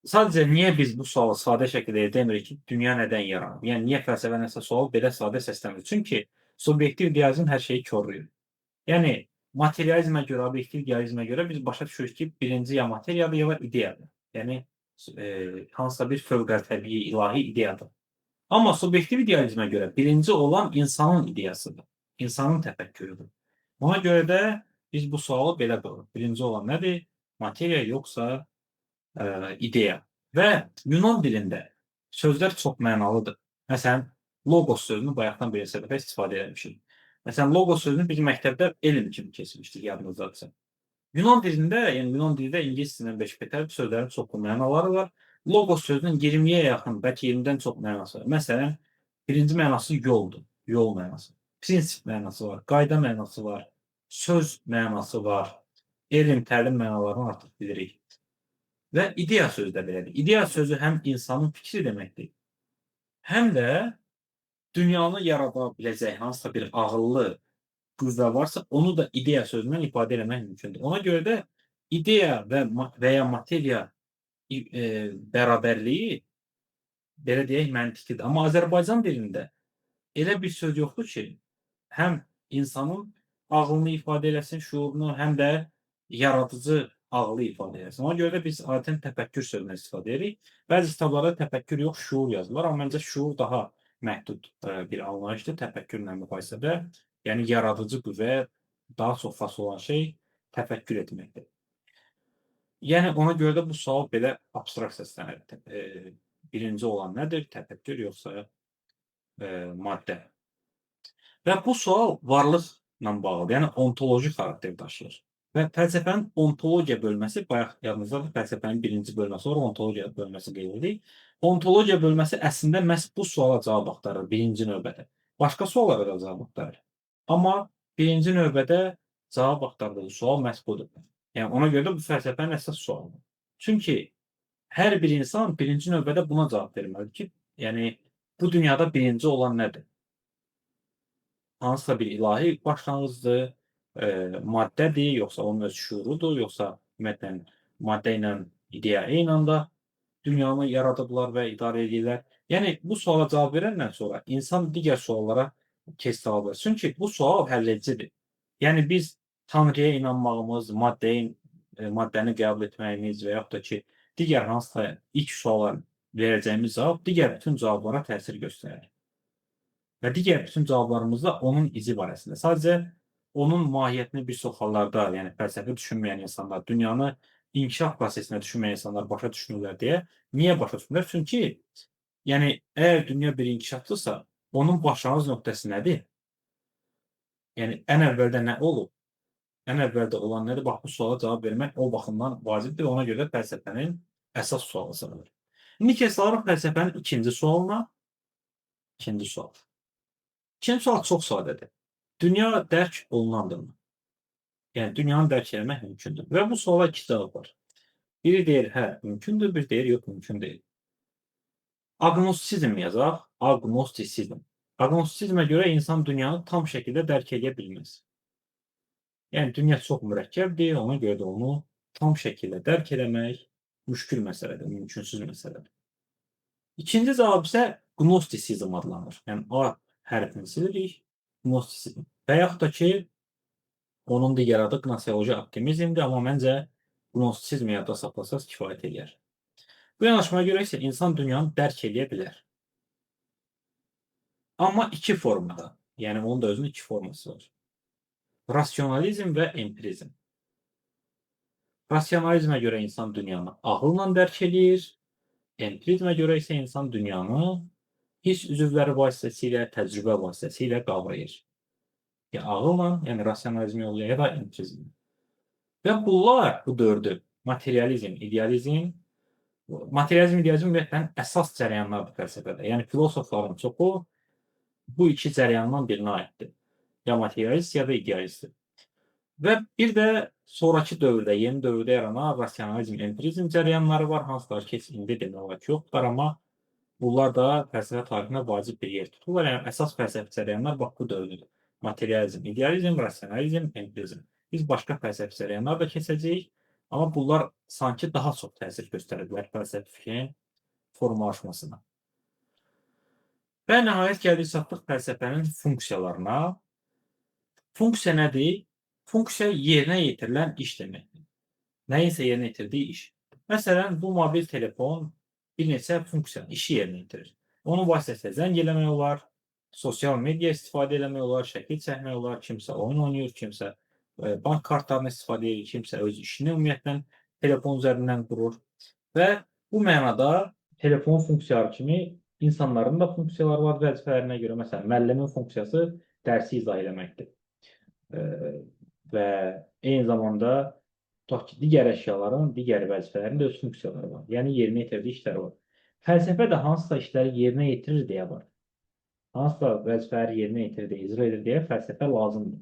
Sadəcə niyə biz bu sualı sadə şəkildə demirik ki, dünya nədən yaranıb? Yəni niyə fəlsəfənin əsas sualı belə sadə səslənir? Çünki subyektiv idealizm hər şeyi korlayır. Yəni materializmə görə, obyektiv idealizmə görə biz başa düşürük ki, birinci ya materiyadır, ya ideyadır. Yəni hansısa bir fövqəltəbii, ilahi ideyadır. Amma subyektiv idealizmə görə birinci olan insanın ideyasıdır. İnsanın təfəkkürüdür. Buna görə də biz bu sualı belə qoyuruq. Birinci olan nədir? Materiya yoxsa ideya. Və Yunan dilində sözlər çox mənalıdır. Məsələn, logos sözünü bayaqdan bir dəfə istifadə etmişik. Məsələn, logos sözünü biz məktəbdə elm kimi keçmişdik, yadınızdadırsa. Yunan dilində, yəni Yunan dilində ingilis dilindən beşbetər sözlərin çoxlu mənaları var. Logos sözünün 20-yə yaxın, bəlkə 20-dən çox mənası var. Məsələn, birinci mənası yoldur. yol mənası, prinsip mənası var, qayda mənası var, söz mənası var, elm, təlim mənalarını artıq bilirik. Və ideya sözü də belədir. İdeya sözü həm insanın fikri deməkdir, həm də dünyanı yarada biləcək hansısa bir ağıllı qüvvə varsa, onu da ideya sözündən ifadə eləmək mümkündür. Ona görə də ideya və ya materiya bərabərliyi belə deyək məntiqidir. Amma Azərbaycan dilində elə bir söz yoxdur ki, həm insanın ağlını ifadə eləsin, şuurunu, həm də yaradıcı ağlı ifadə eləsin. Ona görə də biz adətən təfəkkür sözündən istifadə edirik. Bəzi kitablarda təfəkkür yox, şuur yazılır. Amma məncə şuur daha məhdud bir anlayışdır təfəkkürlə müqayisədə. Yəni yaradıcı qüvvəyə daha çox fasıl olan şey təfəkkür etməkdir. Yəni ona görə də bu sual belə abstrakt səslənir. Birinci olan nədir? Təfəkkür yoxsa maddə? Və bu sual varlıqla bağlıdır. Yəni ontoloji xarakter daşıyır. Və fəlsəfənin ontologiya bölməsi, bayaq yadınızdadır, fəlsəfənin birinci bölməsi var, ontologiya bölməsi qeyd edirik. Ontologiya bölməsi əslində məhz bu suala cavab axtarır birinci növbədə. Başqa suallara da cavab axtarır. Amma birinci növbədə cavab axtardığı sual məhz budur. Yəni ona görə də bu fəlsəfənin əsas sualıdır. Çünki hər bir insan birinci növbədə buna cavab verməlidir ki, yəni bu dünyada birinci olan nədir? Hansısa bir ilahi başlanğıcdır, maddədir, yoxsa onun öz şuurudur, yoxsa ümumiyyətlə maddə ilə ideya eyni anda dünyanı yaradıblar və idarə edirlər. Yəni bu suala cavab verəndən sonra insan digər suallara tez cavab verir. Çünki bu sual həlledicidir. Yəni biz Tanrıya inanmağımız, maddəni qəbul etməyimiz və yaxud da ki, digər hansısa ilk suala verəcəyimiz cavab digər bütün cavablara təsir göstərir. Və digər bütün cavablarımızda onun izi var əslində. Sadəcə onun mahiyyətini bir çox hallarda, yəni fəlsəfi düşünməyən insanlar, dünyanı inkişaf prosesinə düşünməyən insanlar başa düşmürlər deyə. Niyə başa düşmürlər? Çünki yəni əgər dünya bir inkişafdırsa, onun başlanğıc nöqtəsi nədir? Yəni ən əvvəldə nə olub? Ən əvvəldə olan nədir? Bax, bu suala cavab vermək o baxımdan vacibdir. Ona görə də fəlsəfənin əsas sualı sayılır. İndi keçək fəlsəfənin ikinci sualına. İkinci sual. İkinci sual çox sadədir. Dünya dərk olunandırmı? Yəni dünyanı dərk etmək mümkündür. Və bu suala iki cavab var. Biri deyir, hə, mümkündür, biri deyir, yox, mümkün deyil. Agnostisizm yazaq, agnostisizm. Agnostisizmə görə insan dünyanı tam şəkildə dərk edə bilməz. Yəni dünya çox mürəkkəbdir, ona görə də onu tam şəkildə dərk eləmək müşkül məsələdir, mümkünsüz məsələdir. İkinci cavab isə gnostisizm adlanır. Yəni A hərfini silirik, gnostisizm. Və yaxud da ki, onun digər adı gnosioloji optimizmdir, amma məncə gnostisizmi yadda saxlasaq kifayət edir. Bu yanaşmaya görə isə insan dünyanı dərk edə bilər. Amma iki formada, yəni onun da özünün iki forması var. Rasionalizm və empirizm. Rasionalizmə görə insan dünyanı ağılla dərk edir, empirizmə görə isə insan dünyanı hiss üzvləri vasitəsilə, təcrübə vasitəsilə qavrayır. Ya ağılla, yəni rasionalizm yolu ya da empirizm. Və bunlar, bu dördü, materializm, idealizm, materializm, idealizm ümumiyyətlə əsas cərəyanlardır fəlsəfədə. Yəni filosofların çoxu bu iki cərəyandan birinə aiddir. Ya materialist, ya da idealistdir. Və bir də sonraki dövrdə, yeni dövrdə yaranan rasionalizm, empirizm cərəyanları var, hansılar ki, indi demək olar ki, yoxdur, amma bunlar da fəlsəfə tarixində vacib bir yer tuturlar. Yəni əsas fəlsəfi cərəyanlar bax bu dövrdür. Materializm, idealizm, rasionalizm, empirizm. Biz başqa fəlsəfi cərəyanlar da keçəcəyik, amma bunlar sanki daha çox təsir göstərirlər fəlsəfi fikrin formalaşmasına. Və nəhayət gəldik çatdıq fəlsəfənin funksiyalarına. Funksiya nədir? Funksiya yerinə yetirilən iş deməkdir. Nəyinsə yerinə yetirdiyi iş. Məsələn, bu mobil telefon bir neçə funksiya, işi yerinə yetirir. Onun vasitəsilə zəng eləmək olar, sosial media istifadə eləmək olar, şəkil çəkmək olar, kimsə oyun oynayır, kimsə bank kartlarını istifadə edir, kimsə öz işini ümumiyyətlə telefon üzərindən qurur. Və bu mənada telefon funksiyaları kimi insanların da funksiyaları var vəzifələrinə görə. Məsələn, müəllimin funksiyası dərsi izah eləməkdir. Və eyni zamanda tutaq ki, digər əşyaların, digər vəzifələrin də öz funksiyaları var. Yəni yerinə yetirdiyi işlər var. Fəlsəfə də hansısa işləri yerinə yetirir deyə var. hansısa vəzifələri yerinə yetirdiyi, icra edir fəlsəfə lazımdır.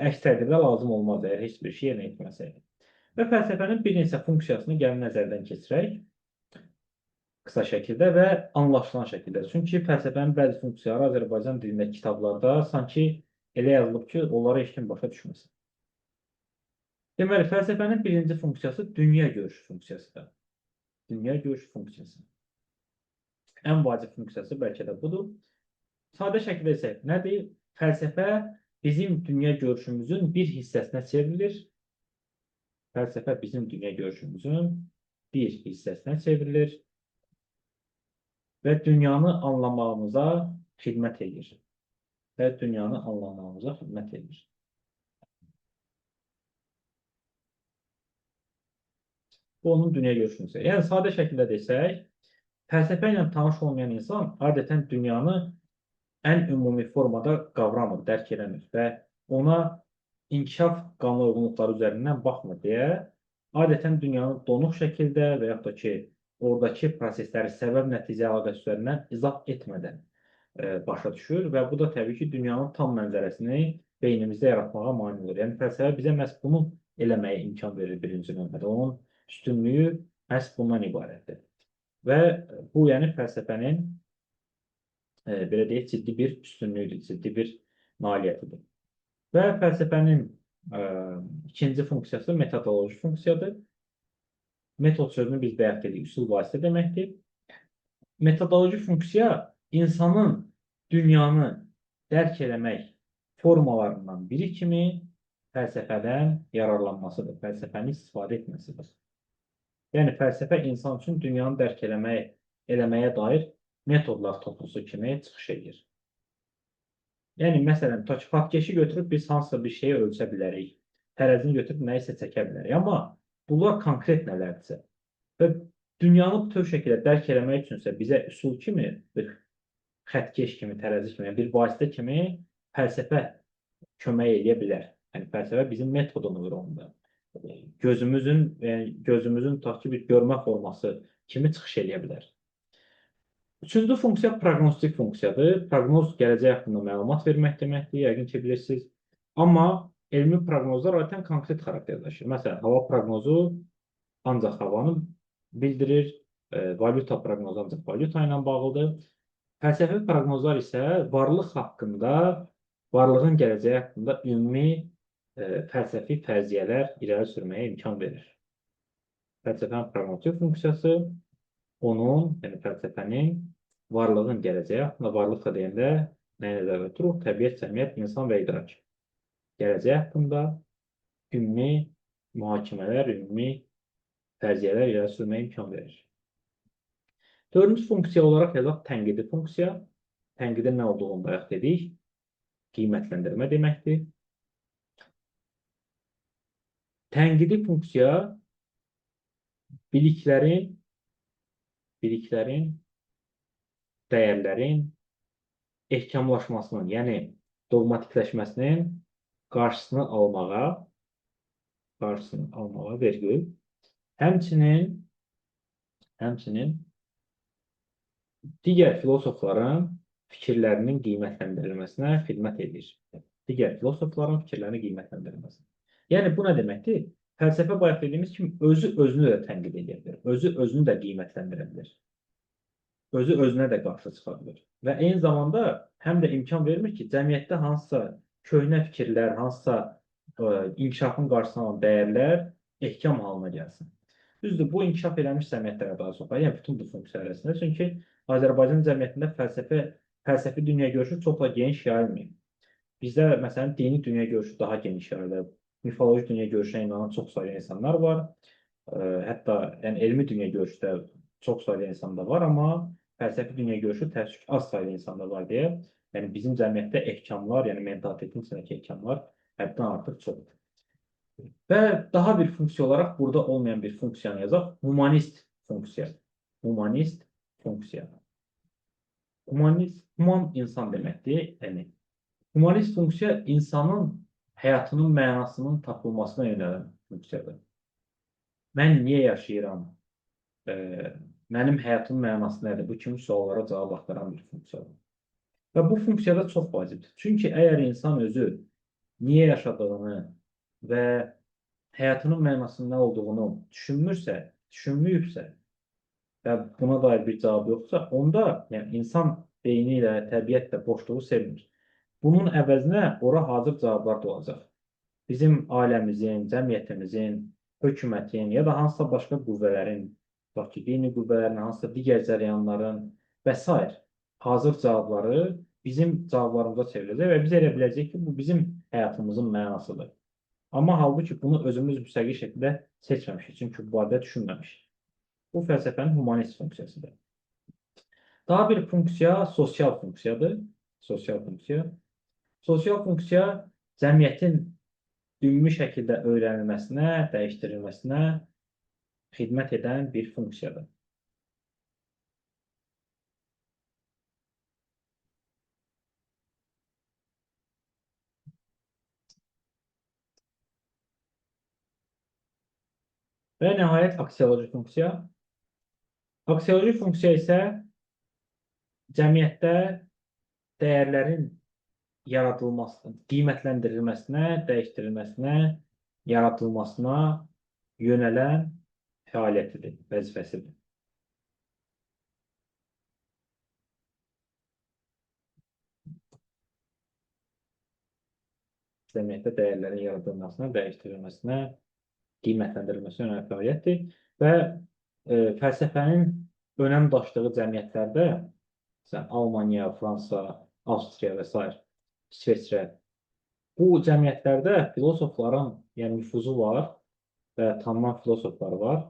Əks təqdirdə lazım olmaz əgər heç bir şey yerinə yetirməsəydi. Və fəlsəfənin bir neçə funksiyasını gəlin nəzərdən keçirək qısa şəkildə və anlaşılan şəkildə. Çünki fəlsəfənin bəzi funksiyaları Azərbaycan dilindəki kitablarda sanki elə yazılıb ki, onları heç kim başa düşməsin. Deməli, fəlsəfənin birinci funksiyası dünya görüşü funksiyasıdır. Dünya görüşü funksiyası. Ən vacib funksiyası bəlkə də budur. Sadə şəkildə isə nədir? Fəlsəfə bizim dünya görüşümüzün bir hissəsinə çevrilir. Fəlsəfə bizim dünya görüşümüzün bir hissəsinə çevrilir və dünyanı anlamağımıza xidmət edir. Bu onun dünya görüşündür. Yəni, sadə şəkildə desək, fəlsəfə ilə tanış olmayan insan adətən dünyanı ən ümumi formada qavramır, dərk eləmir və ona inkişaf qanun uyğunluqları üzərindən baxmır deyə adətən dünyanı donuq şəkildə və yaxud da ki, oradakı prosesləri səbəb-nəticə əlaqəsi üzərindən izah etmədən başa düşür və bu da təbii ki, dünyanın tam mənzərəsini beynimizdə yaratmağa mane olur. Yəni, fəlsəfə bizə məhz bunu eləməyə imkan verir birinci növbədə. Onun üstünlüyü məhz bundan ibarətdir. Və bu, yəni, fəlsəfənin belə deyək, ciddi bir üstünlüyüdür, ciddi bir nailiyyətidir. Və fəlsəfənin ikinci funksiyası metodoloji funksiyadır. Metod sözünü biz bayaq dedik, üsul vasitə deməkdir. Metodoloji funksiya insanın dünyanı dərk eləmək formalarından biri kimi fəlsəfədən yararlanmasıdır, fəlsəfəni istifadə etməsidir. Yəni, fəlsəfə insan üçün dünyanı dərk eləməyə dair metodlar toplusu kimi çıxış edir. Yəni, məsələn, xatkeşi götürüb biz hansısa bir şeyi ölçə bilərik, tərəzini götürüb nəyisə çəkə bilərik. Amma bunlar konkret nələrdirsə və dünyanı bütöv şəkildə dərk eləmək üçünsə bizə üsul kimi, bir xətkeş kimi, tərəzi kimi, bir vasitə kimi fəlsəfə kömək edə bilər. Yəni, fəlsəfə bizim metodumuz onda. Gözümüzün tutaq ki, bir görmə forması kimi çıxış edə bilər. Üçüncü funksiya proqnostik funksiyadır. Proqnoz gələcək haqqında məlumat vermək deməkdir, yəqin ki, bilirsiniz. Amma elmi proqnozlar adətən konkret xarakter daşıyır. Məsələn, hava proqnozu ancaq havanı bildirir, valyuta proqnozu ancaq valyuta ilə bağlıdır. Fəlsəfi proqnozlar isə varlıq haqqında, varlığın gələcəyi haqqında ümumi fəlsəfi fərziyyələr irəli sürməyə imkan verir. Fəlsəfənin proqnostik funksiyası onun, yəni fəlsəfənin varlığın gələcəyi haqqında, varlıq da deyəndə nəyə nəzərdə tuturuq? Təbiət, cəmiyyət, insan və idrak. Gələcəyi haqqında ümumi mühakimələr, ümumi fərziyyələr irəli sürməyə imkan verir. Dördüncü funksiya olaraq yazaq tənqidi funksiya. Tənqidin nə olduğunu bayaq dedik. Qiymətləndirmə deməkdir. Tənqidi funksiya biliklərin, dəyərlərin ehkamlaşmasının, yəni dogmatikləşməsinin qarşısını almağa vergül, həmçinin digər filosofların fikirlərinin qiymətləndirilməsinə xidmət edir. Yəni, bu nə deməkdir? Fəlsəfə bayaq dediyimiz kimi özü özünü də tənqid edə bilir, özü özünü də qiymətləndirə bilir, özü özünə də qarşı çıxa bilir. Və eyni zamanda həm də imkan vermir ki, cəmiyyətdə hansısa köhnə fikirlər, hansısa inkişafın qarşısına alan dəyərlər ehkam halına gəlsin. Düzdür, bu inkişaf eləmiş cəmiyyətlərə daha çox, yəni bütün bu funksiya arasında. Çünki Azərbaycan cəmiyyətində fəlsəfi dünya görüşü çox da geniş yayılmıyor. Bizdə, məsələn, dini dünya görüşü daha geniş yayılır. Mifoloji dünya görüşünə inanan çox sayıda insanlar var. Hətta elmi dünya görüşdə çox sayıda insanda var, amma fəlsəfi dünya görüşü təəssüf ki, az sayıda insanda var deyə. Yəni, bizim cəmiyyətdə ehkamlar, yəni mentalitetin içindəki ehkamlar həddən artıq çoxdur. Və daha bir funksiya olaraq burada olmayan bir funksiyanı yazaq. Humanist funksiya. Human insan deməkdir. Yəni, humanist funksiya insanın həyatının mənasının tapılmasına yönələn funksiyadır. Mən niyə yaşayıram? Mənim həyatımın mənası nədir? Bu kimi suallara cavab axtaran bir funksiyadır. Və bu funksiyada çox vacibdir. Çünki əgər insan özü niyə yaşadığını və həyatının mənasının nə olduğunu düşünməyibsə və buna dair bir cavab yoxsa, onda yəni insan beyni ilə, təbiət də boşluğu sevmir. Bunun əvəzinə ora hazır cavablar da olacaq. Bizim ailəmizin, cəmiyyətimizin, hökumətin ya da hansısa başqa qüvvələrin, tutaq ki, dini qüvvələrin, hansısa digər cərəyanların və s. hazır cavabları bizim cavablarımıza çevriləcək və biz elə biləcəyik ki, bu bizim həyatımızın mənasıdır. Amma halbuki bunu özümüz müstəqil şəkildə seçməmişik, çünki bu barədə düşünməmişik. Bu fəlsəfənin humanist funksiyasıdır. Daha bir funksiya sosial funksiyadır. Sosial funksiya. Sosial funksiya cəmiyyətin ümumi şəkildə öyrənilməsinə, dəyişdirilməsinə xidmət edən bir funksiyadır. Və nəhayət aksioloji funksiya. Aksioloji funksiya isə cəmiyyətdə dəyərlərin yaradılmasına, qiymətləndirilməsinə, dəyişdirilməsinə, yaradılmasına yönələn fəaliyyətidir, vəzifəsidir. Cəmiyyətdə dəyərlərin yaradılmasına, dəyişdirilməsinə, qiymətləndirilməsinə yönələn fəaliyyətdir və fəlsəfənin önəm daşıdığı cəmiyyətlərdə, məsələn, Almaniya, Fransa, Avstriya və s. İsveçrə, bu cəmiyyətlərdə filosofların nüfuzu var və tanınan filosoflar var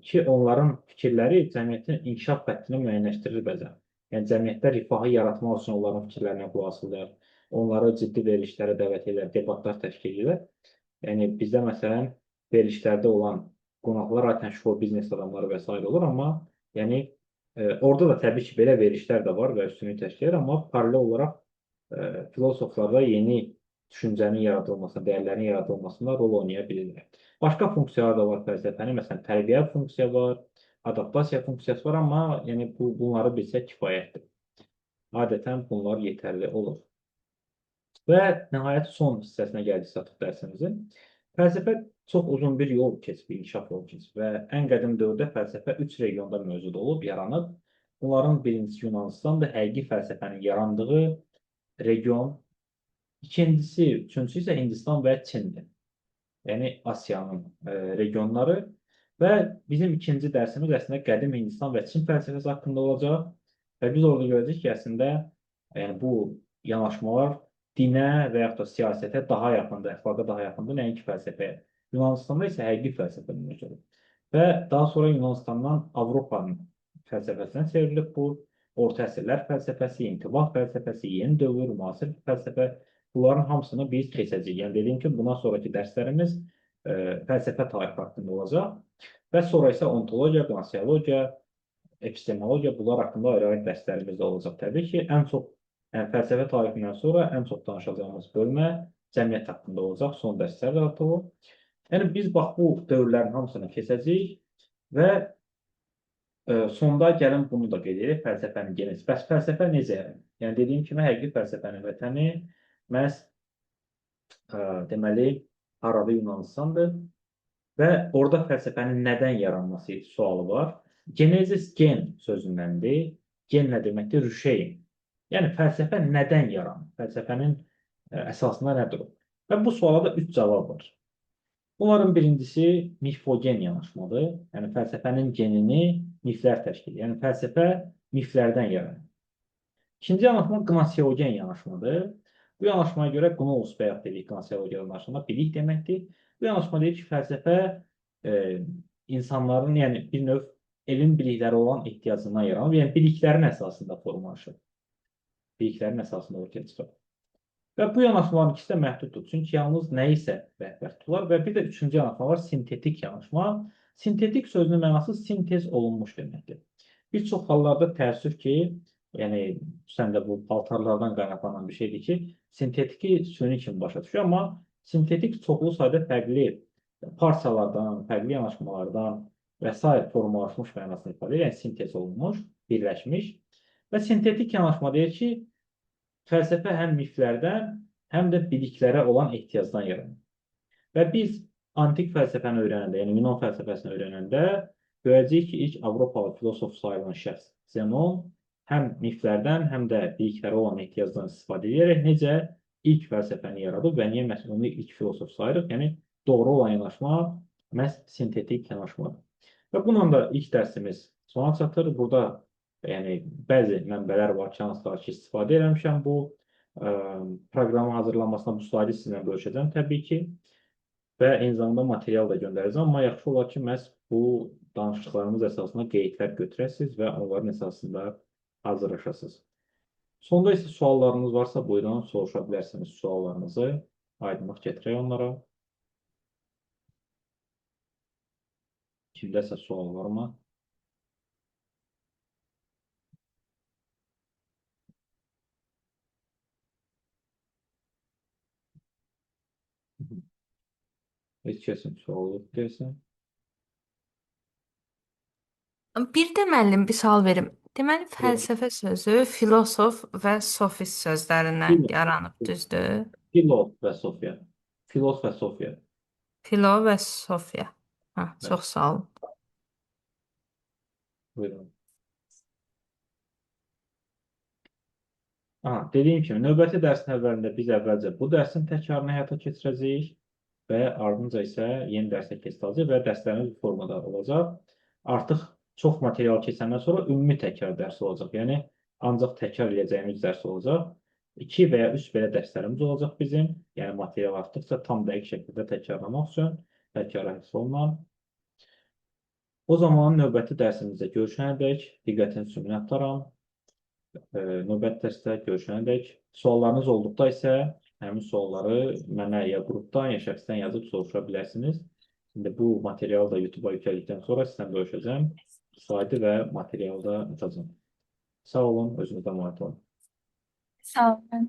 ki, onların fikirləri cəmiyyətin inkişaf xəttini müəyyənləşdirir bəzən. Yəni, cəmiyyətdə rifahı yaratmaq üçün onların fikirlərinə qulaq asılır, onları ciddi verilişlərə dəvət edir, debatlar təşkil edir. Yəni, bizdə məsələn, verilişlərdə olan qonaqlar adətən şou biznes adamları və s. olur, amma yəni, orada da təbii ki, belə verilişlər də var və üstünlük təşkil edir, amma paralel olaraq filosoflarda yeni düşüncənin yaradılmasında, dəyərlərin yaradılmasında rol oynaya bilirlər. Başqa funksiyalar da var fəlsəfənin, məsələn, tərbiyə funksiya var, adaptasiya funksiyası var, amma yəni, bunları bilsək kifayətdir. Adətən bunlar yetərli olur. Və nəhayət son hissəsinə gəldik satıq dərsimizin. Fəlsəfə çox uzun bir yol keçib, inkişaf yolu keçib və ən qədim dövrdə fəlsəfə 3 regionda mövcud olub, yaranıb. Bunların birincisi Yunanistandır, həqiqi fəlsəfənin yarandığı region. Üçüncüsü isə Hindistan və Çindir. Yəni, Asiyanın regionları və bizim ikinci dərsimiz əslində qədim Hindistan və Çin fəlsəfəsi haqqında olacaq və biz orada görəcəyik ki, əslində bu yanaşmalar dinə və yaxud da siyasətə daha yaxındır, əxlaqa daha yaxındır, nəinki fəlsəfəyə. Yunanistanda isə həqiqi fəlsəfə mövcuddur. Və daha sonra Yunanistandan Avropanın fəlsəfəsinə çevrilib bu. Orta əsrlər fəlsəfəsi, intibah fəlsəfəsi, yeni dövr, müasir fəlsəfə, bunların hamısını biz keçəcəyik. Yəni, dediyim ki, bundan sonraki dərslərimiz fəlsəfə tarixi haqqında olacaq və sonra isə ontologiya, qnosiologiya, epistemologiya, bunlar haqqında ayrı-ayrı dərslərimiz də olacaq. Təbii ki, ən çox fəlsəfə tarixindən sonra ən çox danışacağımız bölmə cəmiyyət haqqında olacaq, son dərslər də o. Yəni, biz bax, bu dövrlərin hamısını keçəcəyik və sonda gəlin bunu da qeyd edək, fəlsəfənin genesi. Bəs fəlsəfə necə yaranır? Yəni, dediyim kimi, həqiqi fəlsəfənin vətəni məhz deməli, arada Yunanistandır və orada fəlsəfənin nədən yaranması sualı var. Genezis gen sözündəndir. Gen nə deməkdir? Rüşeyn. Yəni, fəlsəfə nədən yaranır? Fəlsəfənin əsasında nədir o? Və bu suala da 3 cavab var. Bunların birincisi mifogen yanaşmadır. Yəni, fəlsəfənin genini miflər təşkil edir. Yəni, fəlsəfə miflərdən yaranır. İkinci yanaşma qnosiogen yanaşmadır. Bu yanaşmaya görə qnos bəyək dedik, qnosiologiya yanaşma bilik deməkdir. Bu yanaşma deyir ki, fəlsəfə insanların, yəni bir növ elm bilikləri olan ehtiyacından yaranır. Yəni, biliklərin əsasında formalaşır. Biliklərin əsasında ortaya çıxır. Və bu yanaşmaların ikisi də məhduddur. Çünki yalnız nə isə rəhbər tutular və bir də üçüncü yanaşma var, sintetik yanaşma. Sintetik sözünün mənası sintez olunmuş deməkdir. Bir çox hallarda təəssüf ki, yəni, xüsusən də bu paltarlardan qaynaqlanan bir şeydir ki, sintetiki süni kimi başa düşür, amma sintetik çoxlu sayda fərqli parçalardan, fərqli yanaşmalardan və s. formalaşmış mənasını ifadə edir, yəni sintez olunmuş, birləşmiş Və sintetik yanaşma deyir ki, fəlsəfə həm miflərdən, həm də biliklərə olan ehtiyacdan yaranır. Və biz antik fəlsəfəni öyrənəndə, yəni Yunan fəlsəfəsini öyrənəndə görəcəyik ki, ilk Avropalı filosof sayılan şəxs Zenon həm miflərdən, həm də biliklərə olan ehtiyacdan istifadə edərək necə ilk fəlsəfəni yaradıb və niyə məhz onu ilk filosof sayırıq? Yəni doğru olan yanaşma məhz sintetik yanaşmadır. Və bununla da ilk dərsimiz sona çatır. Burada yəni bəzi mənbələr var ki, hansılar ki, istifadə eləmişəm bu proqramın hazırlanmasına bu slaydı sizinlə bölüşəcəm təbii ki. Və eyni zamanda material da göndərəcəm. Amma yaxşı olar ki, məhz bu danışdıqlarımız əsasında qeydlər götürəsiniz və onların əsasında hazırlaşasınız. Sonda isə suallarınız varsa, buyurun, soruşa bilərsiniz suallarınızı. Aydınlıq gətirək onlara. Kimdəsə sual var mı? Heç kəsin sualı yox deyəsən. Bir də müəllim bir sual verim. Deməli, fəlsəfə sözü filosof və sofist sözlərindən Filo. yaranıb, düzdür? Filos və Sofiya. Filos və Sofiya. Filo və Sofiya. Hə, çox sağ olun. Buyurun. Dediyim kimi, növbəti dərsin əvvəlində biz əvvəlcə bu dərsin təkrarını həyata keçirəcəyik və ardınca isə yeni dərsə keçiriləcək və dərslərimiz bu formada olacaq. Artıq çox material keçəndən sonra ümumi təkrar dərsi olacaq. Yəni, ancaq təkrar edəcəyimiz dərs olacaq. 2 və ya 3 belə dərslərimiz olacaq bizim. Yəni, material artdıqca tam dəqiq şəkildə təkrarlamaq üçün təkrar olunan. O zaman növbəti dərsimizdə görüşənədək diqqətiniz üçün minnətdaram. Növbəti dərsdə görüşənədək. Suallarınız olduqda isə həmin sualları mənə ya qrupdan, ya şəxsdən yazıb soruşa bilərsiniz. İndi bu materialı da YouTube-a yüklədikdən sonra sizdən bölüşəcəm. Slaydı və materialı da atacağım. Sağ olun, özünüzə əmanət olun. Sağ olun.